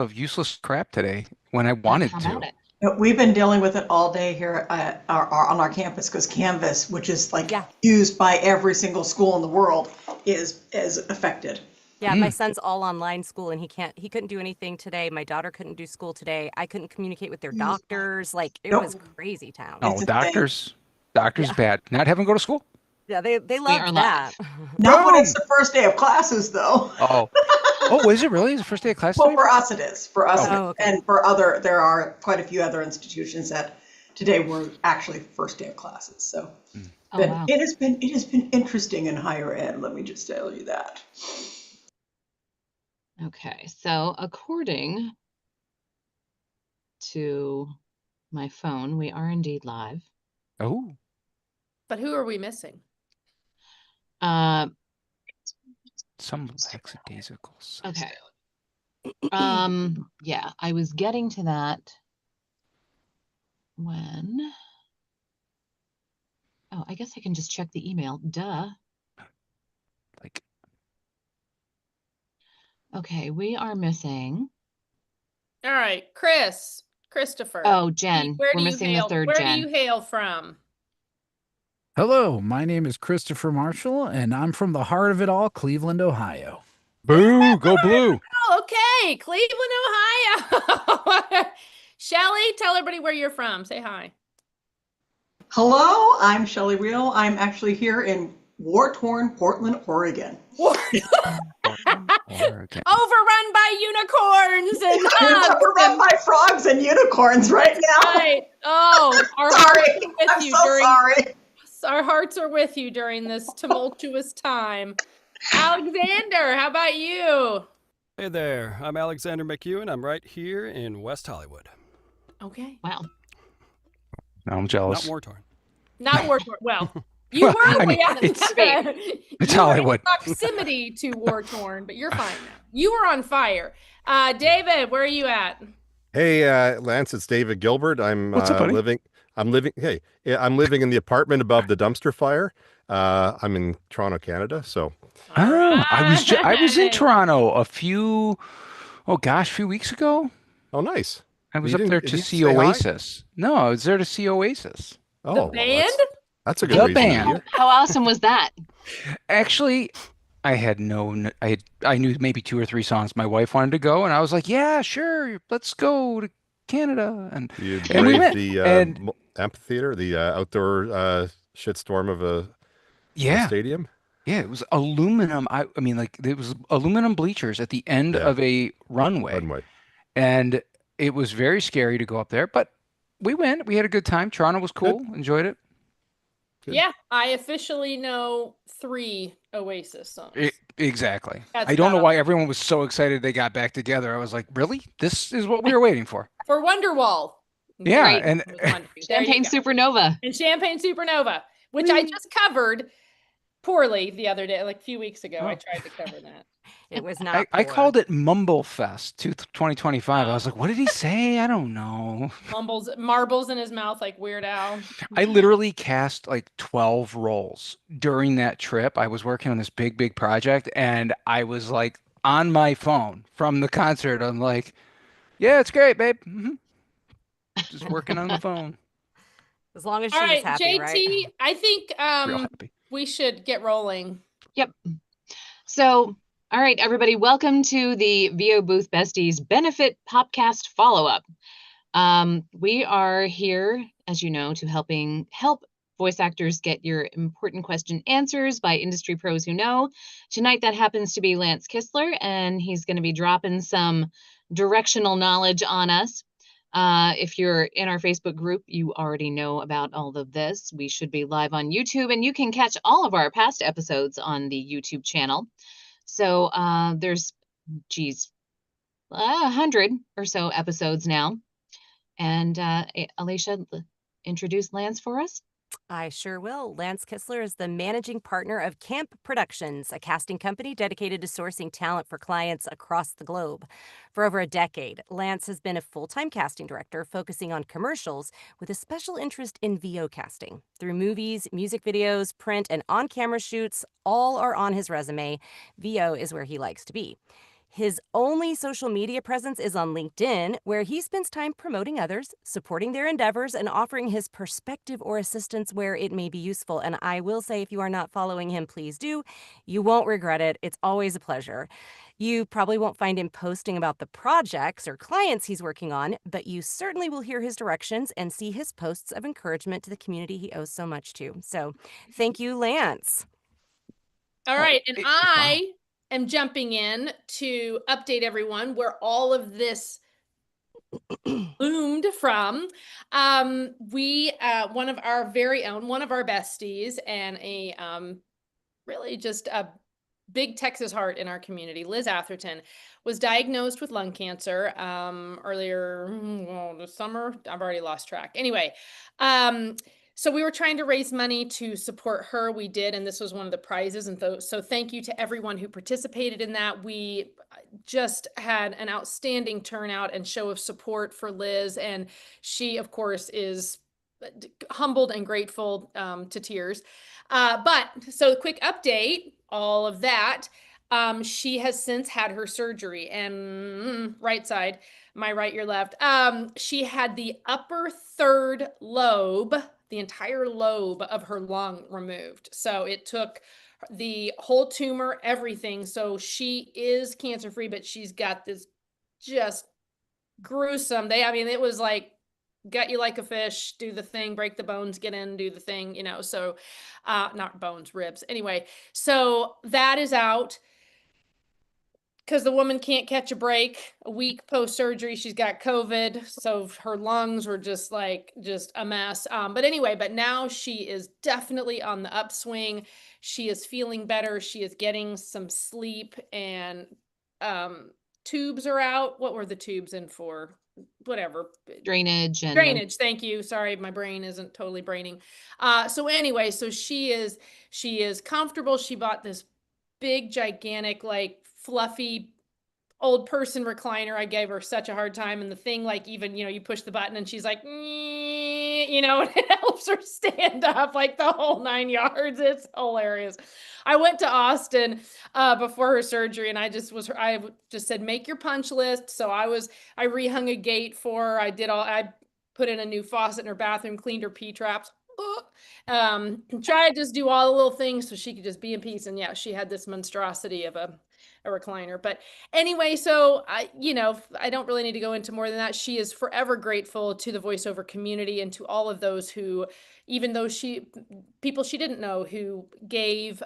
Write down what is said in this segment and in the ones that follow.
of useless crap today when I wanted How about to. it? We've been dealing with it all day here on our campus because Canvas, which is like Yeah. used by every single school in the world, is affected. Yeah, my Mm. son's all online school and he couldn't do anything today. My daughter couldn't do school today. I couldn't communicate with their Used by doctors. Like it was Nope, crazy town. Oh, it's insane. doctors Yeah. bad. Not having to go to school. Yeah, they We are loved that. live. Not when it's Boom. the first day of classes, though. Oh, oh, is it really? Is the first day of class Well, today? for us it is. For us, Oh, it is. Oh, okay. And there are quite a few other institutions that today were actually first day of classes. So, mm. Oh, but wow. it has been interesting in higher ed. Let me just tell you that. Okay, so according to my phone, we are indeed live. Oh, But who are we missing? Uh, some lackadaisicals. okay. Yeah, I was getting to that when. Oh, I guess I can just check the email. Duh. Like, Okay, we are missing. All right, Christopher. Oh, Jen. Where We're do you missing the hail? third Where do Jen. you hail from? Hello, my name is Christopher Marshall, and I'm from the heart of it all, Cleveland, Ohio. boo, go blue. Oh, okay, Cleveland, Ohio. Shelly, tell everybody where you're from. Say hi. Hello, I'm Shelley Reel. I'm actually here in war-torn Portland, Oregon. Oregon. Overrun by unicorns and It's hugs. overrun by frogs and unicorns right now. Right. Oh, our Sorry, hearts are with I'm you so during. sorry. Our hearts are with you during this tumultuous time. Alexander, how about you? Hey there, I'm Alexander McEwen. I'm right here in West Hollywood. Okay. Wow. Now I'm Not jealous. war torn. Not war torn. Well, you Well, were. I mean, Yeah. it's You were in Hollywood. proximity to war torn, but you're fine now. You were on fire. David, where are you at? Hey, Lance, it's David Gilbert. What's up, buddy? Hey, yeah, I'm living in the apartment above the dumpster fire. I'm in Toronto, Canada. So, Oh, I was in Alright. Toronto few weeks ago. oh, nice. I was You up there didn't to you see say hi? Oasis. No, I was there to see Oasis. Oh, The well, band? that's a The good reason to band. be here. How awesome was that? Actually, I had I knew maybe two or three songs. My wife wanted to go, and I was like, "Yeah, sure, let's go to Canada." You And we braved went, the and amphitheater, the outdoor shitstorm of a yeah, stadium. yeah, it was aluminum. I mean, like it was aluminum bleachers at the end Yeah, of a runway, runway. and it was very scary to go up there, but we went. We had a good time. Toronto was Good. cool. Enjoyed it. Good. Yeah, I officially know 3 Oasis songs. Exactly. That's I don't know about why everyone was so excited they got back together. I was like, really? This is what we were waiting for. for Wonderwall. Yeah, Right. and With Wonder. There you Champagne go. Supernova. And Champagne Supernova, which I just covered poorly the other day, like a few weeks ago. I Oh. tried to cover that. It was I, not I poor. called it Mumble Fest 2025. I was Oh. like, what did he say? I don't know. Marbles in his mouth like Weird Al. I literally cast like 12 roles during that trip. I was working on this big project and I was like on my phone from the concert. I'm like, yeah, it's great, babe. Just working on the phone. As long as All she was right, happy, right? JT, I think Real happy. we should get rolling. Yep. So, all right, everybody, welcome to the VO Booth Besties Benefit Popcast follow-up. We are here, as you know, to help voice actors get your important question answers by industry pros who know. Tonight, that happens to be Lance Kistler, and he's going to be dropping some directional knowledge on us. If you're in our Facebook group, you already know about all of this. We should be live on YouTube, and you can catch all of our past episodes on the YouTube channel. So there's, 100 or so episodes now. And Alicia, introduce Lance for us. I sure will. Lance Kistler is the managing partner of Camp Productions, a casting company dedicated to sourcing talent for clients across the globe. For over a decade, Lance has been a full-time casting director focusing on commercials with a special interest in VO casting. Through movies, music videos, print, and on-camera shoots, all are on his resume. VO is where he likes to be. His only social media presence is on LinkedIn, where he spends time promoting others, supporting their endeavors, and offering his perspective or assistance where it may be useful. And I will say, if you are not following him, please do. You won't regret it. It's always a pleasure. You probably won't find him posting about the projects or clients he's working on, but you certainly will hear his directions and see his posts of encouragement to the community he owes so much to. So thank you, Lance. All Oh, right, and wow. I am jumping in to update everyone where all of this bloomed from. We one of our very own, one of our besties, and a really just a big Texas heart in our community, Liz Atherton, was diagnosed with lung cancer earlier this summer. I've already lost track. Anyway, so we were trying to raise money to support her. We did, and this was one of the prizes. And so thank you to everyone who participated in that. We just had an outstanding turnout and show of support for Liz. And she, of course, is humbled and grateful to tears. But so quick update, all of that. She has since had her surgery, and right side, my right, your left. She had the upper third lobe, the entire lobe of her lung removed. So it took the whole tumor, everything. So she is cancer free, but she's got this just gruesome. I mean, it was like gut you like a fish, do the thing, break the bones, get in, do the thing, you know. So not bones, ribs. Anyway, so that is out because the woman can't catch a break. A week post surgery, she's got COVID, so her lungs were just a mess. But anyway, but now she is definitely on the upswing. She is feeling better. She is getting some sleep, and tubes are out. What were the tubes in for? Whatever. Drainage. Thank you. Sorry, my brain isn't totally braining. So anyway, so she is comfortable. She bought this big, gigantic, like fluffy old person recliner. I gave her such a hard time, and the thing, like, even, you know, you push the button and she's like, you know, and it helps her stand up, like the whole 9 yards. It's hilarious. I went to Austin before her surgery, and I just said, make your punch list. So I rehung a gate for her. I put in a new faucet in her bathroom, cleaned her P traps. Try to just do all the little things so she could just be in peace. And yeah, she had this monstrosity of a recliner. But anyway, so I don't really need to go into more than that. She is forever grateful to the voiceover community and to all of those who, even though people she didn't know who gave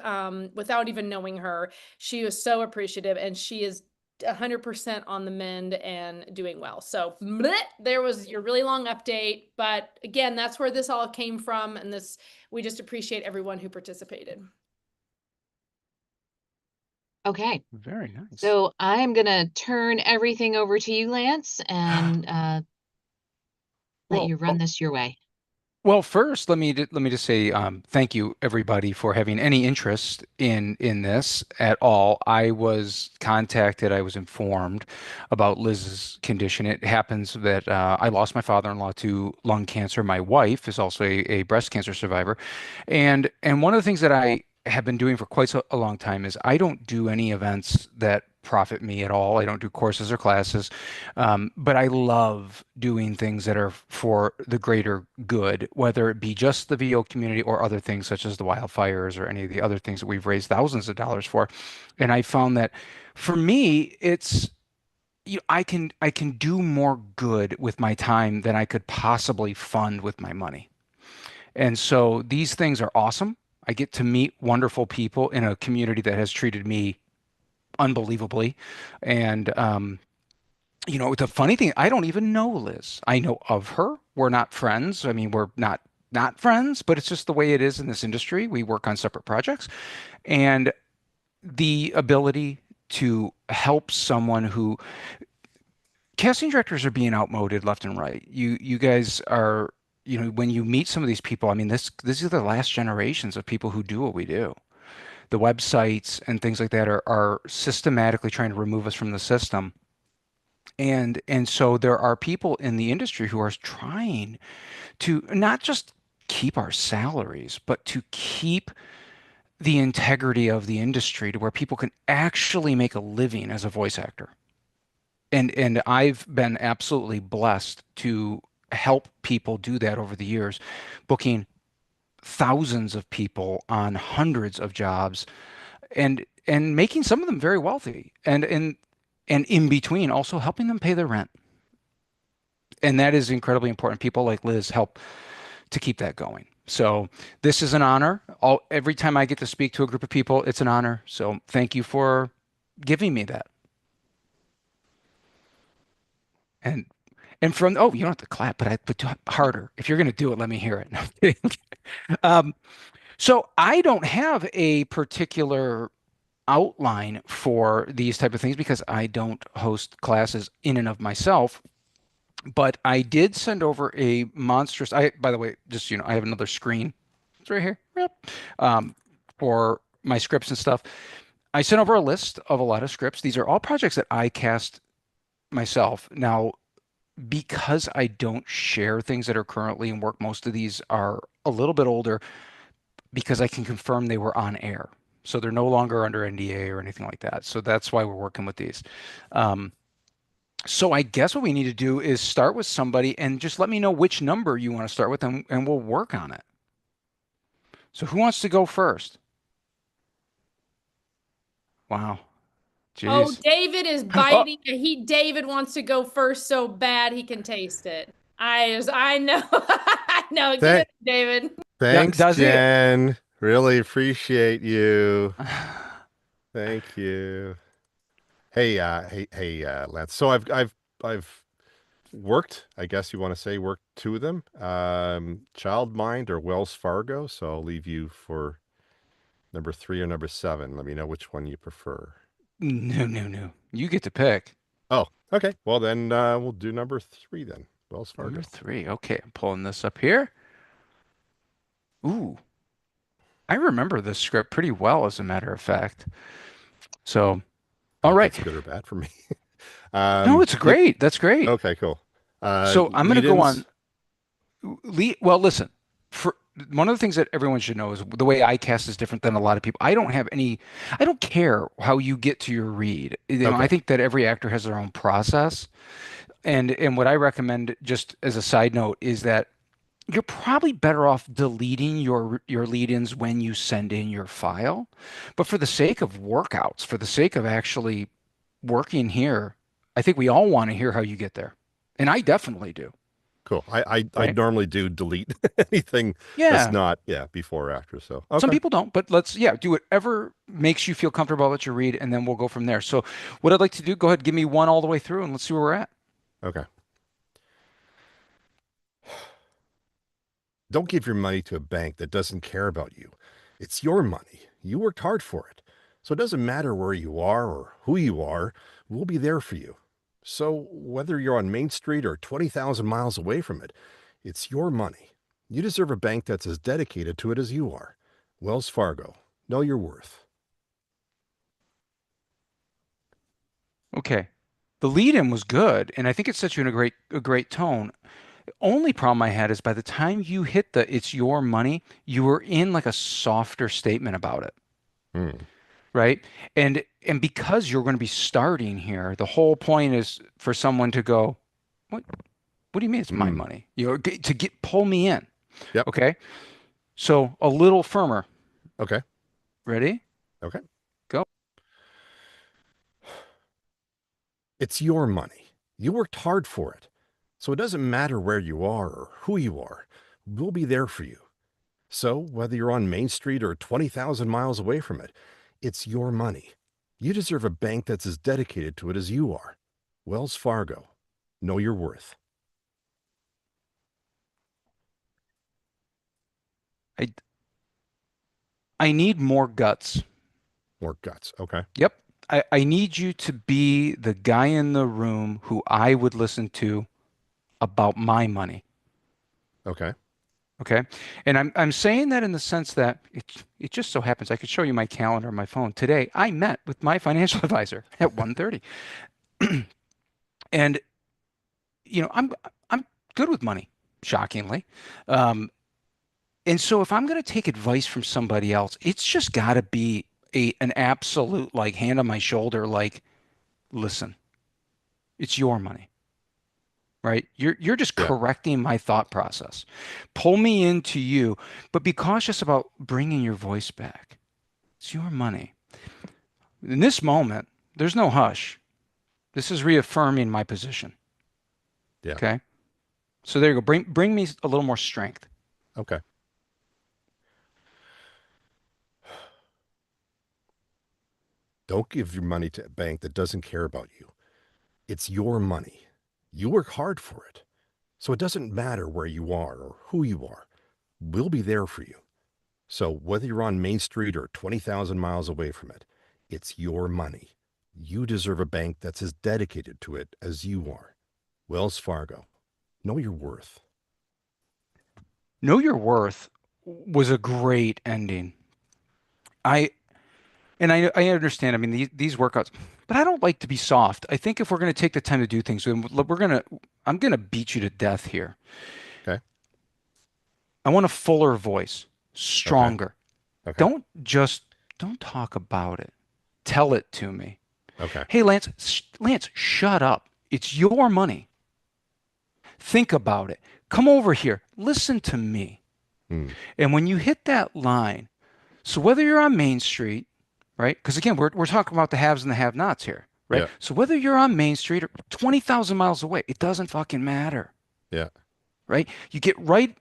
without even knowing her, she was so appreciative, and she is 100% on the mend and doing well. So there was your really long update, but again, that's where this all came from, and we just appreciate everyone who participated. Okay. Very nice. So I'm going to turn everything over to you, Lance, and let Well, you run this your way. Well, first, let me just say thank you everybody for having any interest in this at all. I was contacted, I was informed about Liz's condition. It happens that I lost my father-in-law to lung cancer. My wife is also a breast cancer survivor, and one of the things that I have been doing for quite a long time is I don't do any events that profit me at all. I don't do courses or classes. But I love doing things that are for the greater good, whether it be just the VO community or other things such as the wildfires or any of the other things that we've raised thousands of dollars for. And I found that for me, it's I can do more good with my time than I could possibly fund with my money. And so these things are awesome. I get to meet wonderful people in a community that has treated me unbelievably. And the funny thing, I don't even know Liz. I know of her. We're not friends. I mean, we're not friends, but it's just the way it is in this industry. We work on separate projects, and the ability to help someone who casting directors are being outmoded left and right. You guys are, when you meet some of these people, I mean, this is the last generations of people who do what we do. The websites and things like that are systematically trying to remove us from the system. And so there are people in the industry who are trying to not just keep our salaries, but to keep the integrity of the industry to where people can actually make a living as a voice actor. And I've been absolutely blessed to help people do that over the years, booking thousands of people on hundreds of jobs and making some of them very wealthy and in between also helping them pay their rent. And that is incredibly important. People like Liz help to keep that going. So this is an honor. Every time I get to speak to a group of people, it's an honor. So thank you for giving me that. And from oh, you don't have to clap, but harder. If you're going to do it, let me hear it. No, I'm kidding. Um, so I don't have a particular outline for these type of things because I don't host classes in and of myself. But I did send over a monstrous. By the way, just I have another screen. It's right here. Yep. For my scripts and stuff. I sent over a list of a lot of scripts. These are all projects that I cast myself. Now, because I don't share things that are currently in work, most of these are a little bit older because I can confirm they were on air. So they're no longer under NDA or anything like that. So that's why we're working with these. Um, so I guess what we need to do is start with somebody and just let me know which number you want to start with and we'll work on it. So who wants to go first? Wow. Oh, Jeez. David is Oh, biting. David wants to go first so bad he can taste it. I know. I know. Give Th it, to David. Thanks, does it? Jen. Really appreciate you. Thank you. Hey, Lance. So I've worked, I guess you want to say, worked two of them, Childmind or Wells Fargo. So I'll leave you for number 3 or number 7. Let me know which one you prefer. No, no, no. You get to pick. Oh, okay. Well, then we'll do number 3 then. Wells Number Fargo. 3. Okay, I'm pulling this up here. Ooh, I remember this script pretty well, as a matter of fact. So, I don't all know if right. that's good or bad for me. No, it's Yep. great. That's great. Okay, cool. So I'm going to go Lead-ins. on. Well, listen, for one of the things that everyone should know is the way I cast is different than a lot of people. I don't care how you get to your read. I Okay, think that every actor has their own process. And what I recommend, just as a side note, is that you're probably better off deleting your lead-ins when you send in your file. But for the sake of workouts, for the sake of actually working here, I think we all want to hear how you get there. And I definitely do, cool. I right? normally do delete anything that's Yeah. not, yeah, before or after. So, Some okay. people don't, but yeah, do whatever makes you feel comfortable about your read, and then we'll go from there. So, what I'd like to do, go ahead, give me one all the way through, and let's see where we're at. Okay. Don't give your money to a bank that doesn't care about you. It's your money. You worked hard for it. So it doesn't matter where you are or who you are, we'll be there for you. So whether you're on Main Street or 20,000 miles away from it, it's your money. You deserve a bank that's as dedicated to it as you are. Wells Fargo. Know your worth. Okay. The lead-in was good, and I think it sets you in a great tone. The only problem I had is by the time you hit the "it's your money," you were in like a softer statement about it, Hmm. right? And because you're going to be starting here, the whole point is for someone to go, "What? What do you mean it's my Hmm. money?" To get pull me in. Yep. Okay. So a little firmer. Okay. Ready? Okay. Go. It's your money. You worked hard for it. So it doesn't matter where you are or who you are. We'll be there for you. So whether you're on Main Street or 20,000 miles away from it, it's your money. You deserve a bank that's as dedicated to it as you are. Wells Fargo. Know your worth. I I need more guts. More guts. Okay. Yep. I need you to be the guy in the room who I would listen to about my money. Okay. Okay. And I'm saying that in the sense that it just so happens I could show you my calendar on my phone. Today I met with my financial advisor at 1:30. And I'm good with money, shockingly. Um, And so if I'm going to take advice from somebody else, it's just got to be an absolute like hand on my shoulder, like, listen, it's your money, right? You're just Yeah. correcting my thought process. Pull me into you, but be cautious about bringing your voice back. It's your money. In this moment, there's no hush. This is reaffirming my position. Yeah. Okay. So there you go. Bring me a little more strength. Okay. Don't give your money to a bank that doesn't care about you. It's your money. You work hard for it. So it doesn't matter where you are or who you are. We'll be there for you. So whether you're on Main Street or 20,000 miles away from it, it's your money. You deserve a bank that's as dedicated to it as you are. Wells Fargo. Know your worth. Know your worth was a great ending. I I understand. I mean, these workouts, but I don't like to be soft. I think if we're going to take the time to do things, I'm going to beat you to death here. Okay. I want a fuller voice, Okay. stronger. Okay. Don't talk about it. Tell it to me. Okay. Hey, Lance, Lance, shut up. It's your money. Think about it. Come over here. Listen to me. Hmm. And when you hit that line, so whether you're on Main Street, right? Because again, we're talking about the haves and the have-nots here, right? Yeah. So whether you're on Main Street or 20,000 miles away, it doesn't fucking matter, Yeah. right? You get right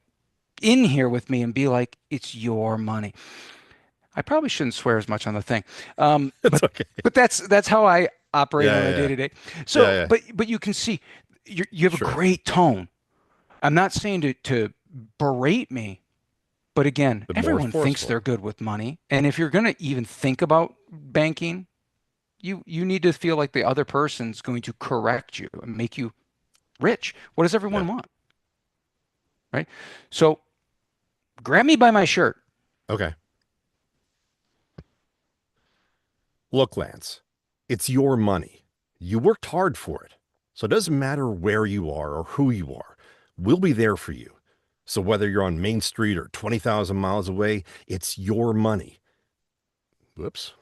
in here with me and be like, it's your money. I probably shouldn't swear as much on the thing, It's okay. but that's how I operate Yeah. on a Yeah. day Yeah. to day. Yeah. So, Yeah. but you can see you have a Sure. great tone. I'm not saying to berate me, but again, But more everyone thinks forceful. they're good with money, and if you're going to even think about banking, you need to feel like the other person's going to correct you and make you rich. What does Yeah. everyone want, right? So grab me by my shirt. Okay. Look, Lance, it's your money. You worked hard for it. So it doesn't matter where you are or who you are. We'll be there for you. So whether you're on Main Street or 20,000 miles away, it's your money. Whoops.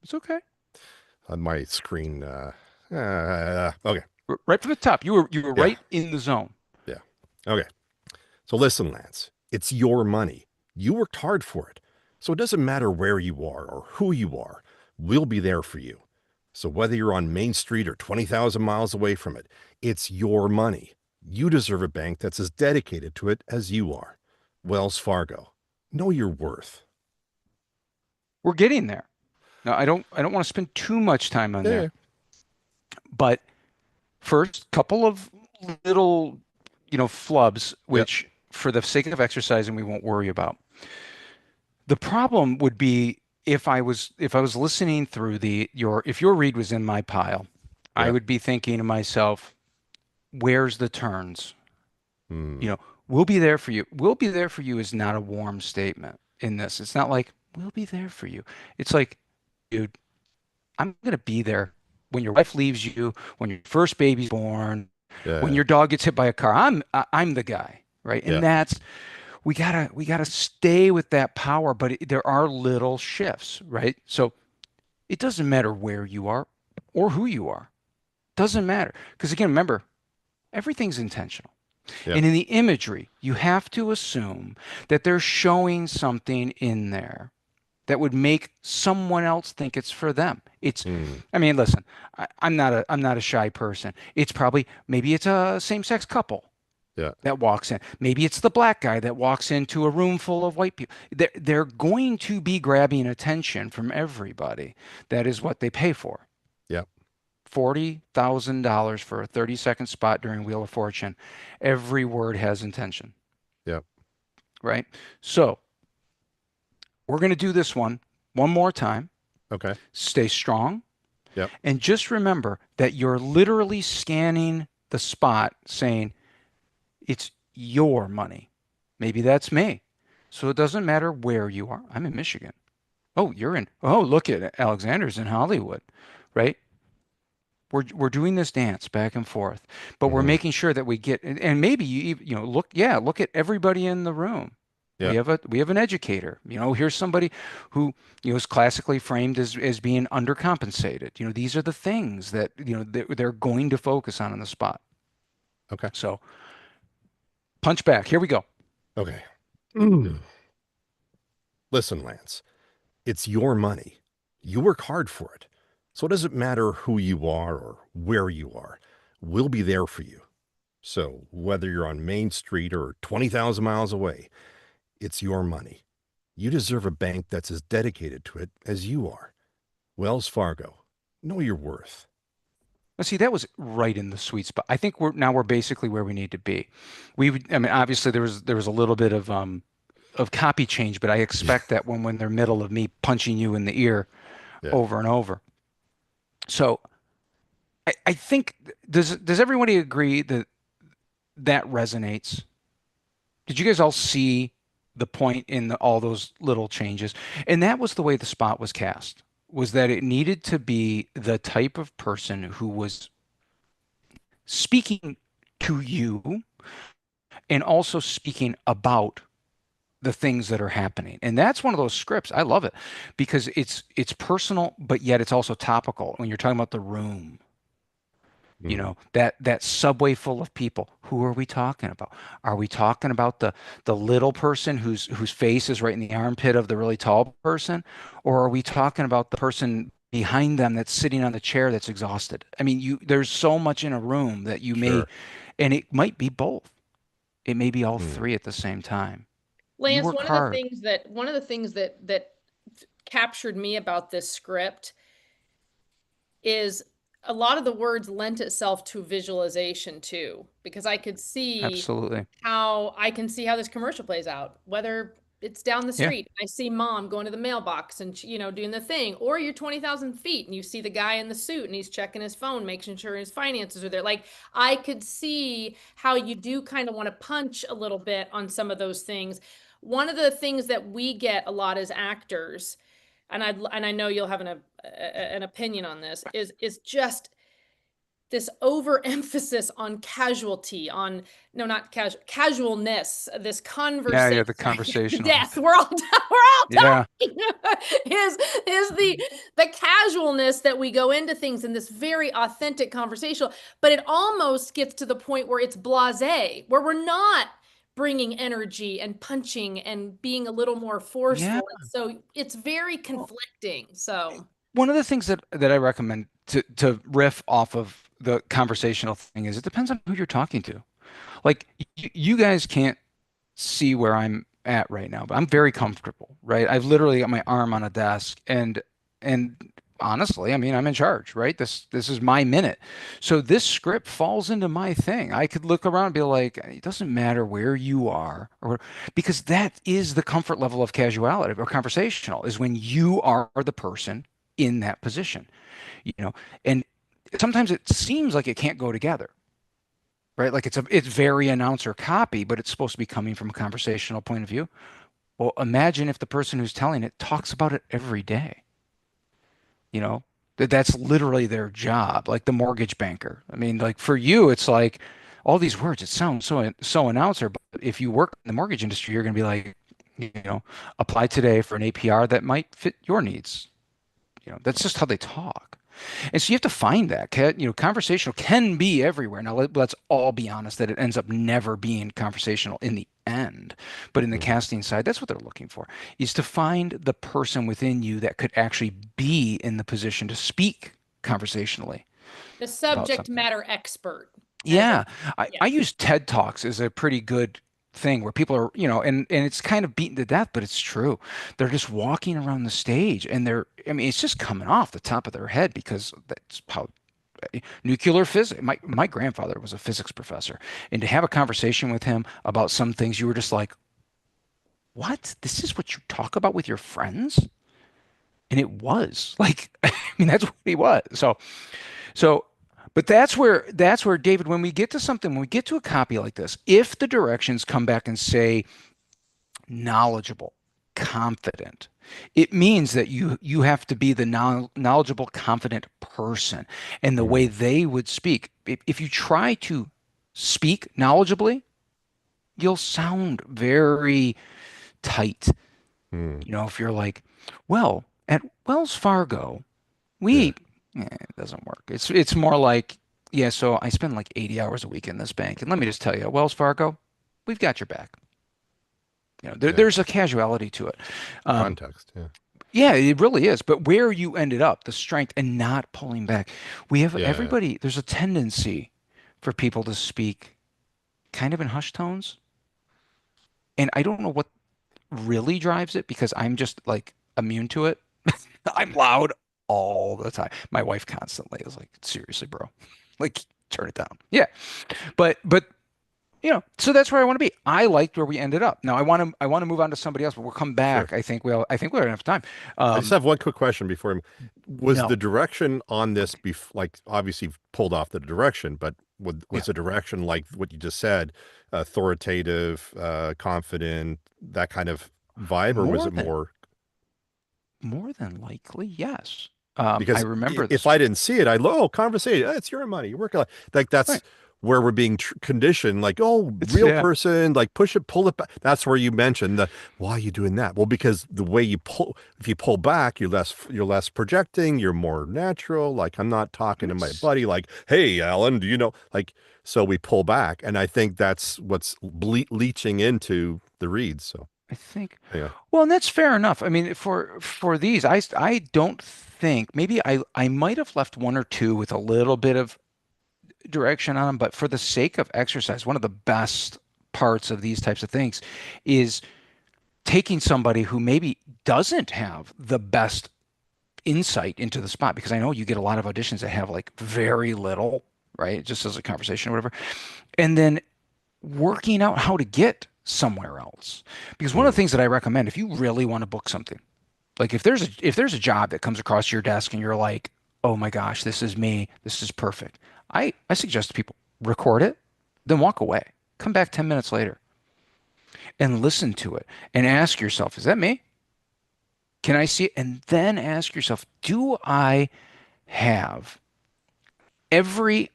It's okay. On my screen. Okay. Right from the top. You were Yeah. right in the zone. Yeah. Okay. So listen, Lance, it's your money. You worked hard for it. So it doesn't matter where you are or who you are. We'll be there for you. So whether you're on Main Street or 20,000 miles away from it, it's your money. You deserve a bank that's as dedicated to it as you are. Wells Fargo. Know your worth. We're getting there. Now, I don't want to spend too much time on Yeah. there, but first, couple of little, flubs, Yep. which for the sake of exercising, we won't worry about. The problem would be if I was listening through if your read was in my pile, I Yep. would be thinking to myself, where's the turns? Hmm. You know, we'll be there for you. We'll be there for you is not a warm statement in this. It's not like we'll be there for you. It's like, dude, I'm gonna be there when your wife leaves you, when your first baby's born, when Yeah. your dog gets hit by a car. I'm the guy, right? Yeah. And that's we gotta stay with that power, but there are little shifts, right? So it doesn't matter where you are or who you are. Doesn't matter. Because again, remember, everything's intentional. Yeah. And in the imagery, you have to assume that they're showing something in there that would make someone else think it's for them. Hmm. I mean, listen, I'm not a shy person. Maybe it's a same-sex couple Yeah. that walks in. Maybe it's the black guy that walks into a room full of white people. They're going to be grabbing attention from everybody. That is what they pay for. Yep. $40,000 for a 30-second spot during Wheel of Fortune. Every word has intention, Yep. right? So we're going to do this one more time. Okay. Stay strong. Yep. And just remember that you're literally scanning the spot saying, it's your money. Maybe that's me. So it doesn't matter where you are. I'm in Michigan. Oh, look at Alexander's in Hollywood, right? We're doing this dance back and forth, but we're Hmm. making sure that we get, and maybe look at everybody in the room. Yeah. We have an educator. Here's somebody who, is classically framed as being undercompensated. These are the things that, they're going to focus on the spot. Okay. So punch back. Here we go. Okay. Mm. Listen, Lance, it's your money. You work hard for it. So it doesn't matter who you are or where you are. We'll be there for you. So whether you're on Main Street or 20,000 miles away, it's your money. You deserve a bank that's as dedicated to it as you are. Wells Fargo. Know your worth. Well, see, that was right in the sweet spot. I think we're basically where we need to be. I mean, obviously there was a little bit of copy change, but I expect that when they're middle of me punching you in the ear Yeah. over and over. So I think does everybody agree that that resonates? Did you guys all see the point in all those little changes? And that was the way the spot was cast, was that it needed to be the type of person who was speaking to you and also speaking about the things that are happening. And that's one of those scripts. I love it because it's personal, but yet it's also topical. When you're talking about the room, Mm. that subway full of people, who are we talking about? Are we talking about the little person whose face is right in the armpit of the really tall person? Or are we talking about the person behind them that's sitting on the chair that's exhausted? I mean, there's so much in a room that you may, Sure. and it might be both. It may be all Mm. three at the same time. You Lance, work hard. one of the things that captured me about this script is a lot of the words lent itself to visualization too, because Absolutely. I can see how this commercial plays out, whether it's down the Yeah. street. I see mom going to the mailbox and doing the thing, or you're 20,000 feet and you see the guy in the suit and he's checking his phone, making sure his finances are there. Like I could see how you do kind of want to punch a little bit on some of those things. One of the things that we get a lot as actors, and I know you'll have an opinion on this, is just this overemphasis on casualty, on no, not casualness, this Yeah, conversation, yeah, the conversational. death. We're all Yeah. dying. is the casualness that we go into things in this very authentic conversation, but it almost gets to the point where it's blasé, where we're not bringing energy and punching and being a little more Yeah. forceful. And so it's very Well, conflicting. So one of the things that I recommend to riff off of the conversational thing is it depends on who you're talking to. Like you guys can't see where I'm at right now, but I'm very comfortable, right? I've literally got my arm on a desk and honestly, I mean, I'm in charge, right? This is my minute. So this script falls into my thing. I could look around and be like, it doesn't matter where you are or because that is the comfort level of casuality or conversational is when you are the person in that position, you know. And sometimes it seems like it can't go together, right? Like it's very announcer copy, but it's supposed to be coming from a conversational point of view. Well, imagine if the person who's telling it talks about it every day, you know, that's literally their job, like the mortgage banker. I mean, like for you, it's like all these words, it sounds so announcer, but if you work in the mortgage industry, you're going to be like, apply today for an APR that might fit your needs. That's just how they talk. And so you have to find that. Conversational can be everywhere. Now, let's all be honest that it ends up never being conversational in the end. But in the Mm. casting side, that's what they're looking for, is to find the person within you that could actually be in the position to speak conversationally the about subject something. matter expert, as Yeah, I yes. use TED Talks as a pretty good thing where people are, and it's kind of beaten to death, but it's true. They're just walking around the stage and I mean, it's just coming off the top of their head because that's how nuclear physics. My grandfather was a physics professor, and to have a conversation with him about some things, you were just like, "What? This is what you talk about with your friends?" And it was like, I mean, that's what he was. So, but that's where David, when we get to a copy like this, if the directions come back and say knowledgeable, confident, it means that you have to be the knowledgeable, confident person. And the way Mm. they would speak, if you try to speak knowledgeably, you'll sound very tight. Hmm. If you're like, well, at Wells Fargo, Yeah. it doesn't work. It's more like, yeah, so I spend like 80 hours a week in this bank, and let me just tell you, Wells Fargo, we've got your back. Yeah. There's a casuality to it. Um, Context. Yeah. yeah, it really is. But where you ended up, the strength and not pulling back, we have Yeah. everybody, there's a tendency for people to speak kind of in hushed tones. And I don't know what really drives it because I'm just like immune to it. I'm loud all the time. My wife constantly is like, seriously, bro, like turn it down. Yeah. But so that's where I want to be. I liked where we ended up. Now I want to move on to somebody else, but we'll come Sure. back. I think we have enough time. I just Um, have one quick question before was no, the direction on this like obviously you've pulled off the direction, but was yeah, the direction like what you just said, authoritative, confident, that kind of vibe, or was more it than more more than likely, yes. I because remember if this. I didn't see it, I'd conversation. It's your money. You work like that's Right. where we're being conditioned. Like, oh, It's real yeah. person, like push it, pull it back. That's where you mentioned why are you doing that? Well, because the way you pull, if you pull back, you're less projecting. You're more natural. Like I'm not talking to my It's buddy. Like, hey, Alan, do you know? Like, so we pull back, and I think that's what's leaching into the reads. So I think, anyway, well, and that's fair enough. I mean, for these, I don't think maybe I might have left one or two with a little bit of direction on them, but for the sake of exercise, one of the best parts of these types of things is taking somebody who maybe doesn't have the best insight into the spot, because I know you get a lot of auditions that have like very little, right? Just as a conversation or whatever. And then working out how to get somewhere else. Because one of the mm, things that I recommend, if you really want to book something, like if there's a job that comes across your desk and you're like, oh my gosh, this is me, this is perfect. I suggest to people record it, then walk away. Come back 10 minutes later and listen to it and ask yourself, is that me? Can I see it? And then ask yourself, do I have every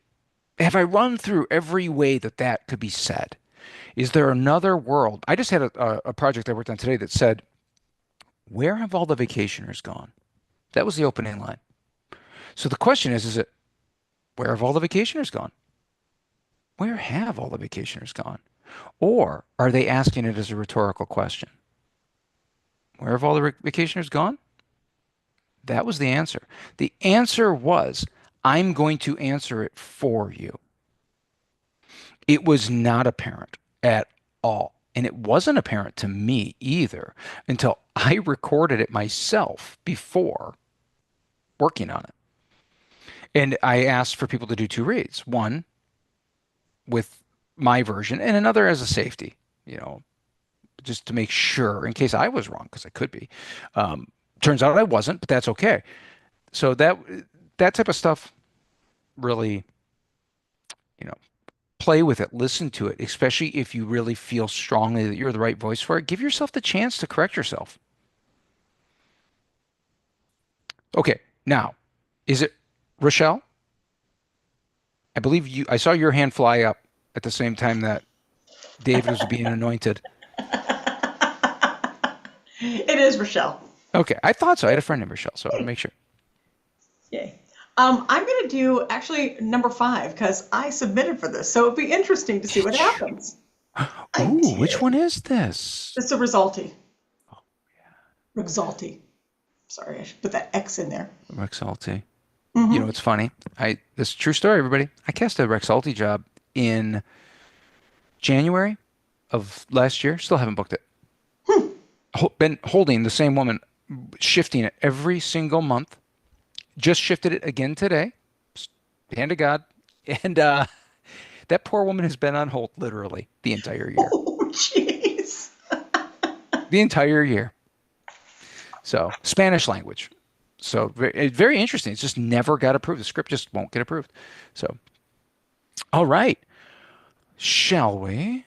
have I run through every way that could be said? Is there another world? I just had a project I worked on today that said, where have all the vacationers gone? That was the opening line. So the question is it where have all the vacationers gone? Where have all the vacationers gone? Or are they asking it as a rhetorical question? Where have all the vacationers gone? That was the answer. The answer was, I'm going to answer it for you. It was not apparent at all. And it wasn't apparent to me either until I recorded it myself before working on it. And I asked for people to do two reads, one with my version and another as a safety, you know, just to make sure in case I was wrong, because I could be. Um, Turns out I wasn't, but that's okay. So that type of stuff really, you know, play with it, listen to it, especially if you really feel strongly that you're the right voice for it. Give yourself the chance to correct yourself. Okay, now, is it Rochelle? I believe I saw your hand fly up at the same time that David was being anointed. It is Rochelle. Okay, I thought so. I had a friend named Rochelle, so I want to make sure. Yay. I'm going to do actually number 5 because I submitted for this. So it'd be interesting to see what Did you? happens. I Ooh, which one did. is this? It's a Resulti. Resulti. Sorry, I should put that X in there. Rexalti. You know, Mm-hmm. it's funny. This is a true story, everybody. I cast a Rexalti job in January of last year. Still haven't booked it. Been holding the same woman, shifting it every single month. Just shifted it again today. Hand to God. And that poor woman has been on hold literally the entire year. Oh, jeez. The entire year. So Spanish language. So very interesting. It's just never got approved. The script just won't get approved. So, all right. Shall we?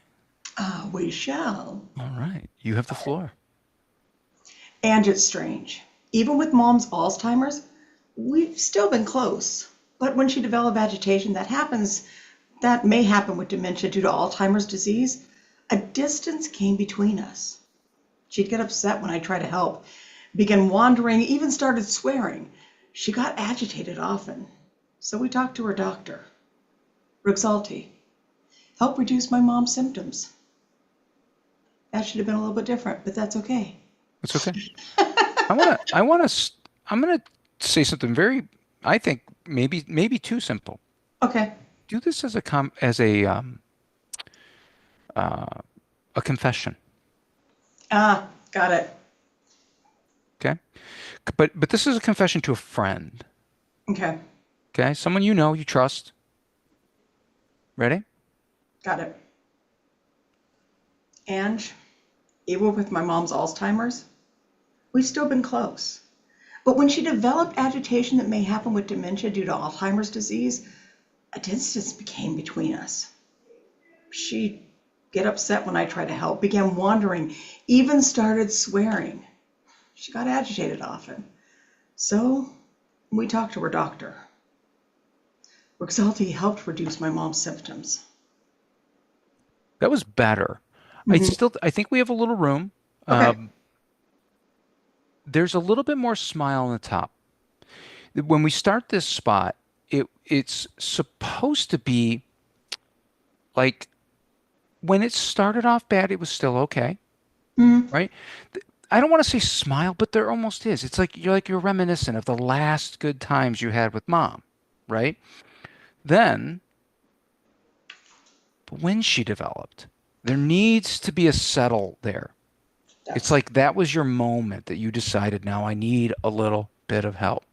We shall. All right. You have the floor. And it's strange. Even with mom's Alzheimer's, we've still been close. But when she developed agitation, that may happen with dementia due to Alzheimer's disease, a distance came between us. She'd get upset when I tried to help, began wandering, even started swearing. She got agitated often. So we talked to her doctor. Rexulti helped reduce my mom's symptoms. That should have been a little bit different, but that's okay. It's okay. I'm gonna say something very, I think maybe too simple. Okay. Do this as a confession, Ah, got it. okay? But this is a confession to a friend, Okay, okay? Someone you know, you trust. Ready? got it. And even with my mom's Alzheimer's, we've still been close. But when she developed agitation that may happen with dementia due to Alzheimer's disease, a distance became between us. She'd get upset when I tried to help, began wandering, even started swearing. She got agitated often. So we talked to her doctor. Rexulti helped reduce my mom's symptoms. That was better. Mhm. I think we have a little room. Okay. There's a little bit more smile on the top. When we start this spot, it's supposed to be like when it started off bad, it was still okay, Mhm. right? I don't want to say smile, but there almost is. It's like you're reminiscent of the last good times you had with mom, right? Then, but when she developed, there needs to be a settle there. It's That's like that was your moment that you decided, now I need a little bit of help.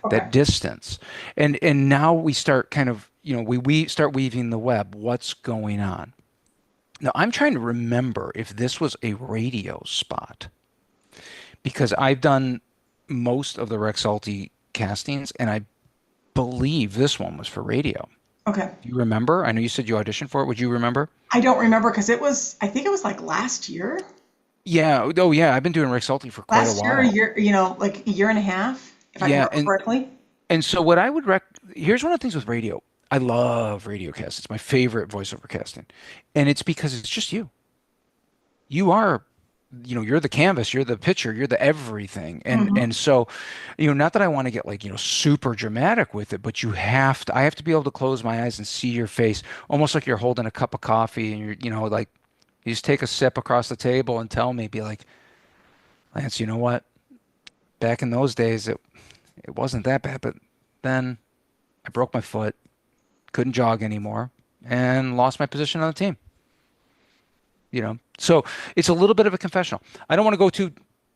okay. That distance. And now we start kind of, we start weaving the web. What's going on? Now, I'm trying to remember if this was a radio spot because I've done most of the Rexulti castings, and I believe this one was for radio. Okay. Do you remember? I know you said you auditioned for it. Would you remember? I don't remember because I think it was like last year. Yeah. Oh, yeah. I've been doing Rexulti for quite a Last year, a while. year, like a year and a half, if I can Yeah. remember correctly. And so what I would here's one of the things with radio. I love radio cast. It's my favorite voiceover casting. And it's because it's just you. You are, you're the canvas, you're the picture, you're the everything. Hmm. And so, not that I want to get like, super dramatic with it, but I have to be able to close my eyes and see your face, almost like you're holding a cup of coffee and like you just take a sip across the table and tell me, be like, Lance, you know what? Back in those days, it wasn't that bad, but then I broke my foot, couldn't jog anymore, and lost my position on the team. So it's a little bit of a confessional. I don't want to go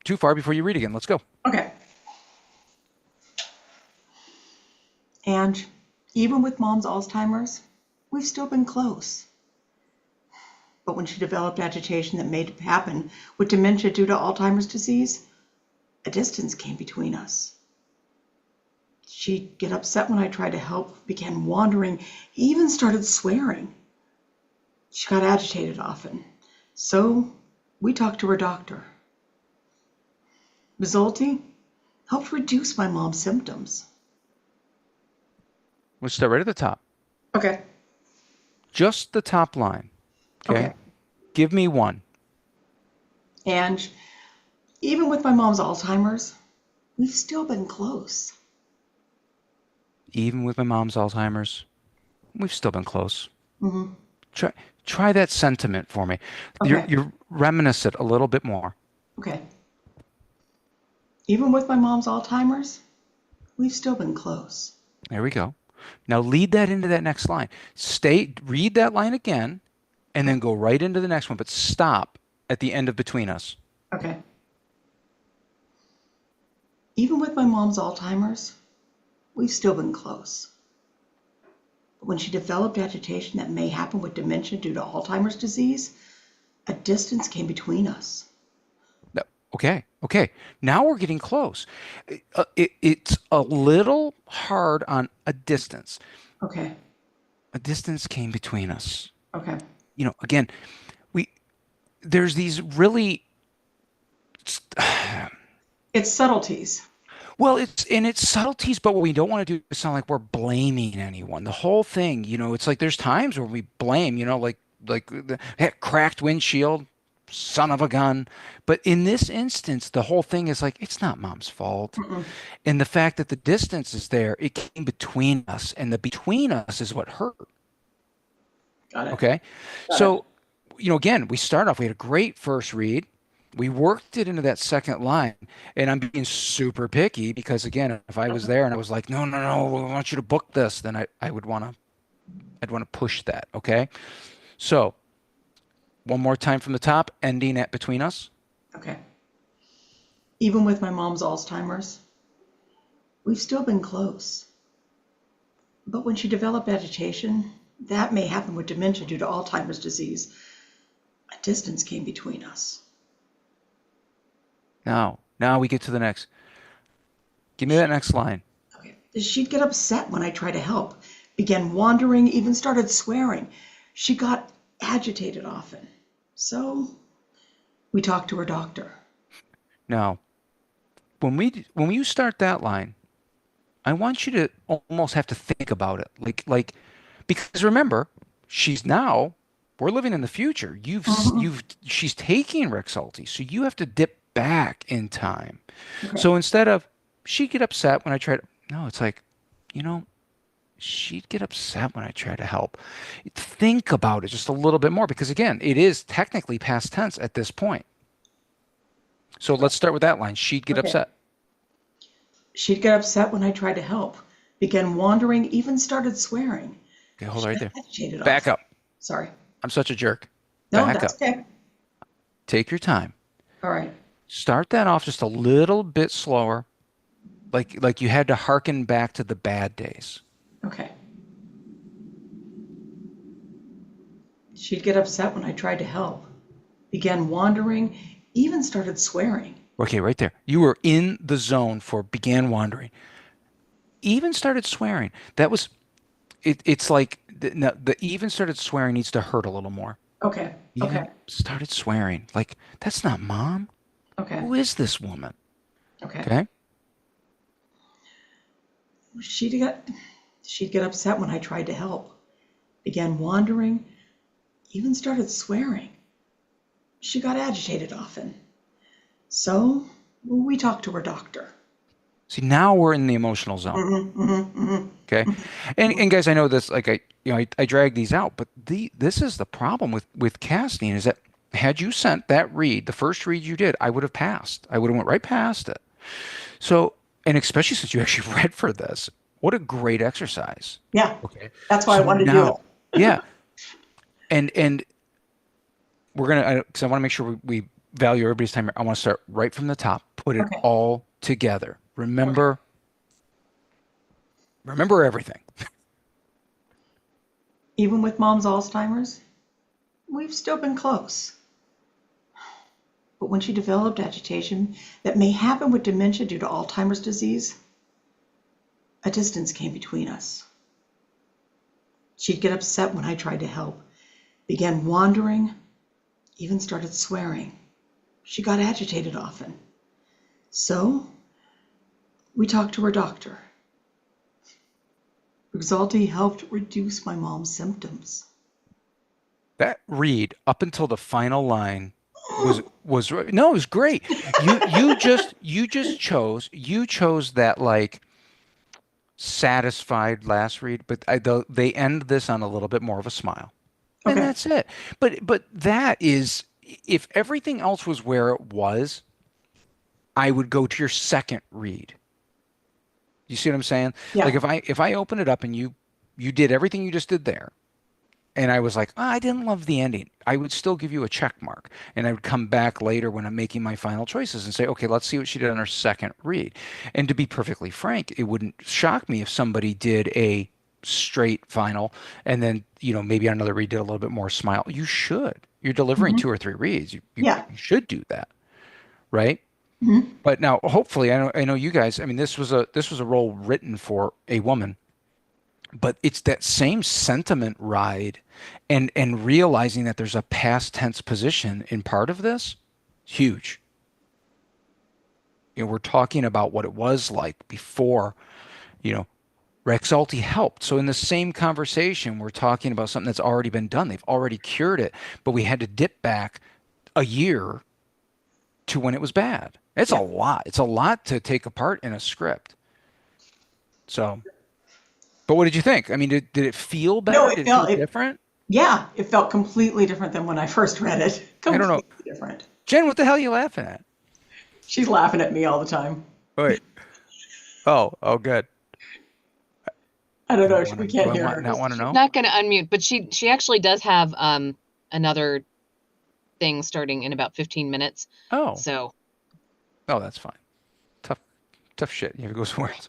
too far before you read again. Let's go. Okay. And even with mom's Alzheimer's, we've still been close. But when she developed agitation that made happen with dementia due to Alzheimer's disease, a distance came between us. She'd get upset when I tried to help, began wandering, even started swearing. She got agitated often. So we talked to her doctor. Rexulti helped reduce my mom's symptoms. We'll start right at the top. Okay. Just the top line. Okay. Okay. Give me one. And even with my mom's Alzheimer's, we've still been close. Even with my mom's Alzheimer's, we've still been close. Hmm. Try that sentiment for me. Okay. You're reminisce it a little bit more. Okay. Even with my mom's Alzheimer's, we've still been close. There we go. Now lead that into that next line. Read that line again, and then go right into the next one, but stop at the end of between us. Okay. Even with my mom's Alzheimer's, we've still been close. But when she developed agitation that may happen with dementia due to Alzheimer's disease, a distance came between us. Okay. Now we're getting close. It's a little hard on a distance. Okay. A distance came between us. Okay. Again, there's these really It's subtleties. well, it's subtleties, but what we don't want to do is sound like we're blaming anyone. The whole thing, it's like there's times where we blame, like the cracked windshield, son of a gun. But in this instance, the whole thing is like, it's not mom's fault. Mm-mm. And the fact that the distance is there, it came between us, and the between us is what hurt. Got it. Okay. Got it. So, again, we start off, we had a great first read. We worked it into that second line, and I'm being super picky because, again, if I was there and I was like, no, no, no, I want you to book this, then I would want to, I'd want to push that. Okay. So, one more time from the top, ending at between us. Okay. Even with my mom's Alzheimer's, we've still been close. But when she developed agitation, that may happen with dementia due to Alzheimer's disease, a distance came between us. Now we get to the next. Give me that next line. Okay. She'd get upset when I tried to help, began wandering, even started swearing. She got agitated often. So we talked to her doctor. Now, when you start that line, I want you to almost have to think about it. Because remember, we're living in the future. Mhm. She's taking Rexulti, so you have to dip back in time. Okay. So instead of she'd get upset when I tried, no, it's like, you know, she'd get upset when I try to help. Think about it just a little bit more because again, it is technically past tense at this point. So let's start with that line. She'd get Okay. upset. She'd get upset when I tried to help, began wandering, even started swearing. Okay, hold She right got there. agitated Back often. up. Sorry. I'm such a jerk. No, Back that's up. okay. Take your time. All right. Start that off just a little bit slower, like you had to hearken back to the bad days. Okay. She'd get upset when I tried to help, began wandering, even started swearing. Okay, right there. You were in the zone for began wandering. Even started swearing. It's like no, the even started swearing needs to hurt a little more. Okay. Okay. Even started swearing. Like, that's not mom. Okay. Who is this woman? Okay. Okay. She'd get she'd get upset when I tried to help, began wandering, even started swearing. She got agitated often. So we talked to her doctor. See, now we're in the emotional zone. Okay. And guys, I know this, like I drag these out, but this is the problem with casting is that had you sent that read, the first read you did, I would have passed. I would have went right past it. So, and especially since you actually read for this, what a great exercise. Yeah, Okay. that's why I So wanted to do it. now, yeah. And we're gonna, because I want to make sure we value everybody's time. I want to start right from the top, put it Okay. all together. Remember everything. Even with mom's Alzheimer's, we've still been close. But when she developed agitation that may happen with dementia due to Alzheimer's disease, a distance came between us. She'd get upset when I tried to help, began wandering, even started swearing. She got agitated often. So we talked to her doctor. Rexulti helped reduce my mom's symptoms. That read up until the final line was no, it was great. You chose that like satisfied last read, but they end this on a little bit more of a smile, and Okay. that's it. But that is if everything else was where it was, I would go to your second read. You see what I'm saying? Yeah. Like if I open it up and you did everything you just did there, and I was like, oh, I didn't love the ending, I would still give you a check mark. And I would come back later when I'm making my final choices and say, okay, let's see what she did on her second read. And to be perfectly frank, it wouldn't shock me if somebody did a straight final and then, maybe on another read did a little bit more smile. You should. You're delivering Mhm. two or three reads. You Yeah. should do that, right? Mhm. But now, hopefully, I know you guys. I mean, this was a role written for a woman, but it's that same sentiment ride, and realizing that there's a past tense position in part of this, huge. We're talking about what it was like before, you know, Rexulti helped. So in the same conversation, we're talking about something that's already been done. They've already cured it, but we had to dip back a year to when it was bad. It's a Yeah. lot. It's a lot to take apart in a script. So, but what did you think? I mean, did it feel No, better? it Did it feel felt it. different? Yeah, it felt completely different than when I first read it. I don't know. Completely different. Jen, what the hell are you laughing at? She's laughing at me all the time. Wait. Oh, good. I don't Do I know. want We to, do can't I hear want her. not want to She's know? not going to unmute, but she actually does have another thing starting in about 15 minutes. Oh, So, oh, that's fine. Tough shit. You have to go somewhere else.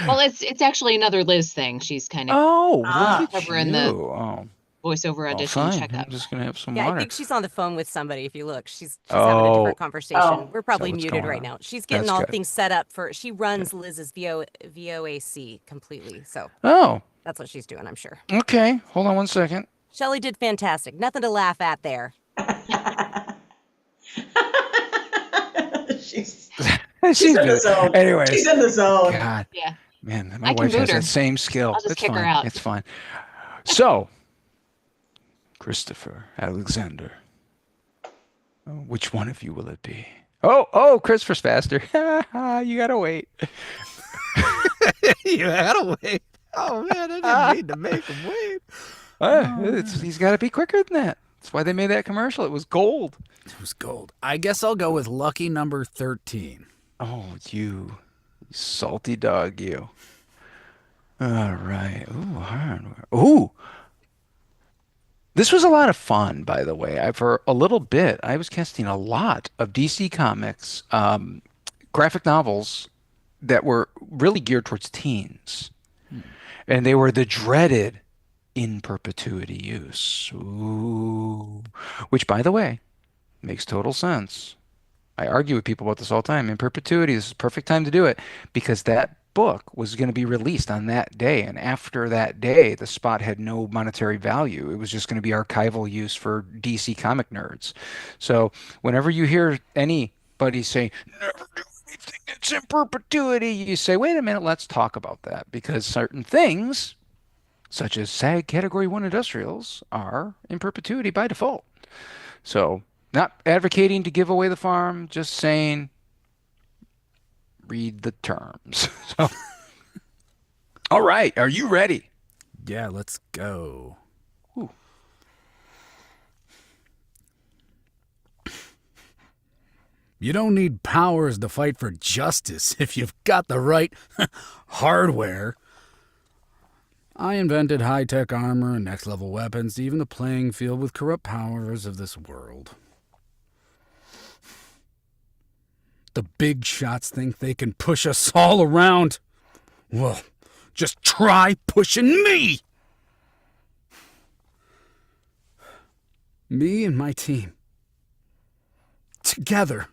well, it's actually another Liz thing. She's kind of Oh, look Ah. at covering you. the Oh, voiceover well, audition fine. I'm checkup. just gonna have some Yeah, I water. think she's on the phone with somebody. If you look, she's having a Oh, different conversation. Oh, We're is that probably what's muted going right on? now. She's getting That's all good. things set up for. She runs Liz's VOAC completely, so Oh, that's what she's doing. I'm sure. okay. Hold on one second. Shelley did fantastic. Nothing to laugh at there. she's She's in the busy. zone. Anyways, She's in the zone. God, Yeah, man, my I can wife has boot her. that same skill. I'll just It's kick her fine. out. It's fine. So, Christopher Alexander, which one of you will it be? Oh, Christopher's faster. You gotta wait. You gotta wait. Oh man, I didn't mean to make him wait. He's got to be quicker than that. That's why they made that commercial. It was gold. It was gold. I guess I'll go with lucky number 13. Oh, you salty dog, you. All right. Ooh, hardware. Ooh. This was a lot of fun, by the way. For a little bit, I was casting a lot of DC Comics graphic novels that were really geared towards teens. And they were the dreaded in perpetuity use. Ooh. Which, by the way, makes total sense. I argue with people about this all the time. In perpetuity, this is the perfect time to do it because that book was going to be released on that day. And after that day, the spot had no monetary value. It was just going to be archival use for DC comic nerds. So whenever you hear anybody say, never do anything that's in perpetuity, you say, wait a minute, let's talk about that because certain things, such as SAG Category 1 industrials, are in perpetuity by default. So not advocating to give away the farm, just saying read the terms. So, all right, are you ready? Yeah, let's go. Ooh. You don't need powers to fight for justice if you've got the right hardware. I invented high-tech armor and next-level weapons to even the playing field with corrupt powers of this world. The big shots think they can push us all around. Well, just try pushing me! Me and my team. Together.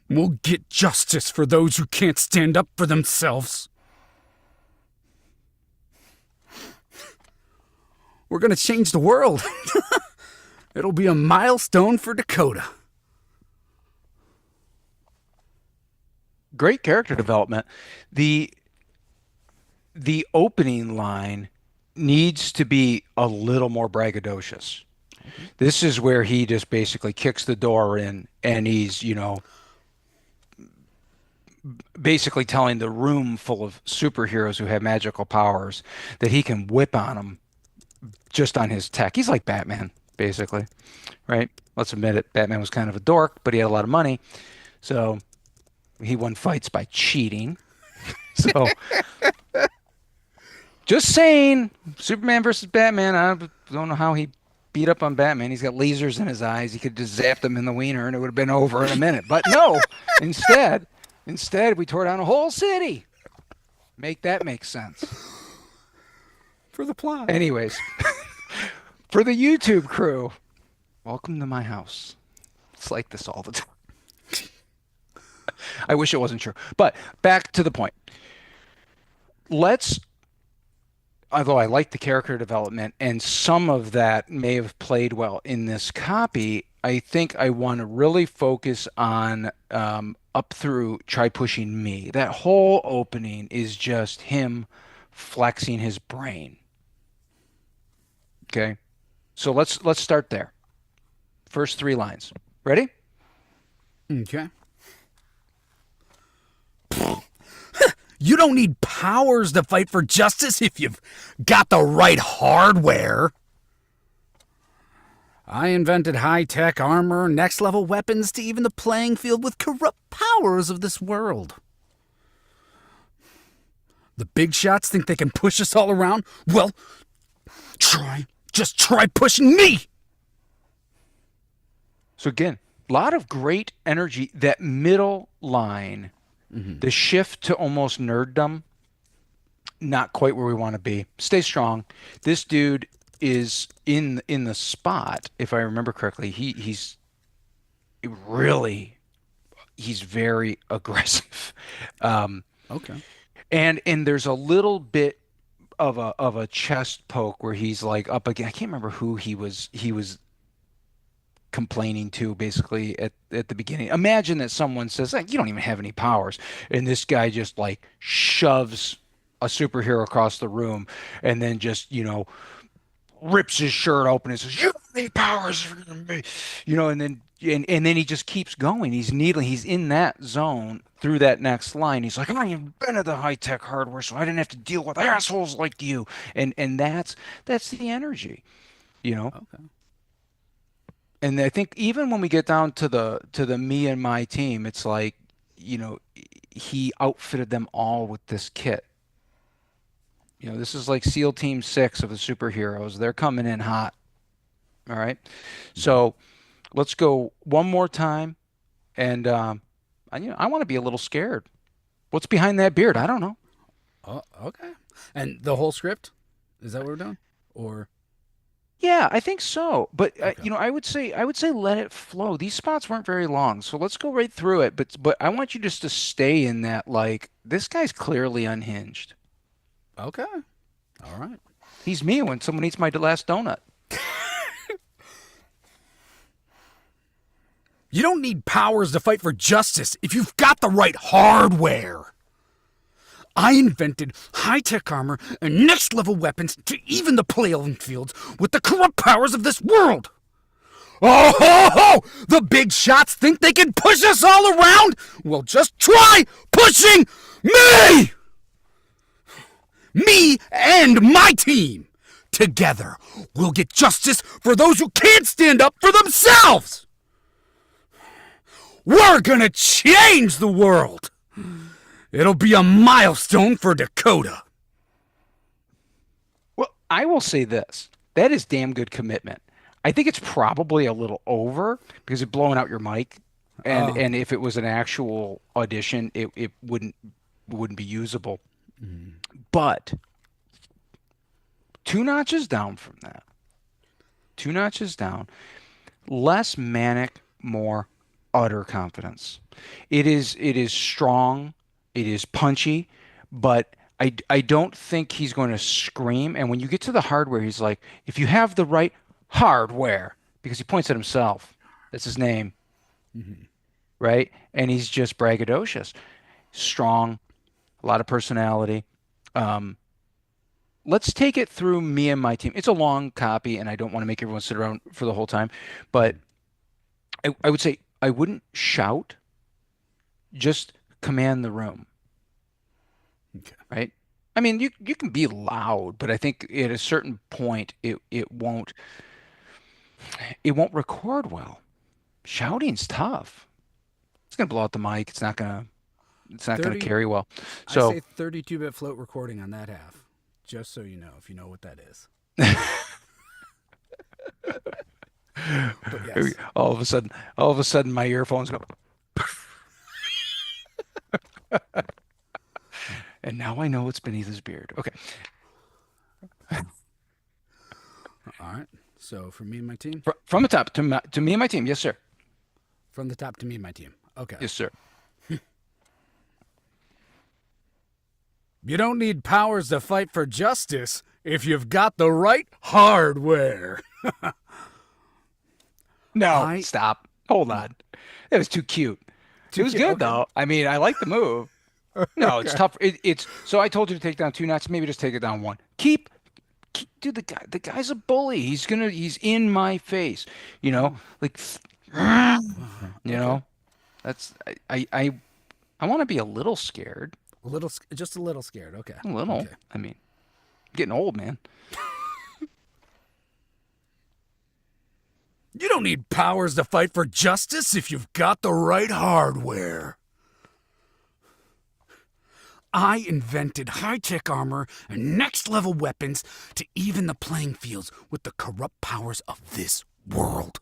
We'll get justice for those who can't stand up for themselves. We're gonna change the world. It'll be a milestone for Dakota. Great character development. The opening line needs to be a little more braggadocious. This is where he just basically kicks the door in and he's, basically telling the room full of superheroes who have magical powers that he can whip on them just on his tech. He's like Batman, basically, right? Let's admit it. Batman was kind of a dork, but he had a lot of money. So he won fights by cheating. So just saying, Superman versus Batman, I don't know how he beat up on Batman. He's got lasers in his eyes. He could just zap them in the wiener and it would have been over in a minute. But no, instead we tore down a whole city. Make that make sense. For the plot. Anyways, for the YouTube crew, welcome to my house. It's like this all the time. I wish it wasn't true. But back to the point. Although I like the character development and some of that may have played well in this copy, I think I want to really focus on up through Try Pushing Me. That whole opening is just him flexing his brain. Okay, so let's start there. First 3 lines. Ready? Okay. You don't need powers to fight for justice if you've got the right hardware. I invented high-tech armor, next-level weapons to even the playing field with corrupt powers of this world. The big shots think they can push us all around? Well, just try pushing me! So again, a lot of great energy. That middle line, the shift to almost nerddom, not quite where we want to be. Stay strong. This dude is in the spot, if I remember correctly. He's very aggressive. Okay. And there's a little bit of a chest poke where he's like up again. I can't remember who he was complaining to basically at the beginning. Imagine that someone says, like, you don't even have any powers, and this guy just like shoves a superhero across the room and then just, rips his shirt open and says, "You don't need powers for me," and then he just keeps going. He's in that zone through that next line. He's like, "I invented the high-tech hardware, so I didn't have to deal with assholes like you." And that's the energy, Okay. And I think even when we get down to the me and my team, it's like, he outfitted them all with this kit. This is like SEAL Team 6 of the superheroes. They're coming in hot. All right. So let's go one more time. And, I want to be a little scared. What's behind that beard? I don't know. Oh, okay. And the whole script? Is that what we're doing? Or... Yeah, I think so. But Okay. I would say let it flow. These spots weren't very long, so let's go right through it. But I want you just to stay in that, like, this guy's clearly unhinged. Okay. All right. He's me when someone eats my last donut. You don't need powers to fight for justice if you've got the right hardware. I invented high-tech armor and next-level weapons to even the playing fields with the corrupt powers of this world. Oh, ho, ho! The big shots think they can push us all around? Well, just try pushing me! Me and my team. Together, we'll get justice for those who can't stand up for themselves. We're gonna change the world. It'll be a milestone for Dakota. Well, I will say this. That is damn good commitment. I think it's probably a little over because you're blowing out your mic. And if it was an actual audition, it wouldn't be usable. But 2 notches down from that. 2 notches down. Less manic, more utter confidence. It is strong. It is punchy, but I don't think he's going to scream. And when you get to the hardware, he's like, if you have the right hardware, because he points at himself. That's his name. Right? And he's just braggadocious. Strong, a lot of personality. Let's take it through me and my team. It's a long copy, and I don't want to make everyone sit around for the whole time. But I would say I wouldn't shout. Just command the room. Okay. Right? I mean, you can be loud, but I think at a certain point it won't record well. Shouting's tough. It's gonna blow out the mic. It's not gonna carry well. So I say 32-bit float recording on that half, just so you know, if you know what that is. But yes. all of a sudden, my earphones go. And now I know what's beneath his beard. Okay. All right. So from me and my team? From the top to me and my team. Yes, sir. From the top to me and my team. Okay. Yes, sir. You don't need powers to fight for justice if you've got the right hardware. No, stop. Hold on. It was too cute. It was good, okay. though. I mean, I like the move. No, it's tough. So I told you to take down 2 notches. Maybe just take it down 1. Keep dude, the guy's a bully. He's in my face, you know, Oh, like, you okay. know, that's I want to be a little scared, Just a little scared. Okay. a little. Okay. I mean, getting old, man. You don't need powers to fight for justice if you've got the right hardware. I invented high-tech armor and next-level weapons to even the playing fields with the corrupt powers of this world.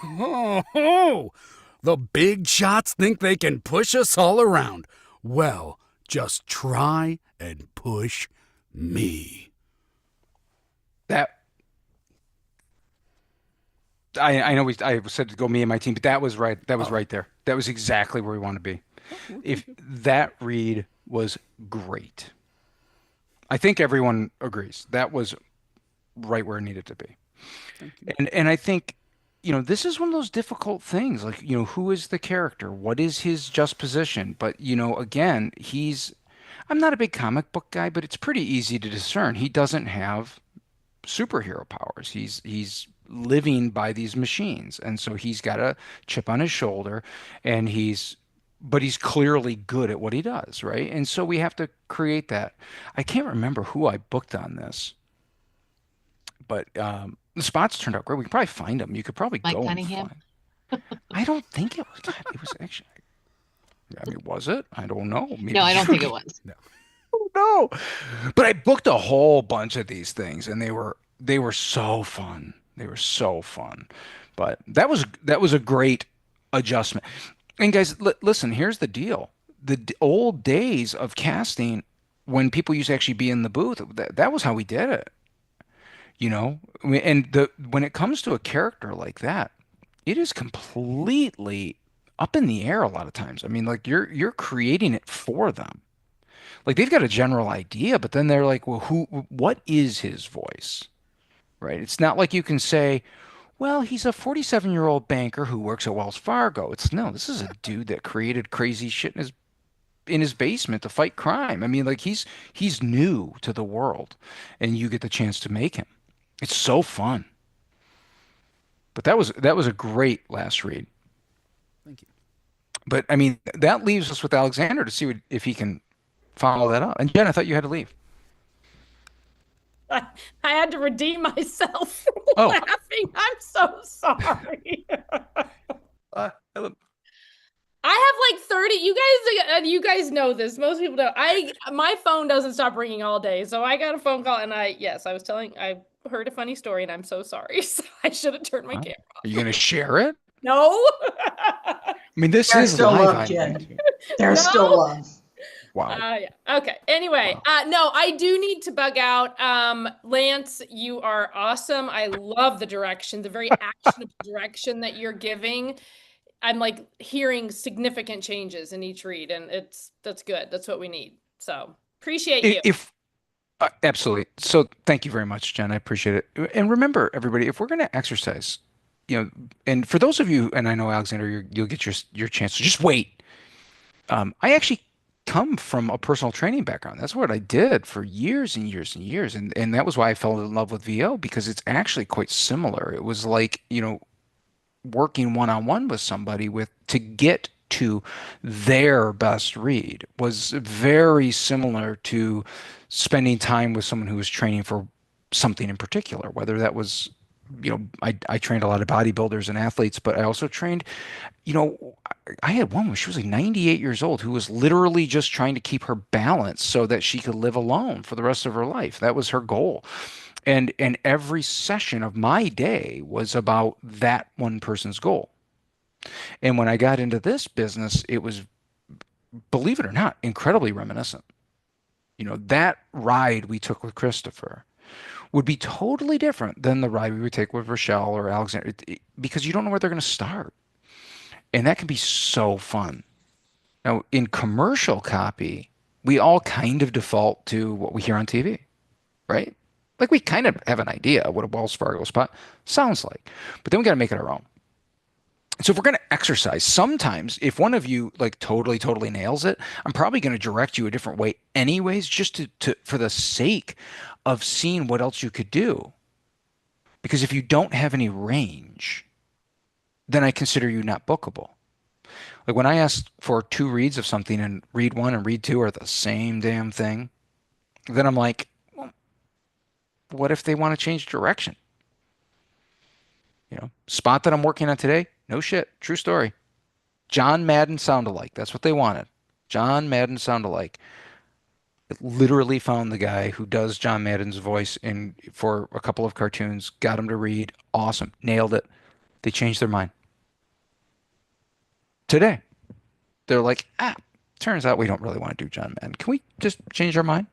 Oh, ho! The big shots think they can push us all around. Well, just try and push me. That I know I said to go me and my team, but that was right. That was Oh, right there. That was exactly where we want to be. If that read was great, I think everyone agrees that was right where it needed to be. thank you. And I think, this is one of those difficult things. Like, who is the character? What is his just position? But, again, I'm not a big comic book guy, but it's pretty easy to discern. He doesn't have superhero powers. He's living by these machines. And so he's got a chip on his shoulder and but he's clearly good at what he does, right? And so we have to create that. I can't remember who I booked on this, but the spots turned out great. We could probably find them. You could probably Mike go and Cunningham. find. I don't think it was. God, it was actually. I mean, was it? I don't know. No, Maybe I don't you think it was. know. But I booked a whole bunch of these things, and they were so fun. They were so fun. But that was a great adjustment. And guys, listen. Here's the deal: old days of casting, when people used to actually be in the booth, that was how we did it. And when it comes to a character like that, it is completely up in the air a lot of times. I mean, like you're creating it for them. Like they've got a general idea, but then they're like, well, what is his voice? Right? It's not like you can say, well, he's a 47-year-old banker who works at Wells Fargo. It's no, this is a dude that created crazy shit in his basement to fight crime. I mean, like he's new to the world, and you get the chance to make him. It's so fun. But that was a great last read. Thank you. But I mean, that leaves us with Alexander to see if he can follow that up. And Jen, I thought you had to leave. I, I had to redeem myself from Oh, laughing. I'm so sorry. uh, I have like 30. You guys know this. Most people don't. My phone doesn't stop ringing all day. So I got a phone call and I heard a funny story and I'm so sorry. So I should have turned my are camera you off. going to share it? No. I mean, this There's is still live. love, Jen. think. There's No. still love. Wow. Yeah. Okay. Anyway, Wow. no, I do need to bug out. Lance, you are awesome. I love the direction, the very actionable direction that you're giving. I'm like hearing significant changes in each read, and that's good. That's what we need. So appreciate you. If absolutely. So thank you very much, Jen. I appreciate it. And remember, everybody, if we're going to exercise, and for those of you, and I know Alexander, you'll get your chance. So just wait. I actually come from a personal training background. That's what I did for years and years and years, and that was why I fell in love with VO because it's actually quite similar. It was like, working one-on-one with somebody to get to their best read was very similar to spending time with someone who was training for something in particular, whether that was, I trained a lot of bodybuilders and athletes, but I also trained, you know, I had one when she was like 98 years old who was literally just trying to keep her balance so that she could live alone for the rest of her life. That was her goal. And every session of my day was about that one person's goal. And when I got into this business, it was, believe it or not, incredibly reminiscent. That ride we took with Christopher would be totally different than the ride we would take with Rochelle or Alexander, because you don't know where they're going to start. And that can be so fun. Now, in commercial copy, we all kind of default to what we hear on TV, right? Like we kind of have an idea what a Wells Fargo spot sounds like, but then we got to make it our own. So if we're going to exercise, sometimes if one of you like totally nails it, I'm probably going to direct you a different way anyways, just to for the sake of seeing what else you could do. Because if you don't have any range, then I consider you not bookable. Like when I ask for two reads of something and read one and read two are the same damn thing, then I'm like, well, what if they want to change direction? Spot that I'm working on today, no shit, true story. John Madden sound alike. That's what they wanted. John Madden sound alike. It literally found the guy who does John Madden's voice in for a couple of cartoons, got him to read. Awesome. Nailed it. They changed their mind. Today, they're like, turns out we don't really want to do John Madden. Can we just change our mind?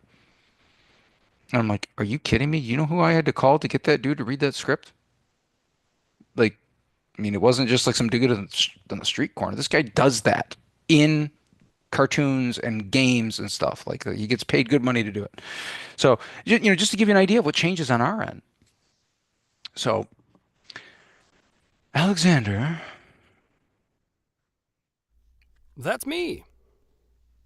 And I'm like, are you kidding me? You know who I had to call to get that dude to read that script? Like, I mean, it wasn't just like some dude on the street corner. This guy does that in cartoons and games and stuff. Like he gets paid good money to do it. So, just to give you an idea of what changes on our end. So, Alexander, That's me.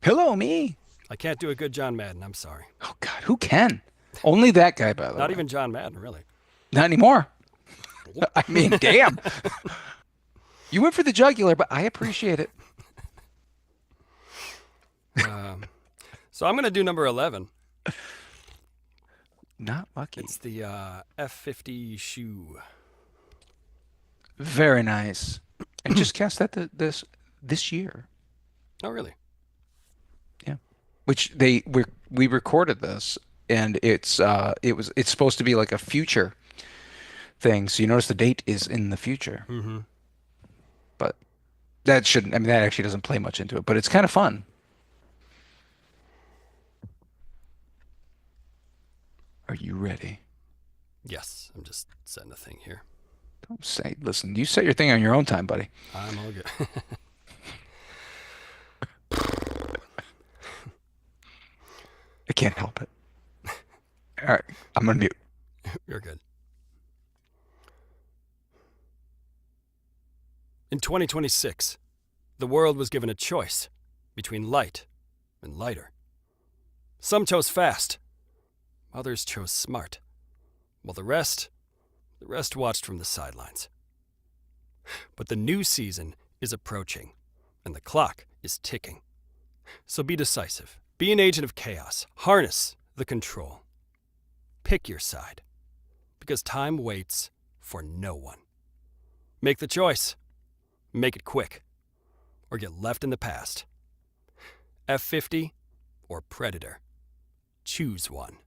hello, me. I can't do a good John Madden. I'm sorry. Oh God, who can? Only that guy, by the way. Not even John Madden, really. Not anymore. I mean, damn. You went for the jugular, but I appreciate it. So I'm going to do number 11. Not lucky. It's the F50 shoe. Very nice. And just cast that this year. Oh, really? Yeah. Which we recorded this, and it's supposed to be like a future thing. So you notice the date is in the future. Mm-hmm. But that shouldn't. I mean, that actually doesn't play much into it. But it's kind of fun. Are you ready? Yes, I'm just setting a thing here. Don't say. Listen, you set your thing on your own time, buddy. I'm all good. I can't help it. All right, I'm gonna mute. You're good. In 2026, the world was given a choice between light and lighter. Some chose fast, others chose smart, while the rest watched from the sidelines. But the new season is approaching, and the clock is ticking. So be decisive. Be an agent of chaos. Harness the control. Pick your side, because time waits for no one. Make the choice. Make it quick, or get left in the past. F50 or Predator. Choose one.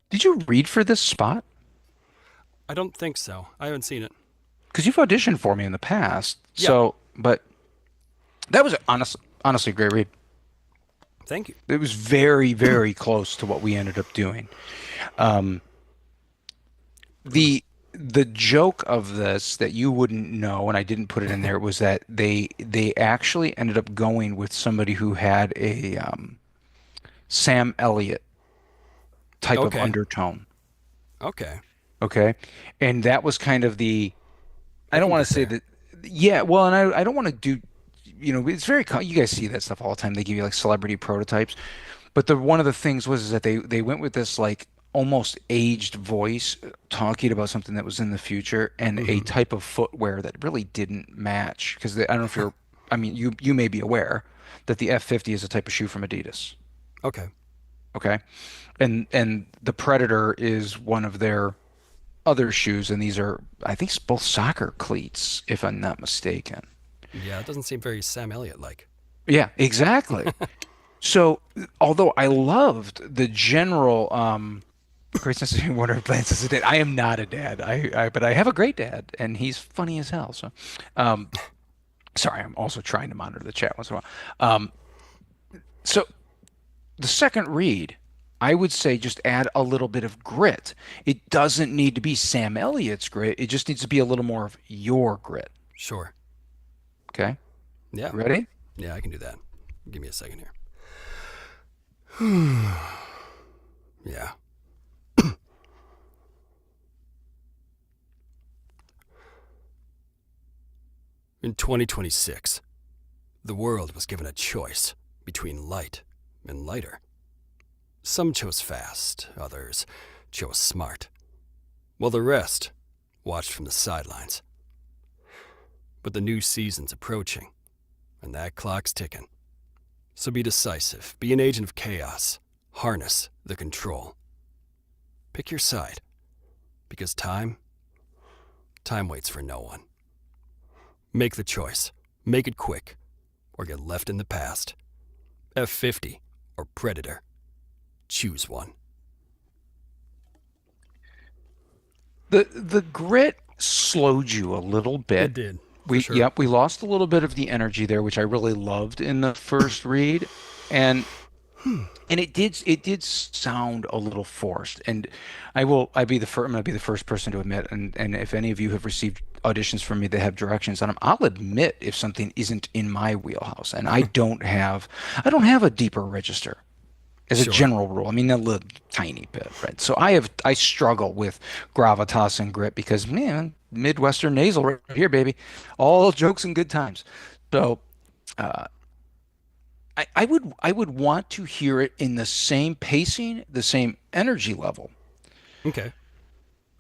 Did you read for this spot? I don't think so. I haven't seen it. Because you've auditioned for me in the past. Yeah. So, but that was honestly a great read. Thank you. It was very close to what we ended up doing. The joke of this that you wouldn't know, and I didn't put it in there, was that they actually ended up going with somebody who had a Sam Elliott type of Okay. undertone. Okay. Okay. And that was kind of I don't can want get to say there. that. Yeah. Well, and I don't want to do, it's you guys see that stuff all the time. They give you like celebrity prototypes. But one of the things was is that they went with this like almost aged voice talking about something that was in the future and a type of footwear that really didn't match. Because I don't know if I mean, you may be aware that the F50 is a type of shoe from Adidas. Okay. Okay. And the Predator is one of their other shoes, and these are, I think, both soccer cleats, if I'm not mistaken. Yeah, it doesn't seem very Sam Elliott-like. Yeah, exactly. So, although I loved the general great sense of humor plans as a dad, I am not a dad. But I have a great dad, and he's funny as hell. So, sorry, I'm also trying to monitor the chat once in a while. So, the second read, I would say just add a little bit of grit. It doesn't need to be Sam Elliott's grit. It just needs to be a little more of your grit. Sure. Okay? Yeah. Ready? Yeah, I can do that. Give me a second here. Yeah. In 2026, the world was given a choice between light and lighter. Some chose fast, others chose smart, while the rest watched from the sidelines. But the new season's approaching, and that clock's ticking. So be decisive, be an agent of chaos, harness the control. Pick your side, because time waits for no one. Make the choice, make it quick, or get left in the past. F50 or Predator. Choose one. The grit slowed you a little bit. It did. For sure. Yep, we lost a little bit of the energy there, which I really loved in the first read. And it did sound a little forced. And I'm gonna be the first person to admit, and if any of you have received auditions from me that have directions on them, I'll admit if something isn't in my wheelhouse. And I don't have a deeper register as a Sure. general rule. I mean, a little tiny bit, right? So I struggle with gravitas and grit because, man, Midwestern nasal right here, baby. All jokes and good times. So I would want to hear it in the same pacing, the same energy level, Okay.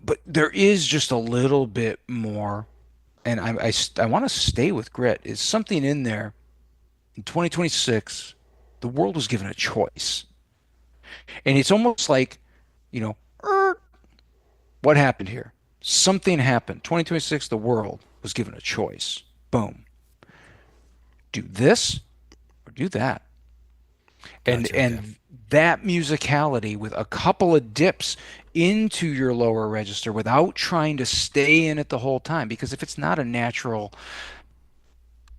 but there is just a little bit more, and I want to stay with grit. Is something in there in 2026? The world was given a choice, and it's almost like, what happened here? Something happened. 2026, the world was given a choice. Boom. Do this or do that. And Gotcha, okay. and that musicality with a couple of dips into your lower register without trying to stay in it the whole time. Because if it's not a natural,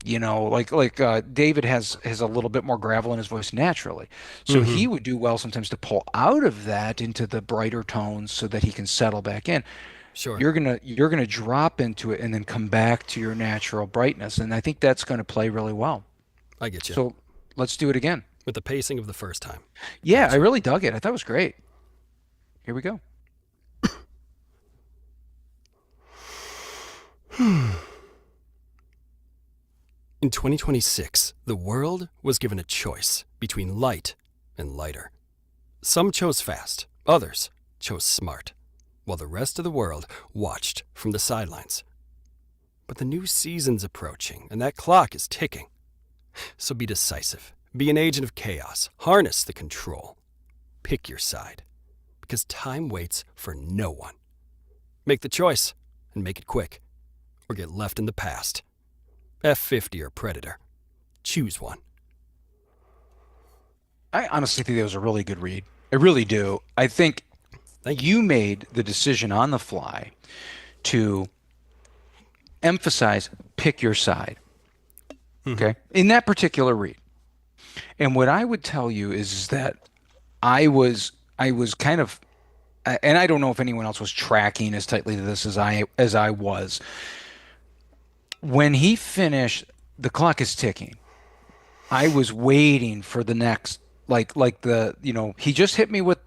David has a little bit more gravel in his voice naturally, so he would do well sometimes to pull out of that into the brighter tones so that he can settle back in. Sure. You're gonna drop into it and then come back to your natural brightness, and I think that's going to play really well. I get you. So let's do it again. With the pacing of the first time. Yeah, I really dug it. I thought it was great. Here we go. In 2026, the world was given a choice between light and lighter. Some chose fast, others chose smart, while the rest of the world watched from the sidelines. But the new season's approaching, and that clock is ticking. So be decisive, be an agent of chaos, harness the control. Pick your side, because time waits for no one. Make the choice, and make it quick, or get left in the past. F50 or Predator. Choose one. I honestly think that was a really good read. I really do. I think Thank you made the decision on the fly to emphasize pick your side. Okay? In that particular read. And what I would tell you is that I was kind of, and I don't know if anyone else was tracking as tightly to this as I was. When he finished, the clock is ticking. I was waiting for the next, he just hit me with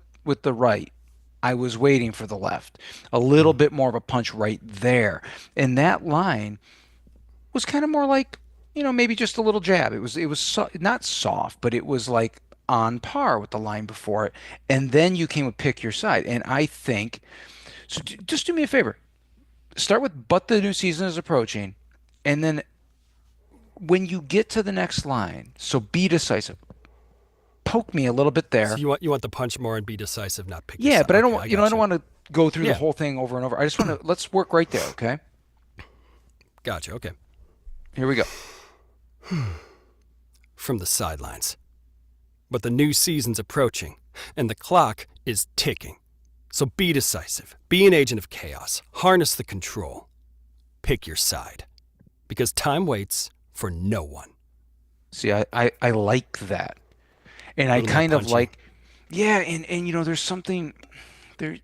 the right. I was waiting for the left. A little bit more of a punch right there. And that line was kind of more like, maybe just a little jab. It was not soft, but it was like on par with the line before it. And then you came with pick your side. And I think, so just do me a favor. Start with but the new season is approaching. And then when you get to the next line, so be decisive. Poke me a little bit there. So you want the punch more and be decisive, not pick. Yeah, but I don't Okay, want, I don't want to go through Yeah. the whole thing over and over. I just want to, let's work right there, okay? Gotcha. Okay. Here we go. From the sidelines. But the new season's approaching, and the clock is ticking. So be decisive. Be an agent of chaos. Harness the control. Pick your side. Because time waits for no one. See, I like that. And I Little more kind of punchy. like, yeah, and there's something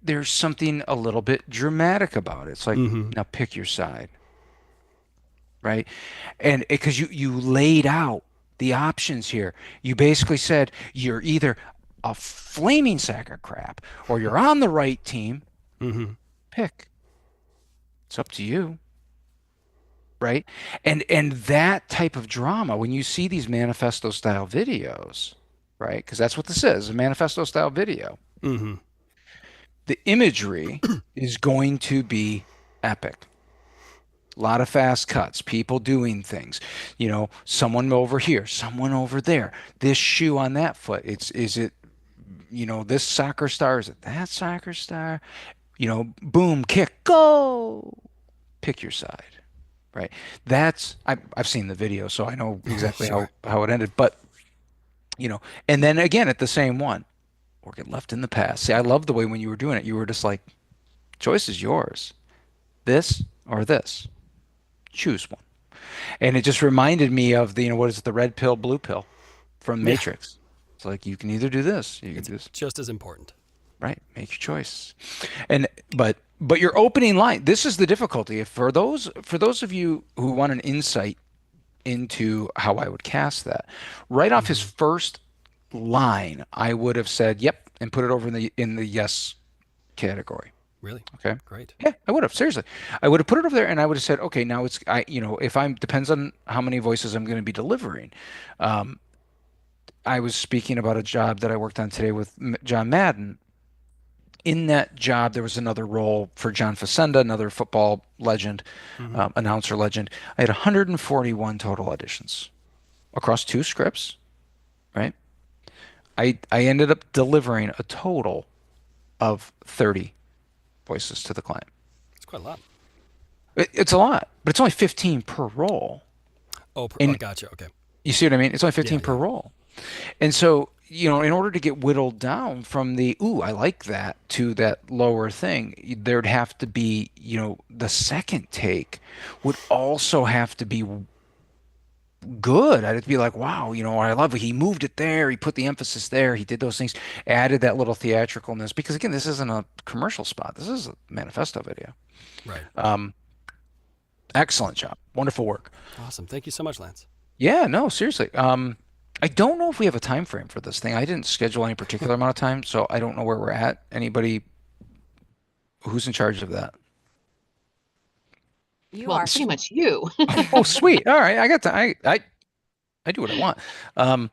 there's something a little bit dramatic about it. It's like, now pick your side. Right? And because you laid out the options here. You basically said you're either a flaming sack of crap or you're on the right team. Pick. It's up to you. right? And that type of drama, when you see these manifesto style videos, right? Because that's what this is, a manifesto style video. Mm-hmm. The imagery is going to be epic. A lot of fast cuts, people doing things, someone over here, someone over there, this shoe on that foot. Is it, this soccer star? Is it that soccer star? Boom, kick, go. Pick your side, right? I've seen the video, so I know exactly Sure. how it ended. But, and then again at the same one, or get left in the past. See, I love the way when you were doing it, you were just like, choice is yours. This or this. Choose one. And it just reminded me of what is it, the red pill, blue pill from Yeah, Matrix. It's like you can either do this, you can it's do this, just as important. right? Make your choice. And but your opening line, this is the difficulty. If for those of you who want an insight into how I would cast that, right off his Mm-hmm. first line, I would have said, "Yep," and put it over in the yes category. Really? Okay. Great. Yeah, I would have. Seriously. I would have put it over there and I would have said, okay, now if I'm, depends on how many voices I'm going to be delivering. Um, I was speaking about a job that I worked on today with John Madden. In that job, there was another role for John Facenda, another football legend, Mm-hmm. announcer legend. I had 141 total auditions across two scripts, right? I ended up delivering a total of 30 voices to the client. It's quite a lot. It's a lot, but it's only 15 per role. Oh, And gotcha. Okay. you see what I mean? It's only Yeah, 15 per yeah. role. And so, in order to get whittled down from the, ooh, I like that, to that lower thing, there'd have to be, the second take would also have to be good. I'd be like, wow, I love it. He moved it there. He put the emphasis there. He did those things, added that little theatricalness. Because again, this isn't a commercial spot. This is a manifesto video. Right. Um, Excellent job. Wonderful work. Awesome. Thank you so much, Lance. Yeah, no, seriously. I don't know if we have a time frame for this thing. I didn't schedule any particular amount of time, so I don't know where we're at. Anybody who's in charge of that? You Well, are. pretty much you. Oh, sweet. All right, I got to. I do what I want. Um,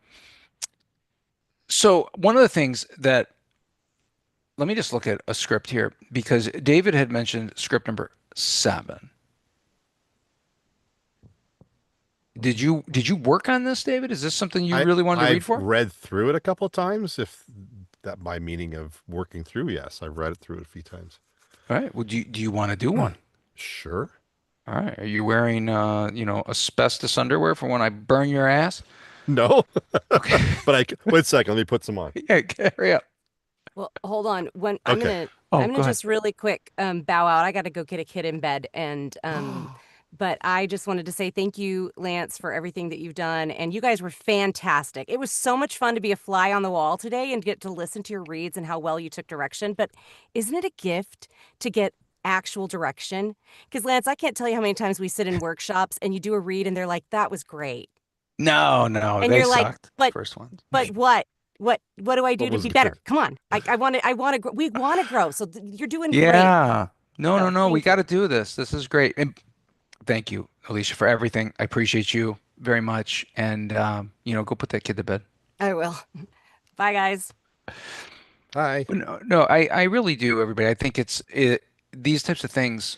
so one of the things that let me just look at a script here because David had mentioned script number 7. Did you work on this, David? Is this something you really wanted to read I've for? read through it a couple of times. If that by meaning of working through, yes, I've read it through it a few times. All right. Well, do you want to do one? Sure. All right. Are you wearing asbestos underwear for when I burn your ass? No, Okay. but wait a second. Let me put some on. Yeah, hurry up. Well, hold on. When Okay. Oh, I'm go gonna ahead. just really quick bow out. I got to go get a kid in bed, and but I just wanted to say thank you, Lance, for everything that you've done, and you guys were fantastic. It was so much fun to be a fly on the wall today and get to listen to your reads and how well you took direction. But isn't it a gift to get actual direction? Because Lance, I can't tell you how many times we sit in workshops and you do a read and they're like, "That was great," No, no, and they you're like, sucked. "But First one. what? What do I What do to was be better? good? Come on. I want to we want to grow. So you're doing great. Yeah. No, no, So no. We thank got you. to do this. This is great. And thank you, Alicia, for everything. I appreciate you very much. And go put that kid to bed. I will. Bye, guys. Hi. No, no, I really do, everybody. I think these types of things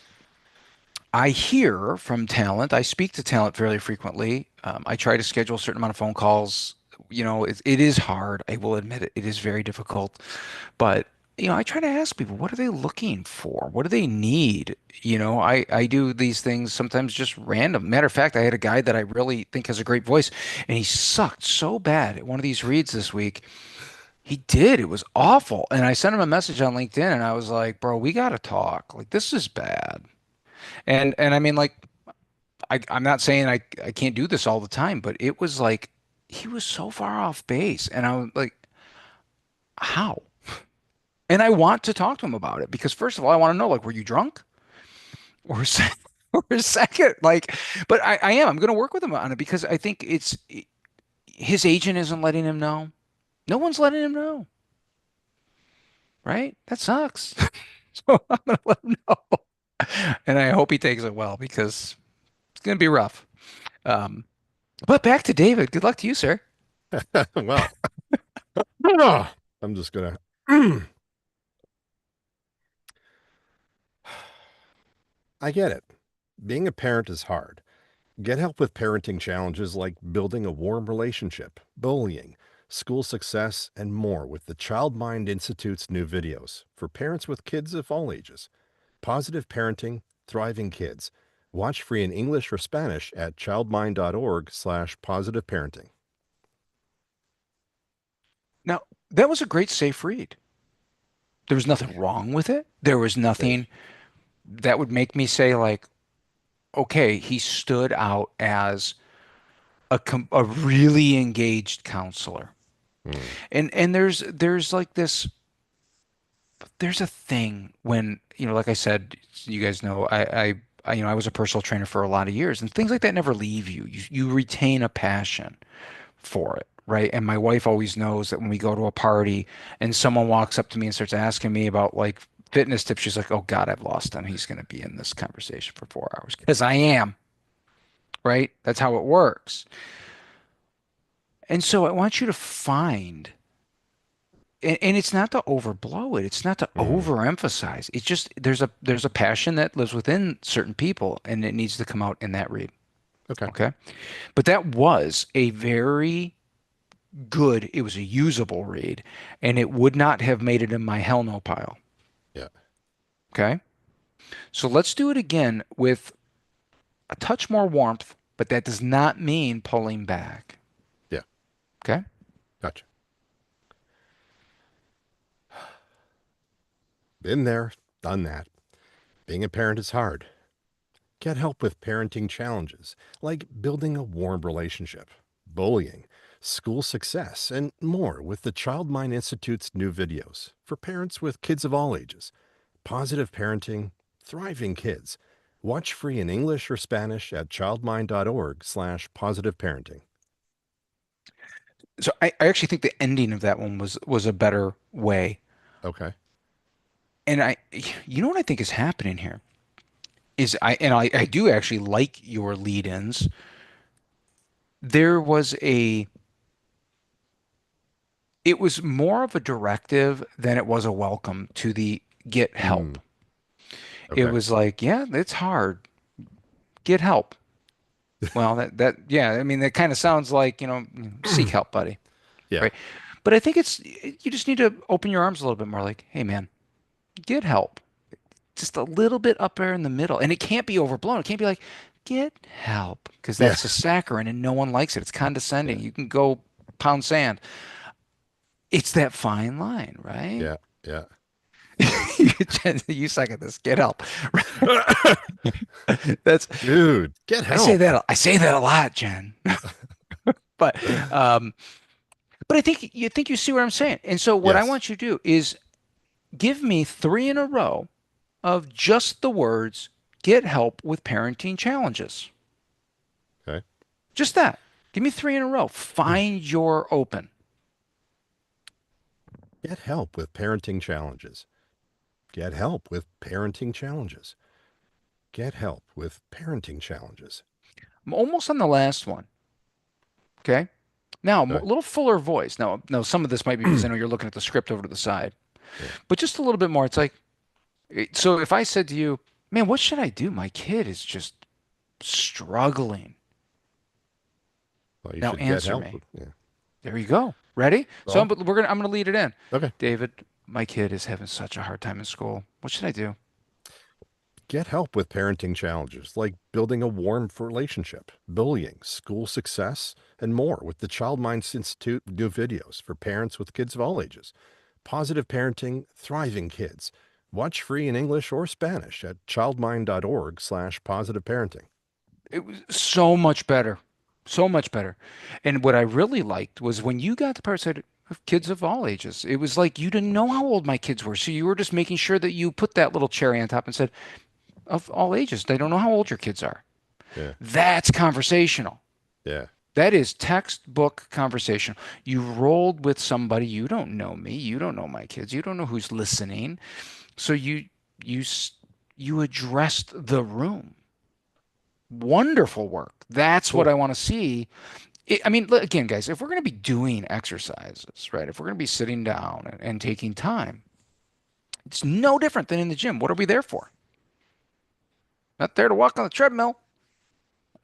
I hear from talent. I speak to talent fairly frequently. I try to schedule a certain amount of phone calls. It is hard. I will admit it. It is very difficult. But, I try to ask people, what are they looking for? What do they need? I do these things sometimes just random. Matter of fact, I had a guy that I really think has a great voice, and he sucked so bad at one of these reads this week. He did. It was awful. And I sent him a message on LinkedIn, and I was like, bro, we got to talk. Like, this is bad. And I mean, like, I'm not saying I can't do this all the time, but it was like he was so far off base. And I was like, how? And I want to talk to him about it because first of all, I want to know, like, were you drunk? Or or second, like, but I am. I'm going to work with him on it because I think his agent isn't letting him know. No one's letting him know, right? That sucks. So I'm going to let him know. And I hope he takes it well because gonna be rough. Um, but back to David. Good luck to you, sir. Well, I'm just gonna. I get it. Being a parent is hard. Get help with parenting challenges like building a warm relationship, bullying, school success, and more with the Child Mind Institute's new videos for parents with kids of all ages. Positive Parenting, Thriving Kids. Watch free in English or Spanish at childmind.org/positive parenting. Now, that was a great safe read. There was nothing wrong with it. There was Great. nothing that would make me say like, okay, he stood out as a really engaged counselor. Hmm. And there's like this there's a thing when, like I said, you guys know, I was a personal trainer for a lot of years, and things like that never leave you. You retain a passion for it, right? And my wife always knows that when we go to a party and someone walks up to me and starts asking me about like fitness tips, she's like, "Oh God, I've lost him. He's going to be in this conversation for 4 hours." Because I am, right? That's how it works. And so I want you to find, and it's not to overblow it. It's not to Hmm. overemphasize. It's just there's a passion that lives within certain people, and it needs to come out in that read. Okay. Okay. But that was a very good, it was a usable read, and it would not have made it in my hell no pile. Yeah. Okay. So let's do it again with a touch more warmth, but that does not mean pulling back. Yeah. Okay. Gotcha. Been there, done that. Being a parent is hard. Get help with parenting challenges like building a warm relationship, bullying, school success, and more with the Child Mind Institute's new videos for parents with kids of all ages. Positive Parenting, Thriving Kids. Watch free in English or Spanish at childmind.org/positive parenting. So I actually think the ending of that one was a better way. Okay. And you know what I think is happening here is I do actually like your lead-ins. There was a It was more of a directive than it was a welcome to the get Hmm. help. It Okay. was like, yeah, it's hard. Get help. Well, yeah, I mean, that kind of sounds like, seek help, buddy. Yeah. Right. But I think you just need to open your arms a little bit more like, hey, man, get help. Just a little bit up there in the middle. And it can't be overblown. It can't be like, get help, because Yeah. that's a saccharine and no one likes it. It's condescending. Yeah. You can go pound sand. It's that fine line, right? Yeah. Yeah. You suck at this. Get help. That's Dude, get help. I say that a lot, Jen. But um, but I think you see what I'm saying. And so what I Yes. want you to do is give me three in a row of just the words get help with parenting challenges. Okay. Just that. Give me three in a row. Find your open. Get help with parenting challenges. Get help with parenting challenges. Get help with parenting challenges. I'm almost on the last one. Okay. Now, a Okay. little fuller voice. Now, some of this might be because I know you're looking at the script over to the side, Yeah. but just a little bit more. It's like, so if I said to you, man, what should I do? My kid is just struggling. Well, you Now should get answer help me. with, yeah. There you go. Ready? So Well, I'm gonna lead it in. okay. David, my kid is having such a hard time in school. What should I do? Get help with parenting challenges like building a warm relationship, bullying, school success, and more with the Child Minds Institute new videos for parents with kids of all ages. Positive Parenting, Thriving Kids. Watch free in English or Spanish at childmind.org/positive parenting. It was so much better. So much better. And what I really liked was when you got the part that said of kids of all ages. It was like you didn't know how old my kids were. So you were just making sure that you put that little cherry on top and said, of all ages. They don't know how old your kids are. Yeah. That's conversational. Yeah. That is textbook conversation. You rolled with somebody. You don't know me. You don't know my kids. You don't know who's listening. So you you addressed the room wonderful work. That's what Cool. I want to see. I mean, again, guys, if we're going to be doing exercises, right? If we're going to be sitting down and taking time, it's no different than in the gym. What are we there for? Not there to walk on the treadmill.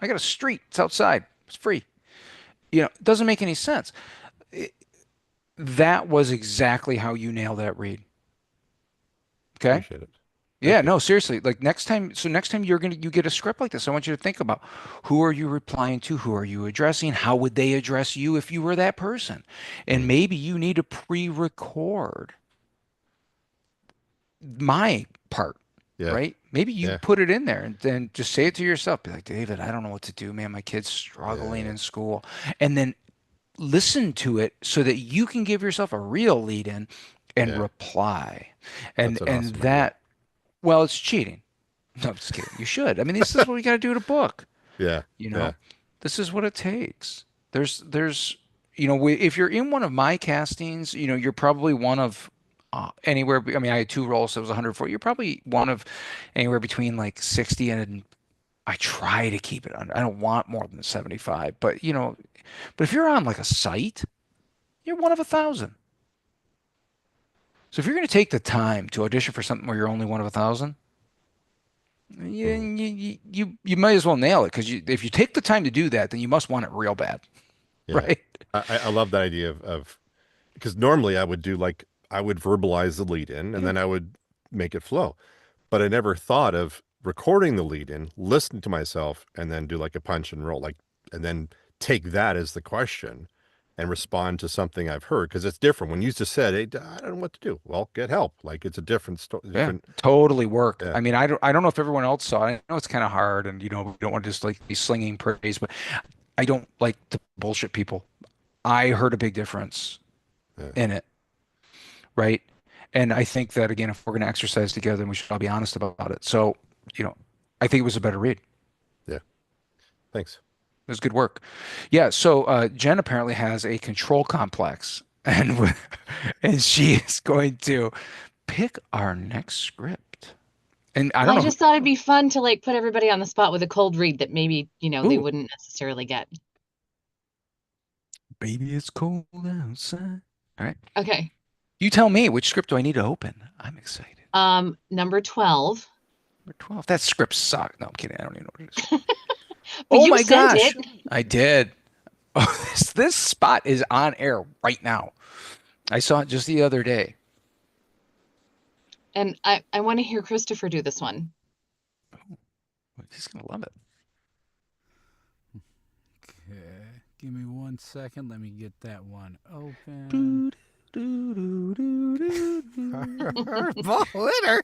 I got a street. It's outside. It's free. It doesn't make any sense. It- that was exactly how you nail that read. Okay? Appreciate it. Yeah, Thank you. no, seriously. Like next time you get a script like this, I want you to think about who are you replying to? Who are you addressing? How would they address you if you were that person? And Mm. maybe you need to pre-record my part, Yeah. right? Maybe you Yeah. put it in there and then just say it to yourself. Be like, David, I don't know what to do, man. My kid's struggling Yeah. in school. And then listen to it so that you can give yourself a real lead in and Yeah. reply. That's an And awesome idea. that, well, it's cheating. No, I'm just kidding. You should. I mean, this is what we got to do to book, Yeah. you Yeah. know? This is what it takes. There's, if you're in one of my castings, you're probably one of I mean, I had two roles, so it was 104. You're probably one of anywhere between like 60 and I try to keep it under. I don't want more than 75, but if you're on like a site, you're one of 1,000. So if you're going to take the time to audition for something where you're only one of 1,000, Mm. you might as well nail it because if you take the time to do that, then you must want it real bad, Yeah. right? I love that idea of because normally I would verbalize the lead in and Yeah. then I would make it flow. But I never thought of recording the lead in, listen to myself, and then do like a punch and roll, and then take that as the question and respond to something I've heard because it's different. When you just said, "Hey, I don't know what to do," well, get help. Like it's a different story. Yeah, Different. totally work. Yeah. I mean, I don't know if everyone else saw it. I know it's kind of hard, and we don't want to just like be slinging praise, but I don't like to bullshit people. I heard a big difference Yeah. in it, right? And I think that again, if we're going to exercise together, then we should all be honest about it. So, you know, I think it was a better read. Yeah. Thanks. It was good work. Yeah. So Jen apparently has a control complex, and and she is going to pick our next script. And I Well, don't I know. just thought it'd be fun to like put everybody on the spot with a cold read that maybe, they Ooh, wouldn't necessarily get. baby, it's cold outside. All right. Okay. You tell me which script do I need to open? I'm excited. Number 12. Number 12. That script sucked. No, I'm kidding. I don't even know what it is. But Oh you my sent gosh. it. I did. Oh, this spot is on air right now. I saw it just the other day. And I want to hear Christopher do this one. He's gonna love it. Okay, give me 1 second. Let me get that one open. Doo, doo, doo, doo, doo, doo. Ball litter.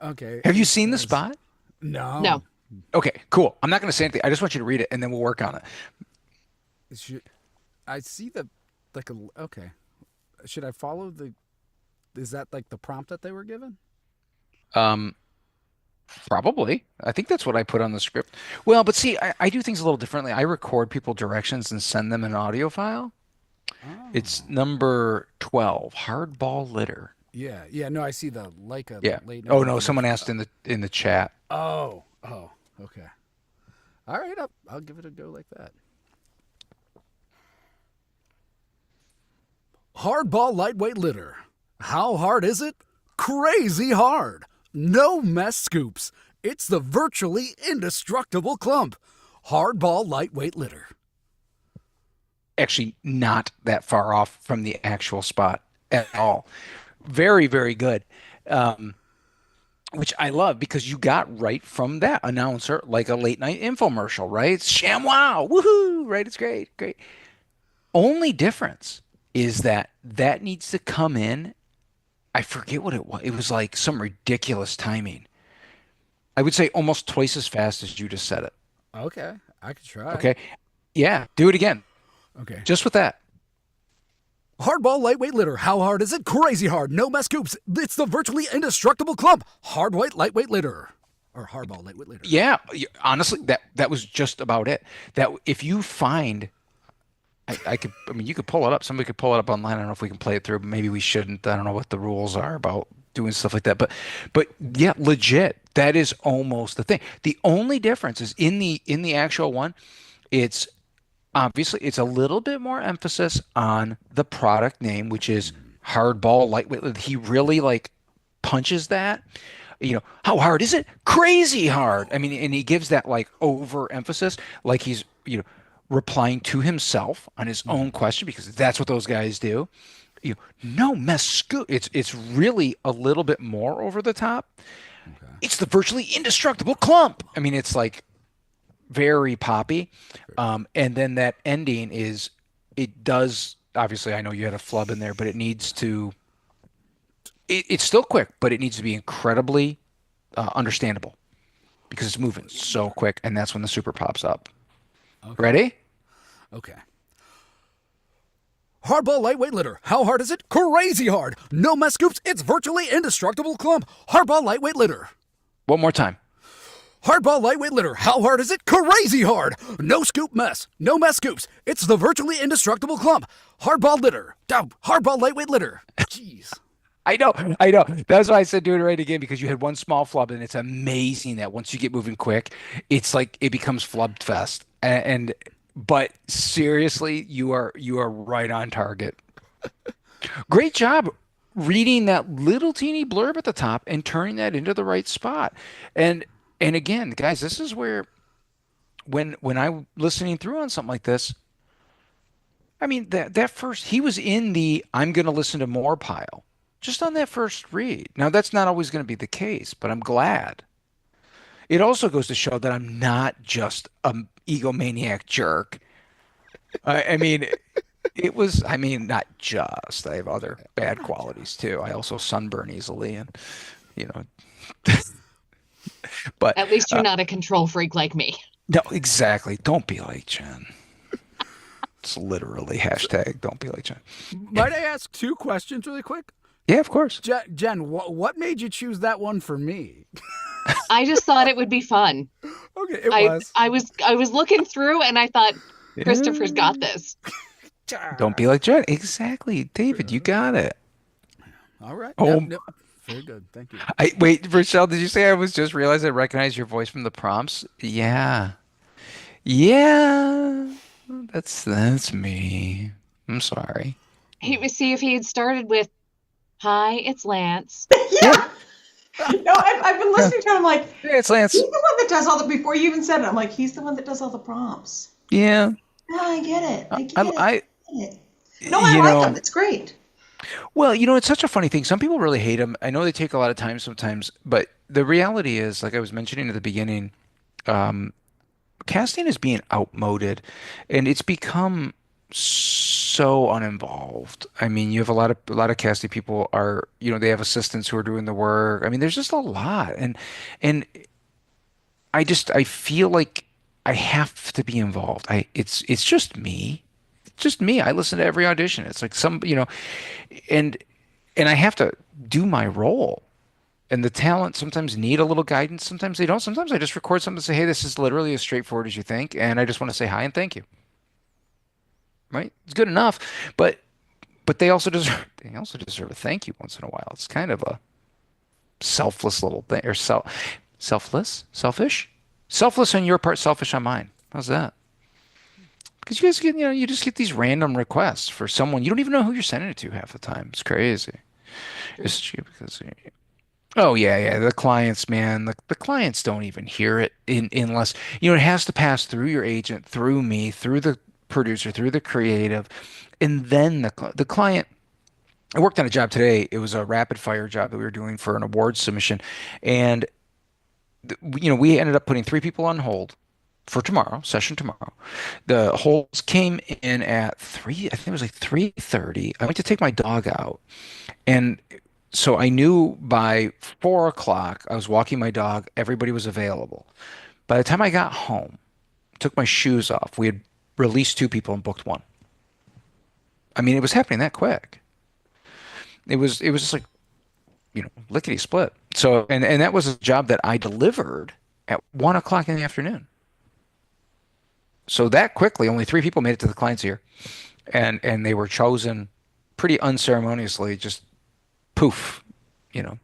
Okay. Have you it seen the says- spot? No. No. Okay, cool. I'm not gonna say anything. I just want you to read it and then we'll work on it. I see okay. Should I follow is that like the prompt that they were given? Um, Probably. I think that's what I put on the script. Well, but see, I do things a little differently. I record people directions and send them an audio file. Oh. It's number 12, hardball litter. Yeah, no, I see the like a Yeah. late Oh night no, review. someone asked in the chat. Oh, okay. All right, I'll give it a go like that. Hardball lightweight litter. How hard is it? Crazy hard. No mess scoops. It's the virtually indestructible clump. Hardball lightweight litter. Actually, not that far off from the actual spot at all. Very, very good. Which I love because you got right from that announcer like a late night infomercial, right? It's ShamWow, woohoo, right? It's great, great. Only difference is that needs to come in. I forget what it was. It was like some ridiculous timing. I would say almost twice as fast as you just said it. Okay, I could try. Okay. Yeah, do it again. Okay. Just with that. Hardball lightweight litter. How hard is it? Crazy hard. No mess scoops. It's the virtually indestructible clump. Hard white lightweight litter. Or hardball lightweight litter. Yeah, honestly, that was just about it. That if you find, I mean, you could pull it up. Somebody could pull it up online. I don't know if we can play it through. Maybe we shouldn't. I don't know what the rules are about doing stuff like that. But yeah, legit, that is almost the thing. The only difference is in the actual one, it's obviously it's a little bit more emphasis on the product name, which is hardball lightweight. He really like punches that. How hard is it? Crazy hard. I mean, and he gives that like overemphasis, like he's, replying to himself on his own question because that's what those guys do. No mess scoop. It's really a little bit more over the top. Okay. It's the virtually indestructible clump. I mean, it's like very poppy. And then that ending is, it does, obviously, I know you had a flub in there, but it's still quick, but it needs to be incredibly understandable because it's moving so quick. And that's when the super pops up. Okay. Ready? Okay. Hardball lightweight litter. How hard is it? Crazy hard. No mess scoops. It's virtually indestructible clump. Hardball lightweight litter. One more time. Hardball lightweight litter. How hard is it? Crazy hard. No scoop mess. No mess scoops. It's the virtually indestructible clump. Hardball litter. Hardball lightweight litter. Jeez. I know, I know. That's why I said do it right again because you had one small flub, and it's amazing that once you get moving quick, it's like it becomes flub fest. But seriously, you are right on target. Great job reading that little teeny blurb at the top and turning that into the right spot. And again, guys, this is where when I'm listening through on something like this, I mean that first he was in the I'm going to listen to more pile just on that first read. Now that's not always going to be the case, but I'm glad. It also goes to show that I'm not just an egomaniac jerk. I mean, I mean, not just. I have other bad qualities too. I also sunburn easily, and you know, but At least you're not a control freak like me. no, exactly. Don't be like Jen. It's literally hashtag don't be like Jen. Might I ask 2 questions really quick? Yeah, of course. Jen, what made you choose that one for me? I just thought it would be fun. Okay, it was. I was looking through and I thought Christopher's got this. Don't be like Jen. Exactly, David. You got it. All right. Oh, Yep. Very good. Thank you. Wait, Rochelle. Did you say I was just realized I recognized your voice from the prompts? Yeah, yeah. That's me. I'm sorry. He would see if he had started with, "Hi, it's Lance." Yeah. No, I've been listening to him like, Yeah, it's Lance. he's the one that does all the, before you even said it, I'm like, he's the one that does all the prompts. Yeah. No, I get it. I get I it. No, I you like know, him. It's great. well, it's such a funny thing. Some people really hate him. I know they take a lot of time sometimes, but the reality is, like I was mentioning at the beginning, casting is being outmoded, and it's become so uninvolved. I mean, you have a lot of casting people are, they have assistants who are doing the work. I mean, there's just a lot, and I feel like I have to be involved. It's just me. It's just me. I listen to every audition. It's like and I have to do my role. And the talent sometimes need a little guidance. Sometimes they don't. Sometimes I just record something and say, "Hey, this is literally as straightforward as you think," and I just want to say hi and thank you. Right? It's good enough, but they also deserve a thank you once in a while. It's kind of a selfless little thing, or selfish, selfless on your part, selfish on mine. How's that? Because you guys get, you just get these random requests for someone you don't even know who you're sending it to half the time. It's crazy. It's cheap because, oh yeah, yeah. The clients, man, the clients don't even hear it unless, it has to pass through your agent, through me, through the producer, through the creative, and then the client. I worked on a job today. It was a rapid fire job that we were doing for an awards submission, and we ended up putting 3 people on hold for tomorrow, session tomorrow. The holds came in at 3, I think it was like 3:30. I went to take my dog out, and so I knew by 4 o'clock, I was walking my dog, everybody was available. By the time I got home, took my shoes off, we had released 2 people and booked 1. I mean, it was happening that quick. It was just like, lickety split. So, and that was a job that I delivered at 1 o'clock in the afternoon. So that quickly, only 3 people made it to the client's ear, and they were chosen pretty unceremoniously, just poof, you know.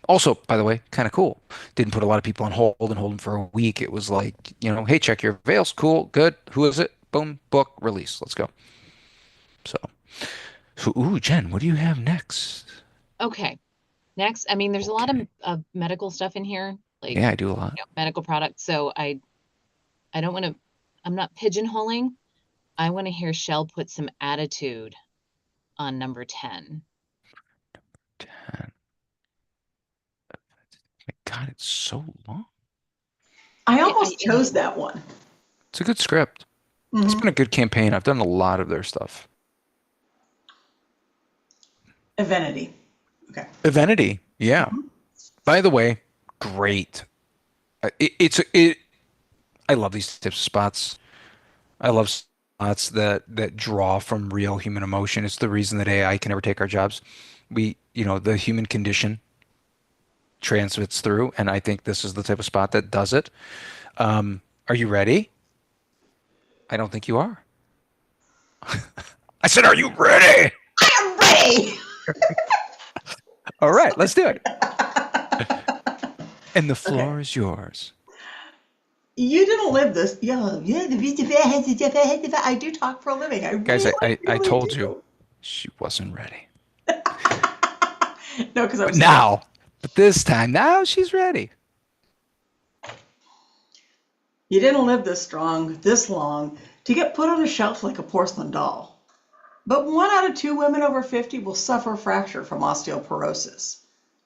Also, by the way, kind of cool. Didn't put a lot of people on hold and hold them for a week. It was like, hey, check your avails. Cool, good. Who is it? Boom, book, release. Let's go. So, ooh, Jen, what do you have next? Okay. Next, I mean, there's a lot Okay. of medical stuff in here, like, Yeah, I do a lot. medical products. So I don't want to, I'm not pigeonholing. I want to hear Shell put some attitude on number 10. 10. My God, it's so long. I Yeah, almost chose that one. It's a good script. It's Mm-hmm. been a good campaign. I've done a lot of their stuff. Evenity. Okay. Evenity, yeah. Mhm. By the way, great. It. I love these types of spots. I love spots that draw from real human emotion. It's the reason that AI can never take our jobs. The human condition transmits through, and I think this is the type of spot that does it. Are you ready? I don't think you are. I said, are you ready? I am ready. All right, let's do it. And the floor is yours. You didn't live this. Yeah, yeah. I do talk for a living. I Guys, really, I really told you do. she wasn't ready. No, because I But was scared. now, but this time, now she's ready. You didn't live this strong, this long, to get put on a shelf like a porcelain doll. But 1 out of 2 women over 50 will suffer a fracture from osteoporosis.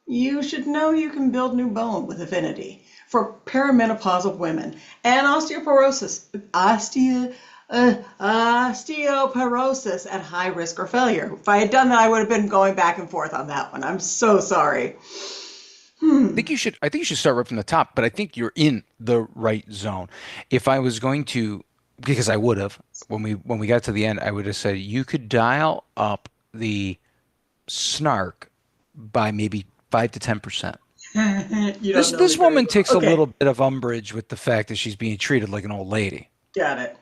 You should know you can build new bone with Affinity for perimenopausal women and osteoporosis at high risk or failure. If I had done that, I would have been going back and forth on that one. I'm so sorry. I think you should start right from the top, but I think you're in the right zone. If I was going to, because I would have, when we got to the end, I would have said you could dial up the snark by maybe 5 to 10%. You don't This know me this very woman well. takes a Okay, little bit of umbrage with the fact that she's being treated like an old lady. got it.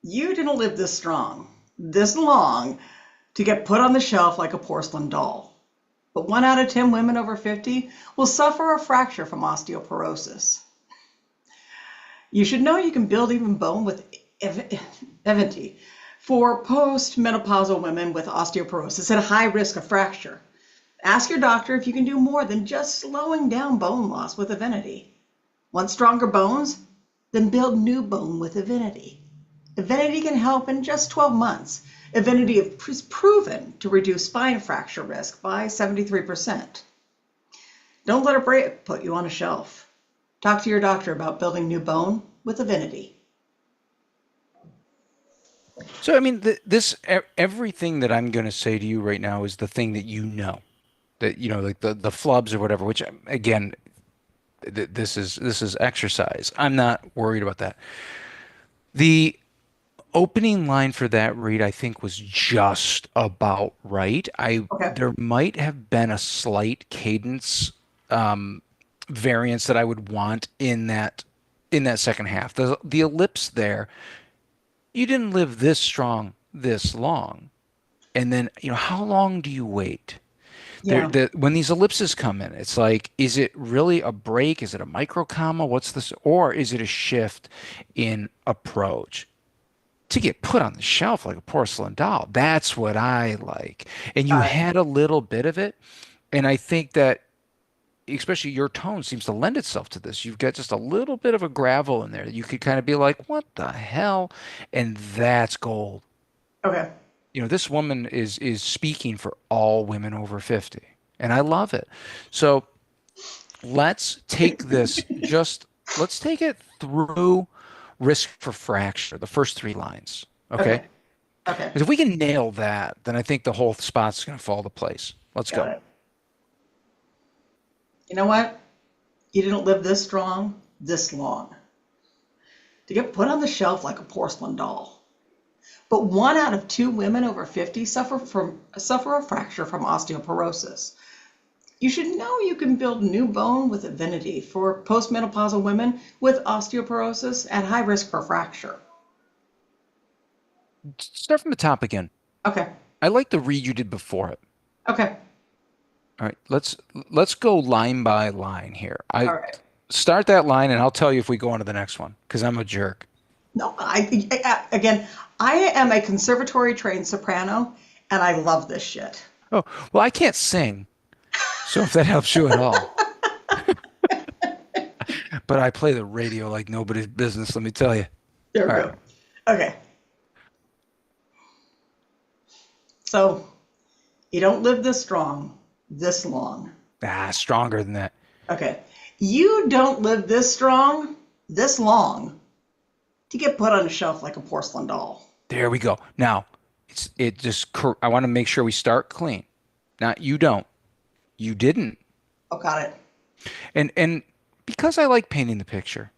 You didn't live this strong, this long, to get put on the shelf like a porcelain doll. But 1 out of 10 women over 50 will suffer a fracture from osteoporosis. You should know you can build even bone with Eventy for postmenopausal women with osteoporosis at a high risk of fracture. Ask your doctor if you can do more than just slowing down bone loss with Evenity. Want stronger bones? Then build new bone with Evenity. Evenity can help in just 12 months. Evenity is proven to reduce spine fracture risk by 73%. Don't let a break put you on a shelf. Talk to your doctor about building new bone with Evenity. So, I mean, everything that I'm going to say to you right now is the thing that that like the flubs or whatever. Which again, this is exercise. I'm not worried about that. The opening line for that read, I think, was just about right. I Okay. There might have been a slight cadence variance that I would want in that second half. The ellipse there, you didn't live this strong this long. And then, how long do you wait? Yeah. When these ellipses come in, it's like, is it really a break? Is it a micro comma? What's this? Or is it a shift in approach? To get put on the shelf like a porcelain doll. That's what I like. And you Got it. had a little bit of it. And I think that especially your tone seems to lend itself to this. You've got just a little bit of a gravel in there. You could kind of be like, what the hell? And that's gold. Okay. This woman is speaking for all women over 50. And I love it. So let's take this let's take it through risk for fracture, the first 3 lines. Okay? Okay. Okay. Because if we can nail that, then I think the whole spot's going to fall to place. Let's Got go. it. You know what? You didn't live this strong, this long, to get put on the shelf like a porcelain doll. But 1 out of 2 women over 50 suffer a fracture from osteoporosis. You should know you can build new bone with Avinity for postmenopausal women with osteoporosis at high risk for fracture. Start from the top again. Okay. I like the read you did before it. Okay. All right, let's go line by line here. All I right. start that line and I'll tell you if we go on to the next one because I'm a jerk. No, again, I am a conservatory trained soprano, and I love this shit. Oh, well, I can't sing, so if that helps you at all. But I play the radio like nobody's business, let me tell you. There we All right. go. Okay. So you don't live this strong, this long. Stronger than that. Okay. You don't live this strong, this long to get put on a shelf like a porcelain doll. There we go. Now, I want to make sure we start clean. Now, you don't. You didn't. Oh, got it. And because I like painting the picture,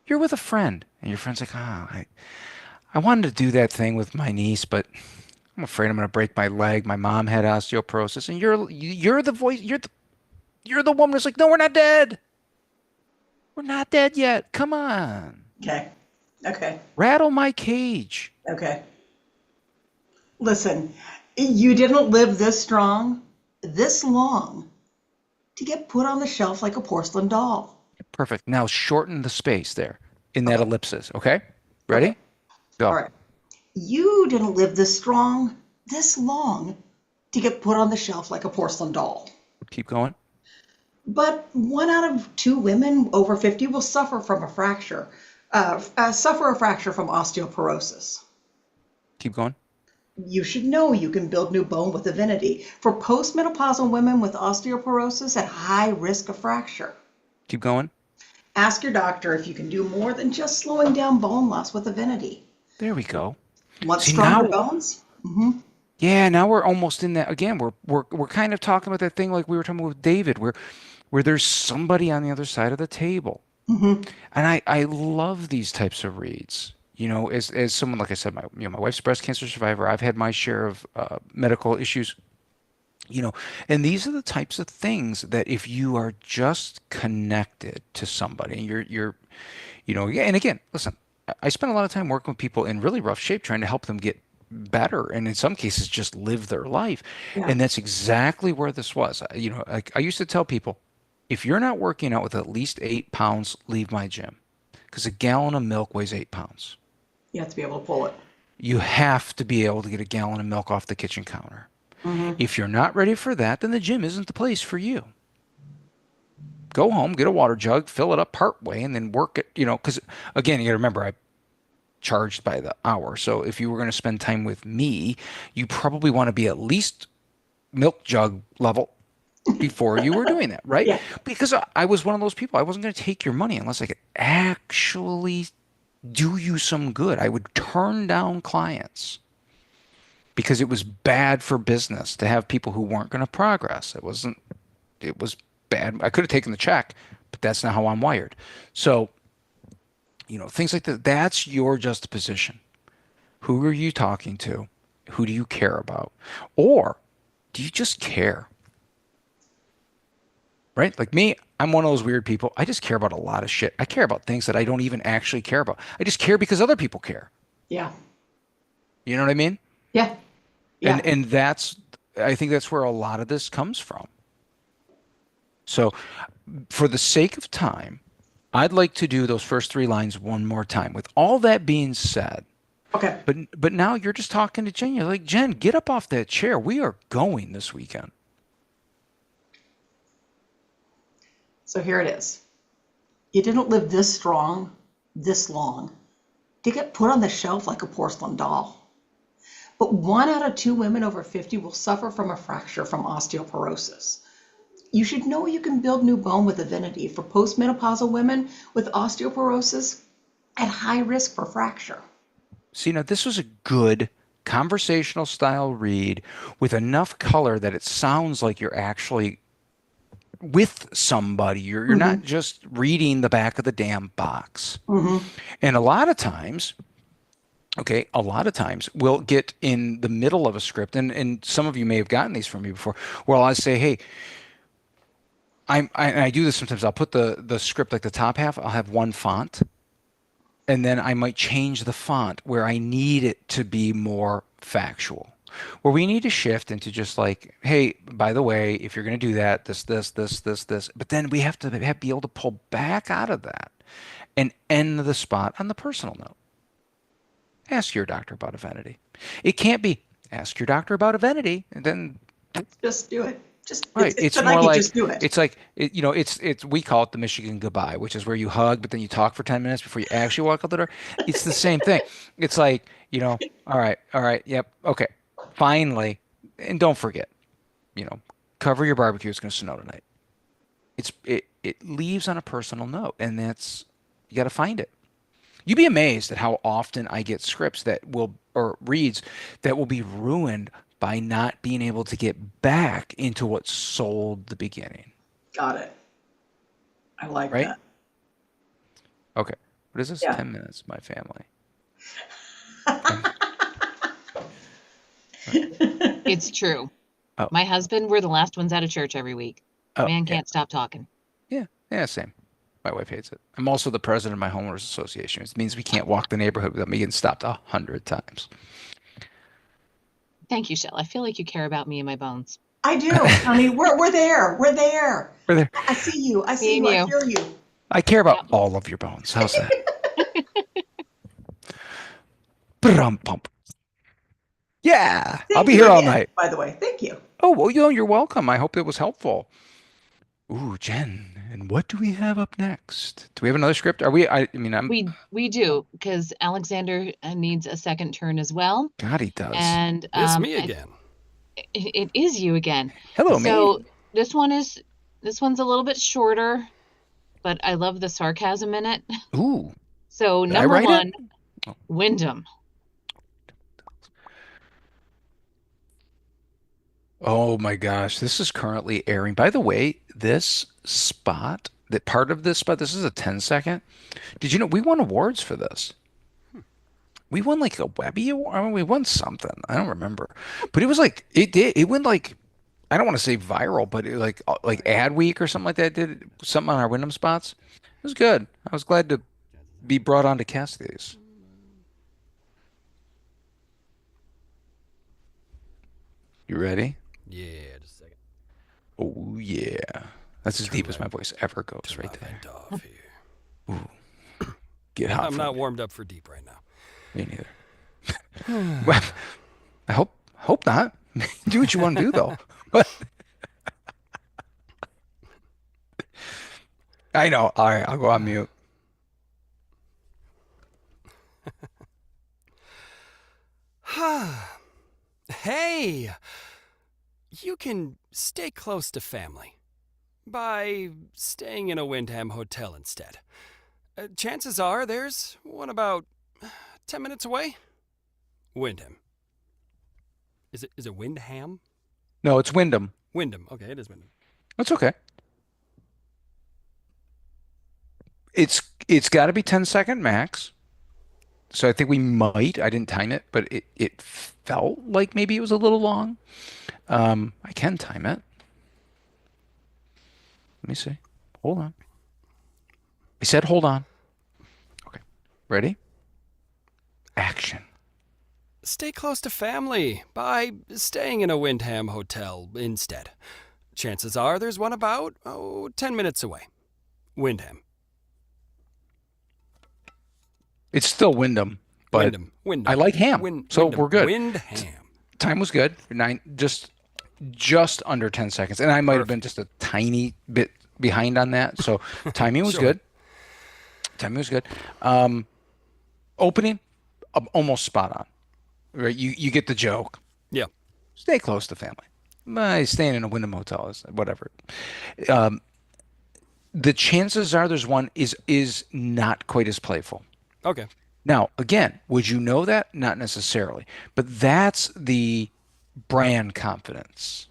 you're with a friend, and your friend's like, I wanted to do that thing with my niece, but I'm afraid I'm going to break my leg. My mom had osteoporosis, and you're the voice. You're the woman who's like, no, we're not dead. We're not dead yet. Come on, Okay. Okay. rattle my cage. Okay. Listen, you didn't live this strong, this long to get put on the shelf like a porcelain doll. Perfect. Now shorten the space there in that Okay. ellipsis. Okay, ready? Okay. Go. All right. You didn't live this strong, this long to get put on the shelf like a porcelain doll. Keep going. But 1 out of 2 women over 50 will suffer from a fracture, suffer a fracture from osteoporosis. Keep going. You should know you can build new bone with Avinity for postmenopausal women with osteoporosis at high risk of fracture. Keep going. Ask your doctor if you can do more than just slowing down bone loss with Avinity. There we go. Want See, stronger now, bones? Mm-hmm. yeah, now we're almost in that again. We're kind of talking about that thing like we were talking about with David, where there's somebody on the other side of the table. Mm-hmm. And I love these types of reads. You know, as someone like I said, my wife's a breast cancer survivor. I've had my share of medical issues. You know, and these are the types of things that if you are just connected to somebody, and and again, listen, I spend a lot of time working with people in really rough shape, trying to help them get better, and in some cases, just live their life. Yeah. And that's exactly where this was. I used to tell people, if you're not working out with at least 8 pounds, leave my gym, because a gallon of milk weighs 8 pounds. You have to be able to pull it. You have to be able to get a gallon of milk off the kitchen counter. Mm-hmm. If you're not ready for that, then the gym isn't the place for you. Go home, get a water jug, fill it up part way, and then work it, because again, you got to remember, I charged by the hour. So if you were going to spend time with me, you probably want to be at least milk jug level before you were doing that, right? Yeah. Because I was one of those people. I wasn't going to take your money unless I could actually do you some good. I would turn down clients because it was bad for business to have people who weren't going to progress. It was bad. I could have taken the check, but that's not how I'm wired. So, things like that, that's your juxtaposition. Who are you talking to? Who do you care about? Or do you just care? Right? Like me, I'm one of those weird people. I just care about a lot of shit. I care about things that I don't even actually care about. I just care because other people care. Yeah. You know what I mean? Yeah. Yeah. And I think that's where a lot of this comes from. So for the sake of time, I'd like to do those first 3 lines one more time. With all that being said, Okay. but now you're just talking to Jen. You're like, Jen, get up off that chair. We are going this weekend. So here it is. You didn't live this strong, this long to get put on the shelf like a porcelain doll. But 1 out of 2 women over 50 will suffer from a fracture from osteoporosis. You should know you can build new bone with Avinity for postmenopausal women with osteoporosis at high risk for fracture. See, now this was a good conversational style read with enough color that it sounds like you're actually with somebody. You're not just reading the back of the damn box. Mm-hmm. And a lot of times we'll get in the middle of a script, and some of you may have gotten these from me before, where I say, hey, I do this sometimes. I'll put the script, like the top half, I'll have one font, and then I might change the font where I need it to be more factual. where we need to shift into just like, hey, by the way, if you're going to do that, this, but then we have be able to pull back out of that and end the spot on the personal note. Ask your doctor about Evenity. It can't be ask your doctor about Evenity and then Just do it. Just right. it's It's a more Nike. like Just do it. it's like it's we call it the Michigan goodbye, which is where you hug, but then you talk for 10 minutes before you actually walk out the door. It's the same thing. It's like, all right, yep, okay, finally, and don't forget, you know, cover your barbecue. It's going to snow tonight. It leaves on a personal note, and that's you got to find it. You'd be amazed at how often I get scripts that will or reads that will be ruined by not being able to get back into what sold the beginning, Got it. I like right? that. Okay. What is this? Yeah. 10 minutes, my family. It's true. Oh, My husband, we're the last ones out of church every week. oh, Man yeah, can't stop talking. yeah, same. My wife hates it. I'm also the president of my homeowners association. It means we can't walk the neighborhood without me getting stopped 100 times. Thank you, Shell. I feel like you care about me and my bones. I do, honey. We're there. We're there. We're there. I see you. I Me see and you. I you. feel you. I care about Yep. all of your bones. How's that? Brum-pump. Yeah, I'll Thank be you here all again, night. by the way. Thank you. Oh, well, you're welcome. I hope it was helpful. Ooh, Jen, and what do we have up next? Do we have another script? Are we? I mean, We do, because Alexander needs a second turn as well. God, he does. And It's me again. it is you again. Hello, me. So this one's a little bit shorter, but I love the sarcasm in it. Ooh, So did I number write one, it? Oh. Wyndham. Oh my gosh, this is currently airing. By the way, part of this spot, this is a 10 second. Did you know we won awards for this? We won like a Webby award. I mean, we won something. I don't remember, but it was like it did. It went like I don't want to say viral, but like Ad Week or something like that did something on our Wyndham spots. It was good. I was glad to be brought on to cast these. You ready? Yeah, just a second. Oh yeah, that's as deep as my voice ever goes, Turn right my there. vent off here. Get hot I'm for not me. warmed up for deep right now. Me neither. Well, I hope not. Do what you want to do though. But I know. All right, I'll go on mute. Hey, you can stay close to family by staying in a Wyndham hotel instead. Chances are there's one about 10 minutes away. Wyndham. Is it Windham? No, it's Wyndham. Wyndham. Okay, it is Wyndham. That's okay. It's got to be 10 second max. So I think we might. I didn't time it, but it felt like maybe it was a little long. I can time it. Let me see. Hold on. I said hold on. Okay. Ready? Action. Stay close to family by staying in a Wyndham hotel instead. Chances are there's one about 10 minutes away. Wyndham. It's still Wyndham, but Wyndham. I like ham, so Wyndham. we're good. Wyndham. Time was good. Just under 10 seconds, and I might have been just a tiny bit behind on that. So timing was Sure. good. Timing was good. Opening, almost spot on. Right? You get the joke. Yeah. Stay close to family. Staying in a Wyndham hotel is whatever. The chances are there's one is not quite as playful. Okay. Now, again, would you know that? Not necessarily. But that's the brand confidence,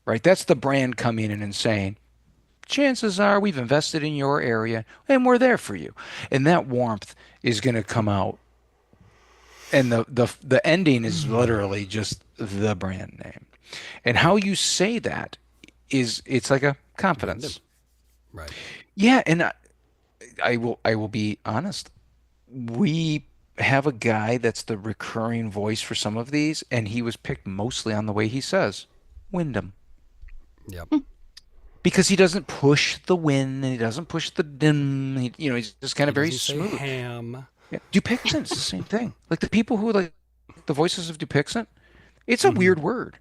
right? That's the brand coming in and saying, chances are we've invested in your area and we're there for you. And that warmth is going to come out. And the ending is literally just the brand name. And how you say that it's like a confidence. Right. Yeah, and I will be honest. We have a guy that's the recurring voice for some of these, and he was picked mostly on the way he says, Wyndham. Yep. Because he doesn't push the win and he doesn't push the dim. He's just kind He of very doesn't say smooth. ham. Yeah. Dupixent is the same thing. Like the people who like the voices of Dupixent, it's a Hmm. weird word.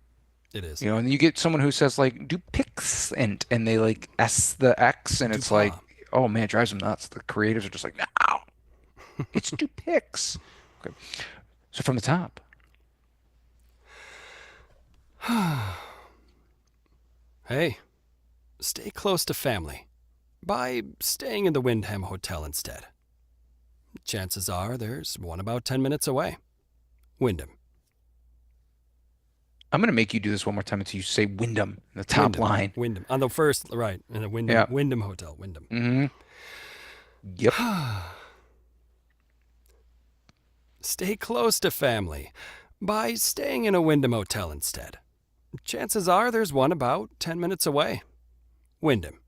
It is. And you get someone who says like Dupixent and they like S the X and it's like, Dupas. oh man, it drives them nuts. The creatives are just like, no, it's Dupix. Okay. So from the top. Hey, stay close to family by staying in the Wyndham Hotel instead. Chances are there's one about 10 minutes away. Wyndham. I'm gonna make you do this one more time until you say Wyndham in the top Wyndham. line. Wyndham. On the first, right, in a Wyndham, Yeah. Wyndham Hotel. Wyndham. Mm-hmm. Yep. Stay close to family by staying in a Wyndham Hotel instead. Chances are there's one about 10 minutes away. Wyndham.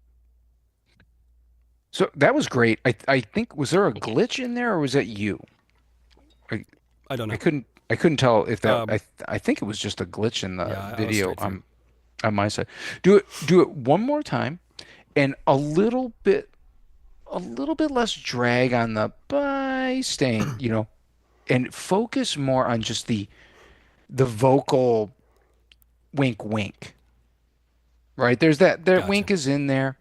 So that was great. I think was there a glitch in there or was that you? I, I don't know. I couldn't tell if that Um, I think it was just a glitch in the Yeah, I was video straight through. on my side. Do it one more time and a little bit less drag on the by staying, and focus more on just the vocal wink wink. Right? There's that Gotcha. wink is in there.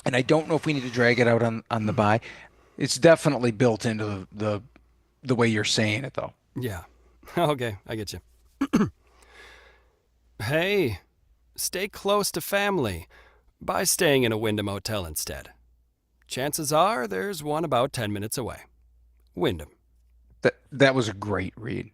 And I don't know if we need to drag it out on the buy. It's definitely built into the way you're saying it though. Yeah. Okay, I get you. Hey, stay close to family by staying in a Wyndham Hotel instead. Chances are there's one about 10 minutes away. Wyndham. That was a great read.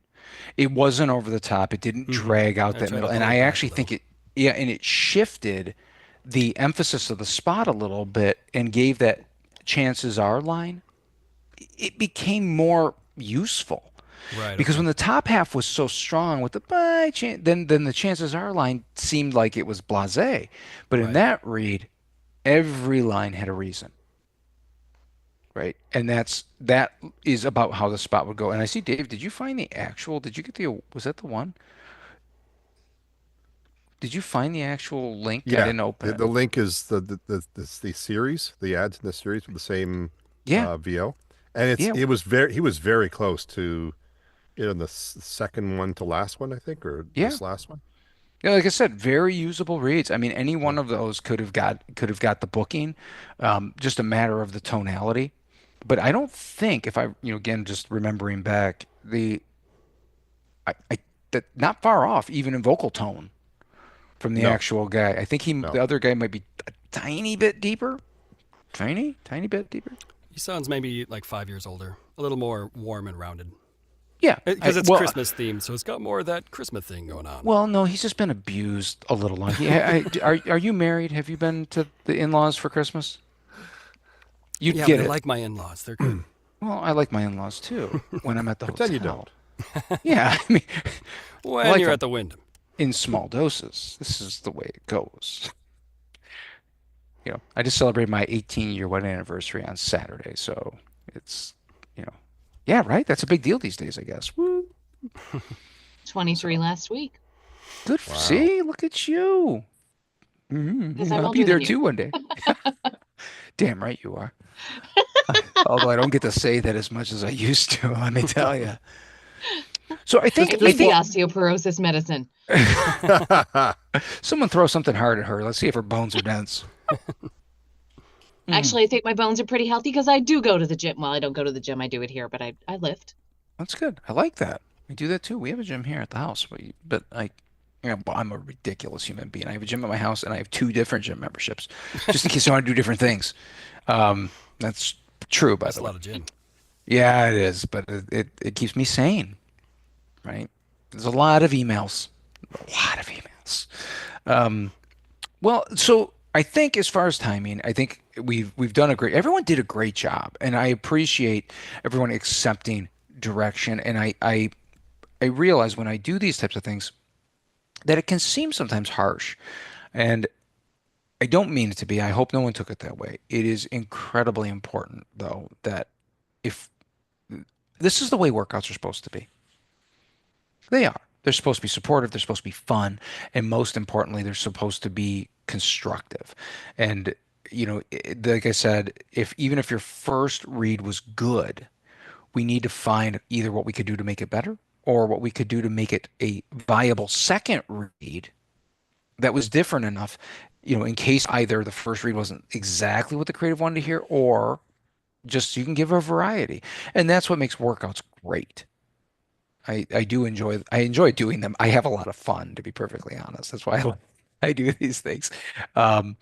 It wasn't over the top. It didn't Mm-hmm. drag out I that try to middle. And hold it I back a actually think little. yeah, and it shifted the emphasis of the spot a little bit and gave that chances are line. It became more useful. Right, Because okay. when the top half was so strong with the by chance, then the chances are line seemed like it was blasé. But in Right. that read, every line had a reason, right? And that is about how the spot would go. And I see Dave, did you find the actual? Did you get the? Was that the one? Did you find the actual link? I Yeah, didn't open it. the link is the series, the ads in the series with the same Yeah, VO, and yeah, he was very close to the second one to last one, I think, or yeah. this last one. Yeah, like I said, very usable reads. I mean, any one Yeah. of those could have got the booking, just a matter of the tonality. But I don't think if again, just remembering back I that not far off even in vocal tone from the No, actual guy. I think no. the other guy might be a tiny bit deeper, tiny bit deeper. He sounds maybe like 5 years older, a little more warm and rounded. Yeah, Because it's well, Christmas themed, so it's got more of that Christmas thing going on. no, he's just been abused a little long. Are you married? Have you been to the in-laws for Christmas? You'd Yeah, but get I it. like my in-laws. They're good. Well, I like my in-laws too when I'm at the Pretend you hotel. don't. Yeah, I mean, I When like you're them at the Wyndham. in small doses. This is the way it goes. I just celebrated my 18-year wedding anniversary on Saturday, so it's, you know, yeah, right. That's a big deal these days, I guess. Woo. 23 So last week. good. Wow. See, look at you. Because I'm I'll be older there than you. too one day. Damn right you are. Although I don't get to say that as much as I used to, let me tell you. So I think I I need the think osteoporosis medicine. someone throw something hard at her. Let's see if her bones are dense. Actually, I think my bones are pretty healthy because I do go to the gym. Well, I don't go to the gym. I do it here, but I lift. That's good. I like that. We do that too. We have a gym here at the house, but I'm a ridiculous human being. I have a gym at my house, and I have two different gym memberships, just in case I want to do different things. That's true, by That's the a way. lot of gin. Yeah, it is, but it keeps me sane, right? There's a lot of emails, a lot of emails. Um, well, so I think as far as timing, I think we've done a great. Everyone did a great job, and I appreciate everyone accepting direction. And I realize when I do these types of things that it can seem sometimes harsh, and I don't mean it to be. I hope no one took it that way. It is incredibly important, though, that if This is the way workouts are supposed to be. They are. They're supposed to be supportive, they're supposed to be fun, and most importantly, they're supposed to be constructive. And like I said, if even if your first read was good, we need to find either what we could do to make it better or what we could do to make it a viable second read that was different enough, in case either the first read wasn't exactly what the creative wanted to hear, or just so you can give a variety. And that's what makes workouts great. I enjoy doing them. I have a lot of fun, to be perfectly honest. That's why I do these things. Um,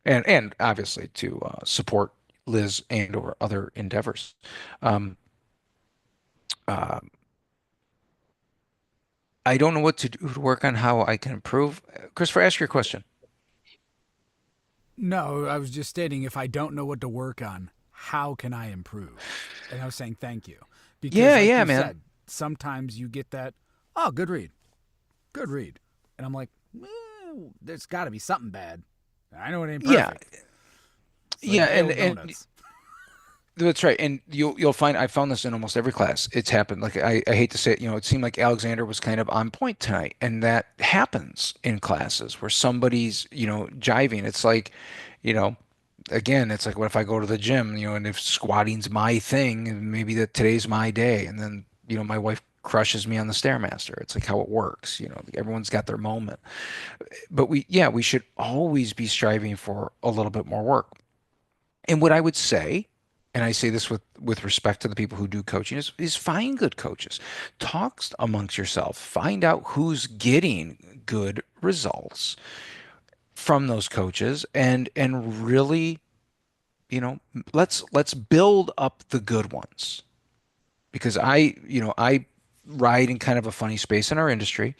and obviously to support Liz and or other endeavors. Um, uh, I don't know what to do to work on how I can improve. Christopher, ask your question. No, I was just stating if I don't know what to work on, how can I improve? And I was saying thank you. Because, Yeah, like yeah, you man. said, sometimes you get that, oh, good read, good read. And I'm like, there's got to be something bad. I know it ain't Yeah, perfect. It's like yeah, a pail and of donuts. that's right. And you'll find I found this in almost every class. It's happened. Like I hate to say it, it seemed like Alexander was kind of on point tonight, and that happens in classes where somebody's jiving. It's like, you know, again, it's like what if I go to the gym, and if squatting's my thing, and maybe that today's my day, and then my wife crushes me on the stairmaster. It's like how it works. Everyone's got their moment, but we should always be striving for a little bit more work. And what I would say, and I say this with respect to the people who do coaching, is find good coaches. Talk amongst yourself. Find out who's getting good results from those coaches, and really, let's build up the good ones. Because I ride in kind of a funny space in our industry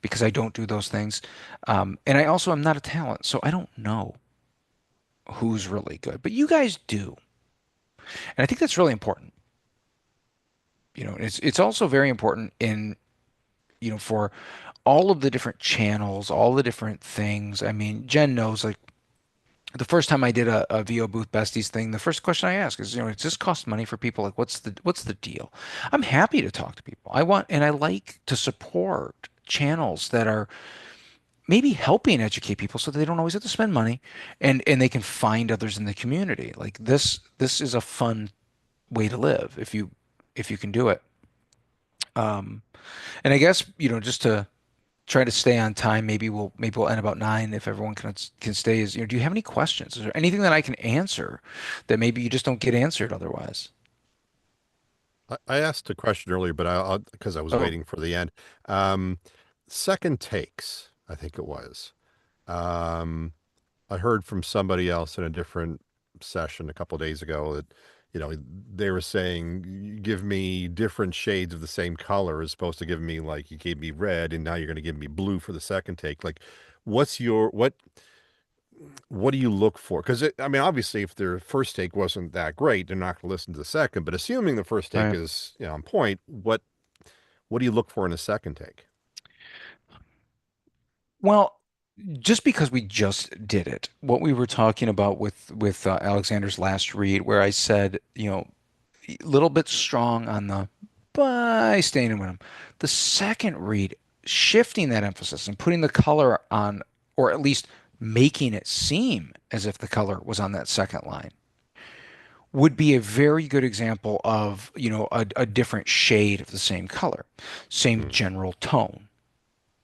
because I don't do those things. And I also am not a talent, so I don't know who's really good. But you guys do. And I think that's really important. It's also very important in, for all of the different channels, all the different things. I mean, Jen knows, like, the first time I did a VO Booth Besties thing, the first question I ask is, does this cost money for people? Like, what's the deal? I'm happy to talk to people. I like to support channels that are maybe helping educate people so that they don't always have to spend money, and they can find others in the community. Like this is a fun way to live if you can do it. Um, and I guess, just to try to stay on time, maybe we'll end about 9 if everyone can stay. Is, do you have any questions? Is there anything that I can answer that maybe you just don't get answered otherwise? I asked a question earlier, but I'll because I was Oh, waiting for the end. Um, Second takes, I think it was. Um, I heard from somebody else in a different session a couple of days ago that, they were saying, give me different shades of the same color as opposed to giving me like you gave me red and now you're going to give me blue for the second take. Like, what do you look for? Because I mean, obviously, if their first take wasn't that great, they're not going to listen to the second. But assuming the first take right. is, on point, what do you look for in a second take? Well, just because we just did it, what we were talking about with Alexander's last read, where I said, a little bit strong on the by staying in with him. The second read, shifting that emphasis and putting the color on, or at least making it seem as if the color was on that second line, would be a very good example of, a different shade of the same color, same Hmm. general tone,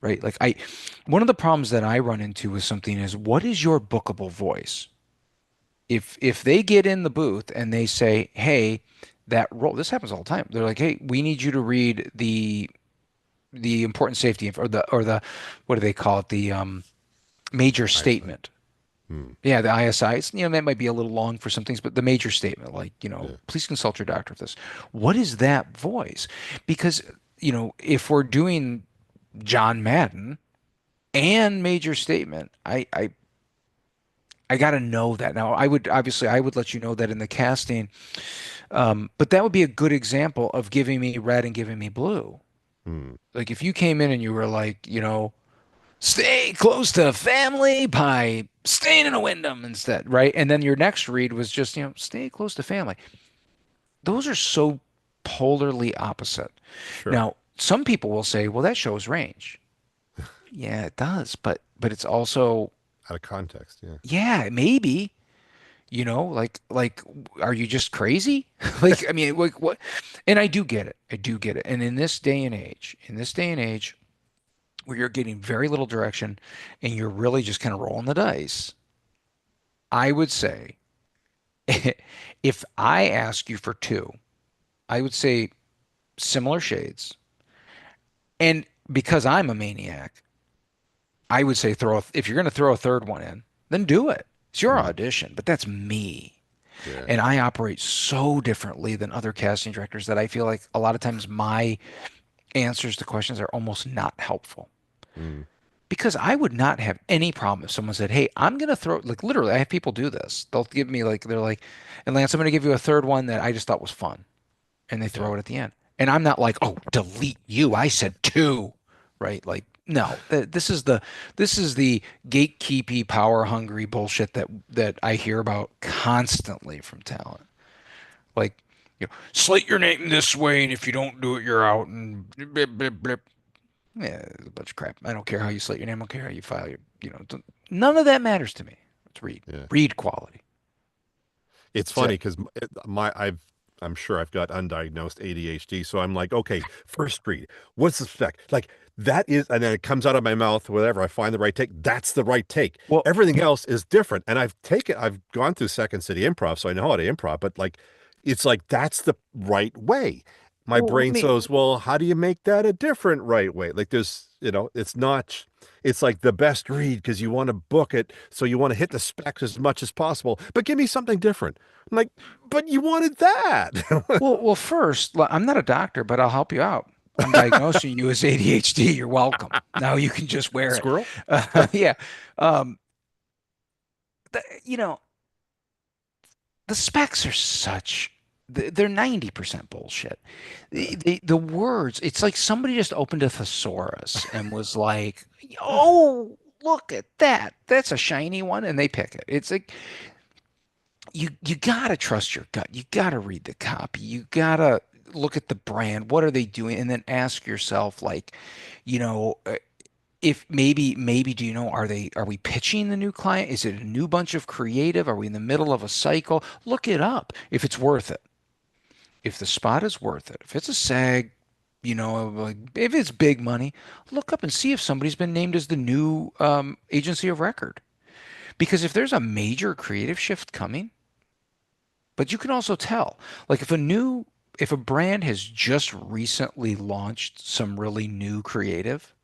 right? Like one of the problems that I run into with something is, what is your bookable voice? If they get in the booth and they say, "Hey, that role," this happens all the time. They're like, "Hey, we need you to read the important safety or the what do they call it? The major Eyesight. statement." Hmm. Yeah, the ISI. That might be a little long for some things, but the major statement, like, Yeah. please consult your doctor with this. What is that voice? Because, if we're doing John Madden and major statement, I got to know that. Now, I would let you know that in the casting, but that would be a good example of giving me red and giving me blue. Hmm. Like if you came in and you were like, stay close to family by staying in a Wyndham instead, right? And then your next read was just, stay close to family. Those are so polarly opposite. Sure. Now, some people will say, well, that shows range. Yeah, it does, but it's also, Out of context, yeah. yeah, maybe, like are you just crazy? Like, I mean, like what? And I do get it. I do get it. And in this day and age where you're getting very little direction and you're really just kind of rolling the dice, I would say if I ask you for two, I would say similar shades. And because I'm a maniac, I would say if you're going to throw a third one in, then do it. It's your Mm, audition, but that's me. yeah. And I operate so differently than other casting directors that I feel like a lot of times my answers to questions are almost not helpful. Mm, Because I would not have any problem if someone said, "Hey, I'm gonna throw," like literally, I have people do this. They'll give me like they're like, "And Lance, I'm gonna give you a third one that I just thought was fun," and they yeah. throw it at the end. And I'm not like, "Oh, delete you. I said two," right? Like, no. This is the gatekeepy, power hungry bullshit that I hear about constantly from talent. Like, slate your name this way, and if you don't do it, you're out. And blip, blip, blip. Yeah, it's a bunch of crap. I don't care how you slate your name. I don't care how you file none of that matters to me. Let's read. Yeah. Read quality. It's That's funny it. because I'm sure I've got undiagnosed ADHD, so I'm like, okay, first read. What's the spec? Like that is, and then it comes out of my mouth, whatever. I find the right take. That's the right take. Well, Everything else is different. And I've gone through Second City Improv, so I know how to improv. But like, it's like that's the right way. My well, let brain me. says, well, how do you make that a different right way? Like there's, it's not. It's like the best read because you want to book it, so you want to hit the specs as much as possible. But give me something different. I'm like, but you wanted that. Well, first, I'm not a doctor, but I'll help you out. I'm diagnosing you as ADHD. You're welcome. Now you can just wear it. Squirrel? Yeah. Um, you know, the specs are they're 90% bullshit. The words, it's like somebody just opened a thesaurus and was like, "Oh, look at that. That's a shiny one," and they pick it. It's like you gotta trust your gut. You gotta read the copy. You gotta look at the brand. What are they doing? And then ask yourself, like, you know, if maybe do you know, are we pitching the new client? Is it a new bunch of creative? Are we in the middle of a cycle? Look it up if it's worth it. If the spot is worth it. If it's a SAG, like if it's big money, look up and see if somebody's been named as the new agency of record. Because if there's a major creative shift coming, but you can also tell, like if a brand has just recently launched some really new creative.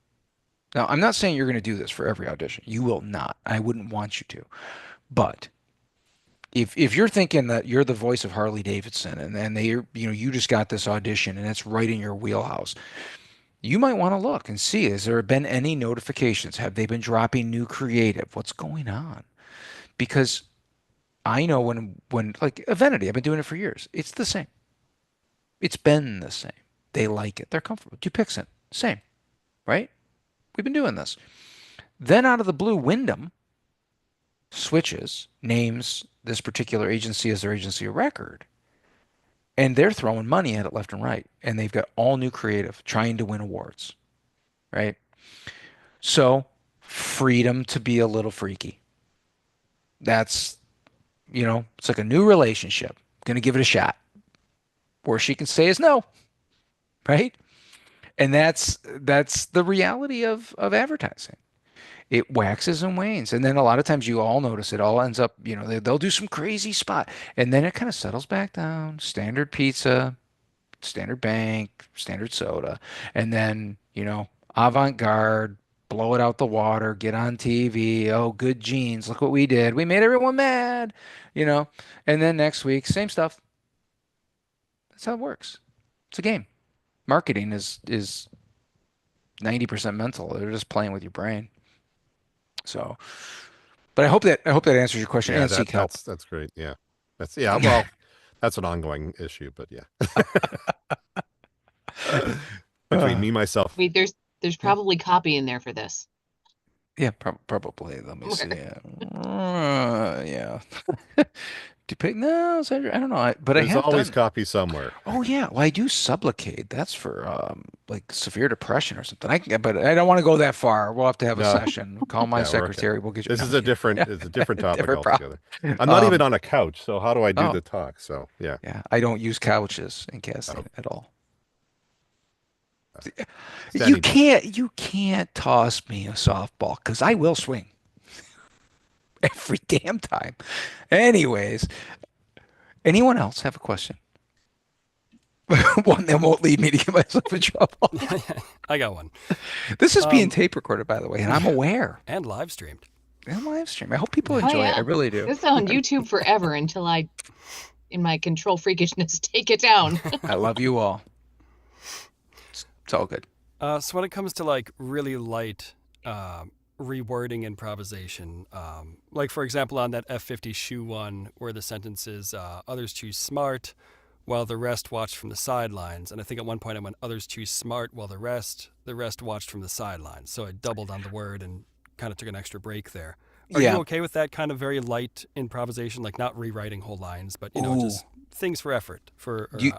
Now, I'm not saying you're going to do this for every audition. You will not. I wouldn't want you to. But if you're thinking that you're the voice of Harley Davidson and you just got this audition and it's right in your wheelhouse, you might want to look and see, has there been any notifications? Have they been dropping new creative? What's going on? Because I know when like Avidity, I've been doing it for years. It's the same. It's been the same. They like it. They're comfortable. Dupixent, same, right? We've been doing this. Then out of the blue, Wyndham switches, names this particular agency as their agency of record, and they're throwing money at it left and right. And they've got all new creative trying to win awards, right? So freedom to be a little freaky. That's, it's like a new relationship. Gonna give it a shot. Worst she can say is no, right? And that's the reality of advertising. It waxes and wanes. And then a lot of times you all notice it all ends up, they'll do some crazy spot and then it kind of settles back down. Standard pizza, standard bank, standard soda, and then, avant-garde, blow it out the water, get on TV. Oh, good genes. Look what we did. We made everyone mad, you know. And then next week, same stuff. That's how it works. It's a game. Marketing is 90% mental. They're just playing with your brain. So, but I hope that answers your question Yeah, and seek help. that's great. Yeah. Well, that's an ongoing issue, but yeah. Between Uh, me, myself, Wait, there's yeah, probably copy in there for this. yeah, probably. Let me see. Yeah. No, I don't know. But I There's have always done. copy somewhere. Oh yeah, well I do Sublocade. That's for like severe depression or something. But I don't want to go that far. We'll have to have a No, session. Call my yeah, we're okay. secretary. We'll get you. This No, is I'm just a kidding. different, it's a different topic Different problem. altogether. I'm not even Um, on a couch, so how do I do oh the talk? So yeah. yeah, I don't use couches in Oh, casting at all. standing desk. You can't toss me a softball because I will swing every damn time. Anyways, anyone else have a question? One that won't lead me to get myself in trouble. I got one. This is being Um, tape recorded, by the way, and I'm aware. and live streamed. And live stream. I hope people Oh enjoy it. I yeah. really do. This is on YouTube forever until I, in my control freakishness, take it down. I love you all. It's all good. So when it comes to like really light rewording improvisation, like for example on that F50 shoe one where the sentence is others choose smart while the rest watched from the sidelines. And I think at one point I went others choose smart while the rest watched from the sidelines. So I doubled on the word and kind of took an extra break there. Are you Yeah. okay with that kind of very light improvisation, like not rewriting whole lines, but Ooh. just things for effort for, Do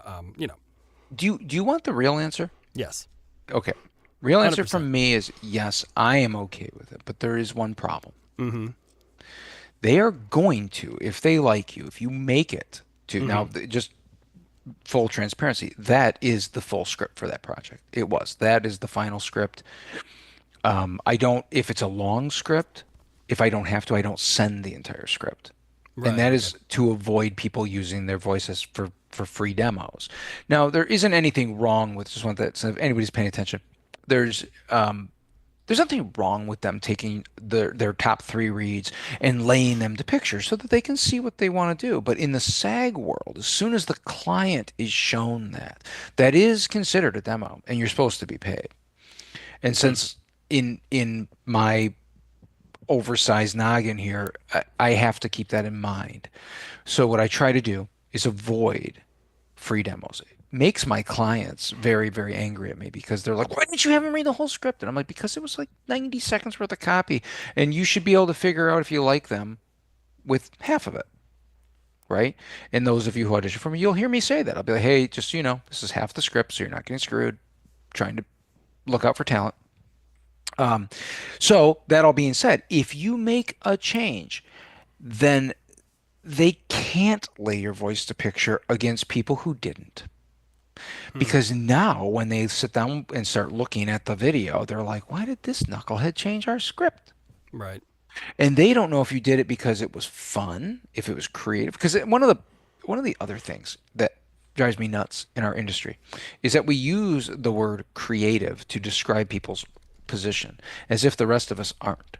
you, do you want the real answer? yes. Okay. Real answer 100%. from me is yes, I am okay with it, but there is one problem. Mm-hmm. They are going to, if they like you, if you make it to now, just full transparency, that is the full script for that project. It was. That is the final script. I don't, if it's a long script, if I don't have to, I don't send the entire script. Right. And that okay. is to avoid people using their voices for free demos. Now, there isn't anything wrong with, just want that, so if anybody's paying attention, there's nothing wrong with them taking their top three reads and laying them to picture so that they can see what they want to do. But in the SAG world, as soon as the client is shown that, that is considered a demo, and you're supposed to be paid. And since in my oversized noggin here, I have to keep that in mind. So what I try to do is avoid free demos. It makes my clients very, very angry at me because they're like, why didn't you have them read the whole script? And I'm like, because it was like 90 seconds worth of copy, and you should be able to figure out if you like them with half of it, right? And those of you who audition for me, you'll hear me say that. I'll be like, hey, just so you know, this is half the script, so you're not getting screwed. Trying to look out for talent. So that all being said, if you make a change, then they can't lay your voice to picture against people who didn't. Because now when they sit down and start looking at the video, they're like, why did this knucklehead change our script? Right. And they don't know if you did it because it was fun, if it was creative. Because one of the other things that drives me nuts in our industry is that we use the word creative to describe people's position as if the rest of us aren't.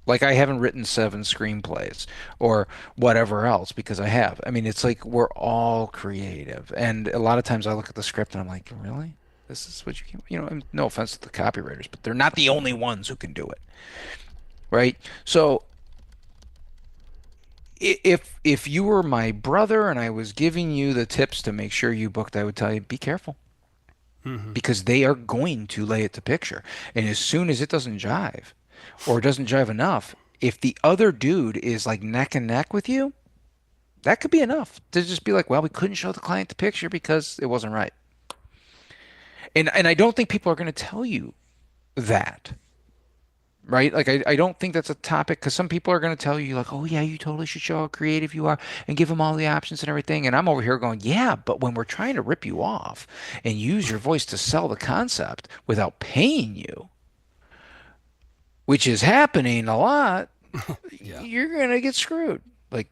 Like I haven't written 7 screenplays or whatever else because I have. I mean, it's like we're all creative. And a lot of times I look at the script and I'm like, really? This is what you can, and no offense to the copywriters, but they're not the only ones who can do it. Right? So if you were my brother and I was giving you the tips to make sure you booked, I would tell you, be careful. Because they are going to lay it to picture. And as soon as it doesn't jive or doesn't jive enough, if the other dude is like neck and neck with you, that could be enough to just be like, well, we couldn't show the client the picture because it wasn't right. And I don't think people are going to tell you that. Right? Like, I don't think that's a topic because some people are going to tell you, like, oh, yeah, you totally should show how creative you are and give them all the options and everything. And I'm over here going, yeah, but when we're trying to rip you off and use your voice to sell the concept without paying you, which is happening a lot, Yeah. you're going to get screwed. Like,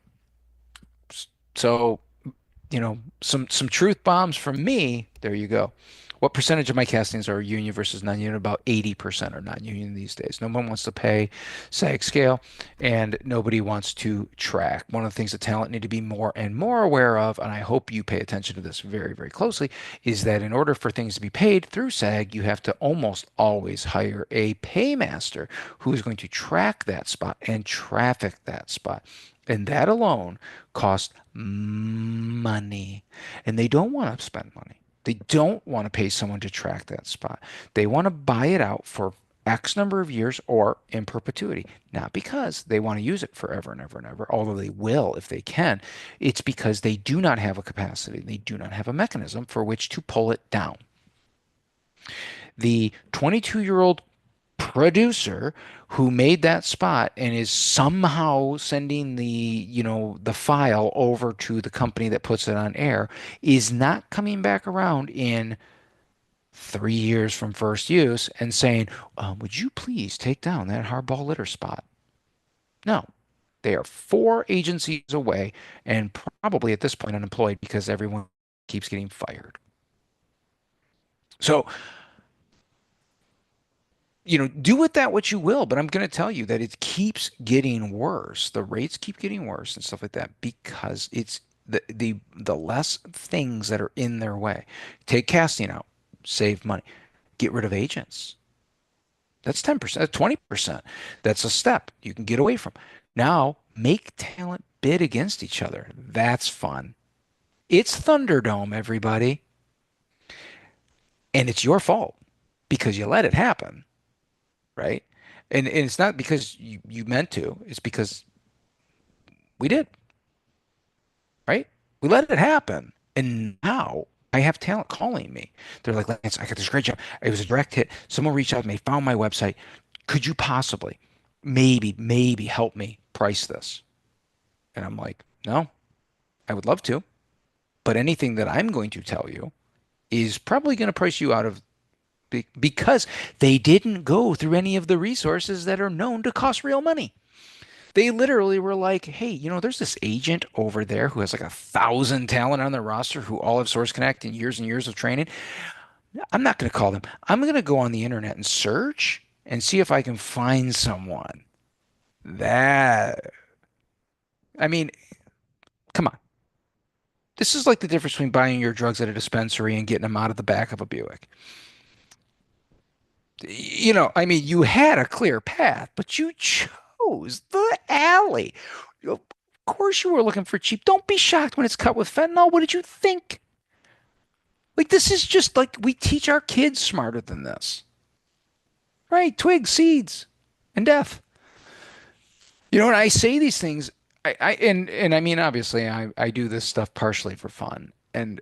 so, some truth bombs from me. There you go. What percentage of my castings are union versus non-union? About 80% are non-union these days. No one wants to pay SAG scale, and nobody wants to track. One of the things that talent need to be more and more aware of, and I hope you pay attention to this very, very closely, is that in order for things to be paid through SAG, you have to almost always hire a paymaster who is going to track that spot and traffic that spot. And that alone costs money. And they don't want to spend money. They don't want to pay someone to track that spot. They want to buy it out for X number of years or in perpetuity. Not because they want to use it forever and ever and ever, although they will if they can. It's because they do not have a capacity, they do not have a mechanism for which to pull it down. The 22-year-old producer who made that spot and is somehow sending the file over to the company that puts it on air is not coming back around in 3 years from first use and saying, would you please take down that hardball litter spot? No. They are 4 agencies away and probably at this point unemployed because everyone keeps getting fired. So, do with that what you will, but I'm going to tell you that it keeps getting worse. The rates keep getting worse and stuff like that because it's the less things that are in their way. Take casting out, save money. Get rid of agents. That's 10%, that's 20%. That's a step you can get away from. Now, make talent bid against each other. That's fun. It's Thunderdome, everybody. And it's your fault because you let it happen, right? And it's not because you meant to, it's because we did, right? We let it happen. And now I have talent calling me. They're like, Lance, I got this great job. It was a direct hit. Someone reached out to me, found my website. Could you possibly, maybe help me price this? And I'm like, no, I would love to. But anything that I'm going to tell you is probably going to price you out of because they didn't go through any of the resources that are known to cost real money. They literally were like, hey, there's this agent over there who has like 1,000 talent on their roster who all have Source Connect and years of training. I'm not going to call them. I'm going to go on the internet and search and see if I can find someone. That, I mean, come on. This is like the difference between buying your drugs at a dispensary and getting them out of the back of a Buick. I mean, you had a clear path, but you chose the alley. Of course, you were looking for cheap. Don't be shocked when it's cut with fentanyl. What did you think? Like, this is just like we teach our kids smarter than this, right? Twigs, seeds, and death. And I say these things, and I mean, obviously, I do this stuff partially for fun, and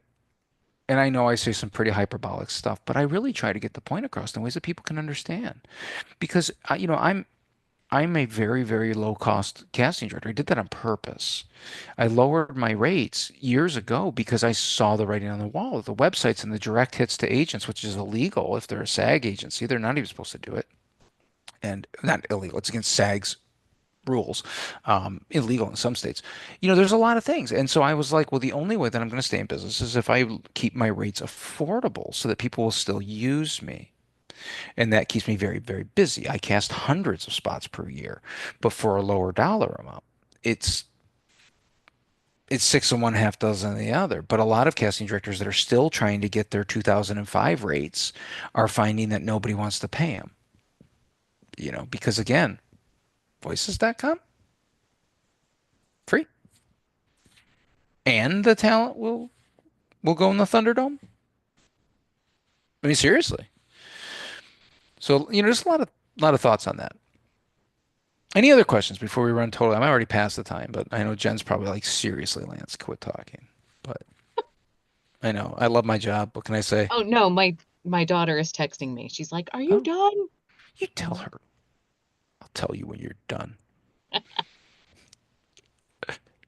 I know I say some pretty hyperbolic stuff, but I really try to get the point across in ways that people can understand. Because I'm a very, very low cost casting director. I did that on purpose. I lowered my rates years ago because I saw the writing on the wall. The websites and the direct hits to agents, which is illegal if they're a SAG agency, they're not even supposed to do it. And not illegal, it's against SAG's rules, illegal in some states. There's a lot of things. And so I was like, well, the only way that I'm going to stay in business is if I keep my rates affordable so that people will still use me. And that keeps me very, very busy. I cast hundreds of spots per year, but for a lower dollar amount. It's six of one, half dozen of the other. But a lot of casting directors that are still trying to get their 2005 rates are finding that nobody wants to pay them. Because again, voices.com, free. And the talent will go in the Thunderdome. I mean, seriously. So, there's a lot of thoughts on that. Any other questions before we run totally? I'm already past the time, but I know Jen's probably like, seriously, Lance, quit talking. But I know. I love my job. What can I say? Oh no, my daughter is texting me. She's like, "Are you Oh, done?" you tell her. I'll tell you when you're done.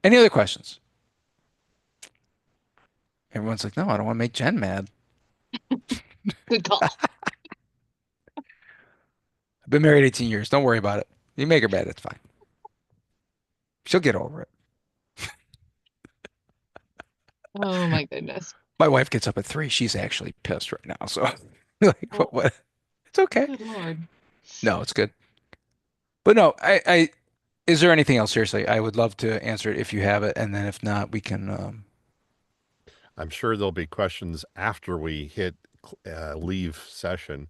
Any other questions? Everyone's like, no, I don't want to make Jen mad. Good call. I've been married 18 years. Don't worry about it. You make her mad, it's fine. She'll get over it. Oh my goodness. My wife gets up at 3. She's actually pissed right now. So, like, Oh, what? It's okay. good Lord. No, it's good. But no, is there anything else? Seriously, I would love to answer it if you have it, and then if not, we can. I'm sure there'll be questions after we hit leave session.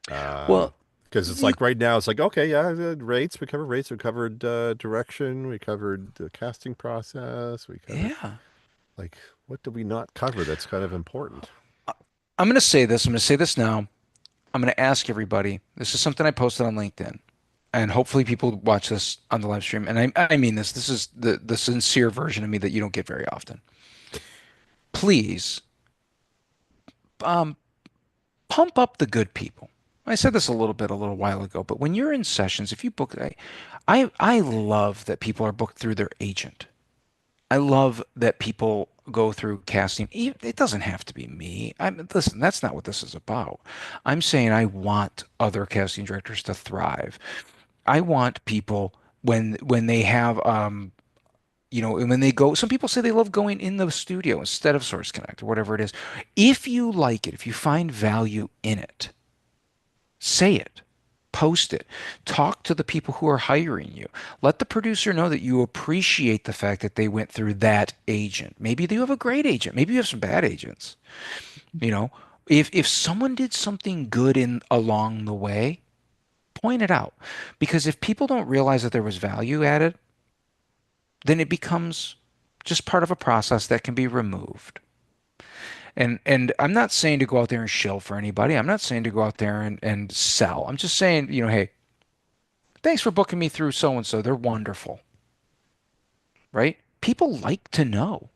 Well, Because it's like right now, it's like, okay, yeah, rates, we covered rates, we covered direction, we covered the casting process, we covered, yeah. like, what did we not cover that's kind of important? I'm going to say this. I'm going to say this now. I'm going to ask everybody. This is something I posted on LinkedIn, and hopefully people watch this on the live stream. And I mean this. This is the sincere version of me that you don't get very often. Please, um, pump up the good people. I said this a little while ago, but when you're in sessions, if you book, I love that people are booked through their agent. I love that people go through casting. It doesn't have to be me. Listen, that's not what this is about. I'm saying I want other casting directors to thrive. I want people when they have and when they go, some people say they love going in the studio instead of Source Connect or whatever it is. If you like it, if you find value in it, say it. Post it. Talk to the people who are hiring you. Let the producer know that you appreciate the fact that they went through that agent. Maybe you have a great agent. Maybe you have some bad agents. You know, if someone did something good in along the way, point it out. Because if people don't realize that there was value added, then it becomes just part of a process that can be removed. And I'm not saying to go out there and shill for anybody. I'm not saying to go out there and sell. I'm just saying, hey, thanks for booking me through so and so. They're wonderful, right? People like to know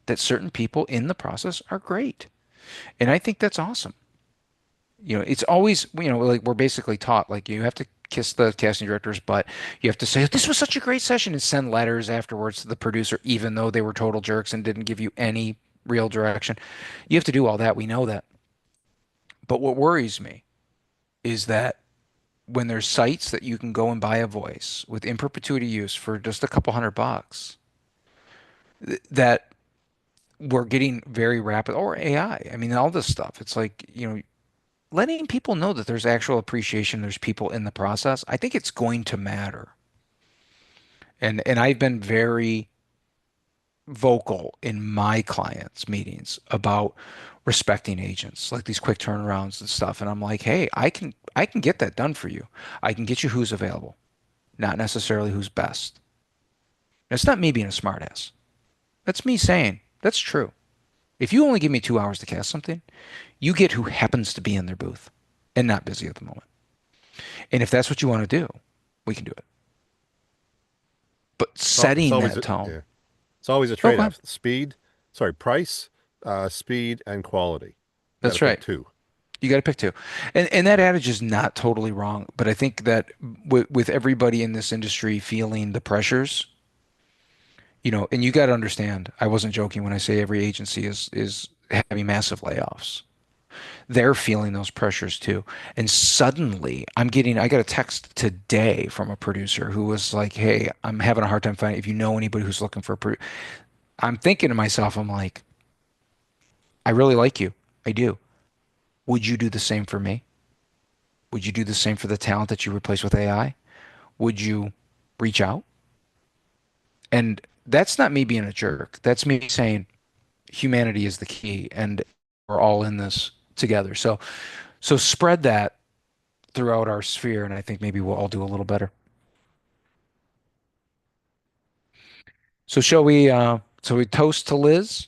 that certain people in the process are great. And I think that's awesome. It's always, like we're basically taught, like you have to kiss the casting director's butt. You have to say, this was such a great session and send letters afterwards to the producer, even though they were total jerks and didn't give you any real direction. You have to do all that. We know that. But what worries me is that when there's sites that you can go and buy a voice with in perpetuity use for just a couple $100, that we're getting very rapid, or AI. I mean, all this stuff. It's like, letting people know that there's actual appreciation, there's people in the process. I think it's going to matter. And I've been very vocal in my clients' meetings about respecting agents, like these quick turnarounds and stuff. And I'm like, hey, I can get that done for you. I can get you who's available, not necessarily who's best. It's not me being a smartass. That's me saying that's true. If you only give me 2 hours to cast something, you get who happens to be in their booth and not busy at the moment. And if that's what you want to do, we can do it. But setting that tone. Yeah. It's always a Oh, go trade-off. Price, speed, and quality. You That's gotta pick right. two. You got to pick two. And that adage is not totally wrong, but I think that with everybody in this industry feeling the pressures, and you got to understand, I wasn't joking when I say every agency is having massive layoffs. They're feeling those pressures too. And suddenly I got a text today from a producer who was like, "Hey, I'm having a hard time finding if you know anybody who's looking for I'm thinking to myself, I'm like, I really like you. I do. Would you do the same for me? Would you do the same for the talent that you replace with AI? Would you reach out?" And that's not me being a jerk. That's me saying humanity is the key and we're all in this together. So spread that throughout our sphere, and I think maybe we'll all do a little better. So shall we toast to Liz?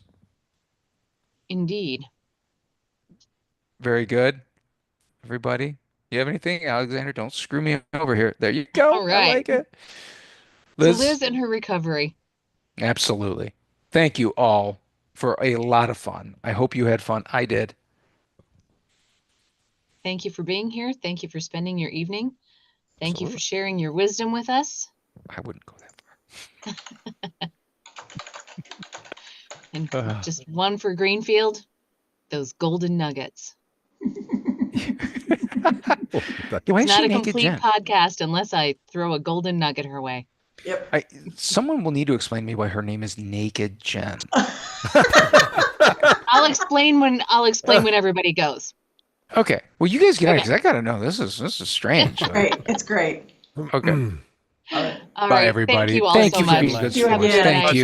Indeed. Very good. Everybody, you have anything? Alexander, don't screw me over here. There you All go. I right. like it. To Liz, Liz and her recovery. absolutely. Thank you all for a lot of fun. I hope you had fun. I did. Thank you for being here. Thank you for spending your evening. Thank you for Absolutely. sharing your wisdom with us. I wouldn't go that And far. just one for Greenfield, those golden nuggets. Why It's is not she a naked, complete Jen? podcast unless I throw a golden nugget her way. Yep. Someone will need to explain to me why her name is Naked Jen. I'll explain when everybody goes. Okay. Well, you guys get on Okay. because I gotta know. This is strange. Great. It's great. Okay. All right. All Bye, right. everybody. Thank you all Thank so you for much. being good You have a sports. good Thank night. you.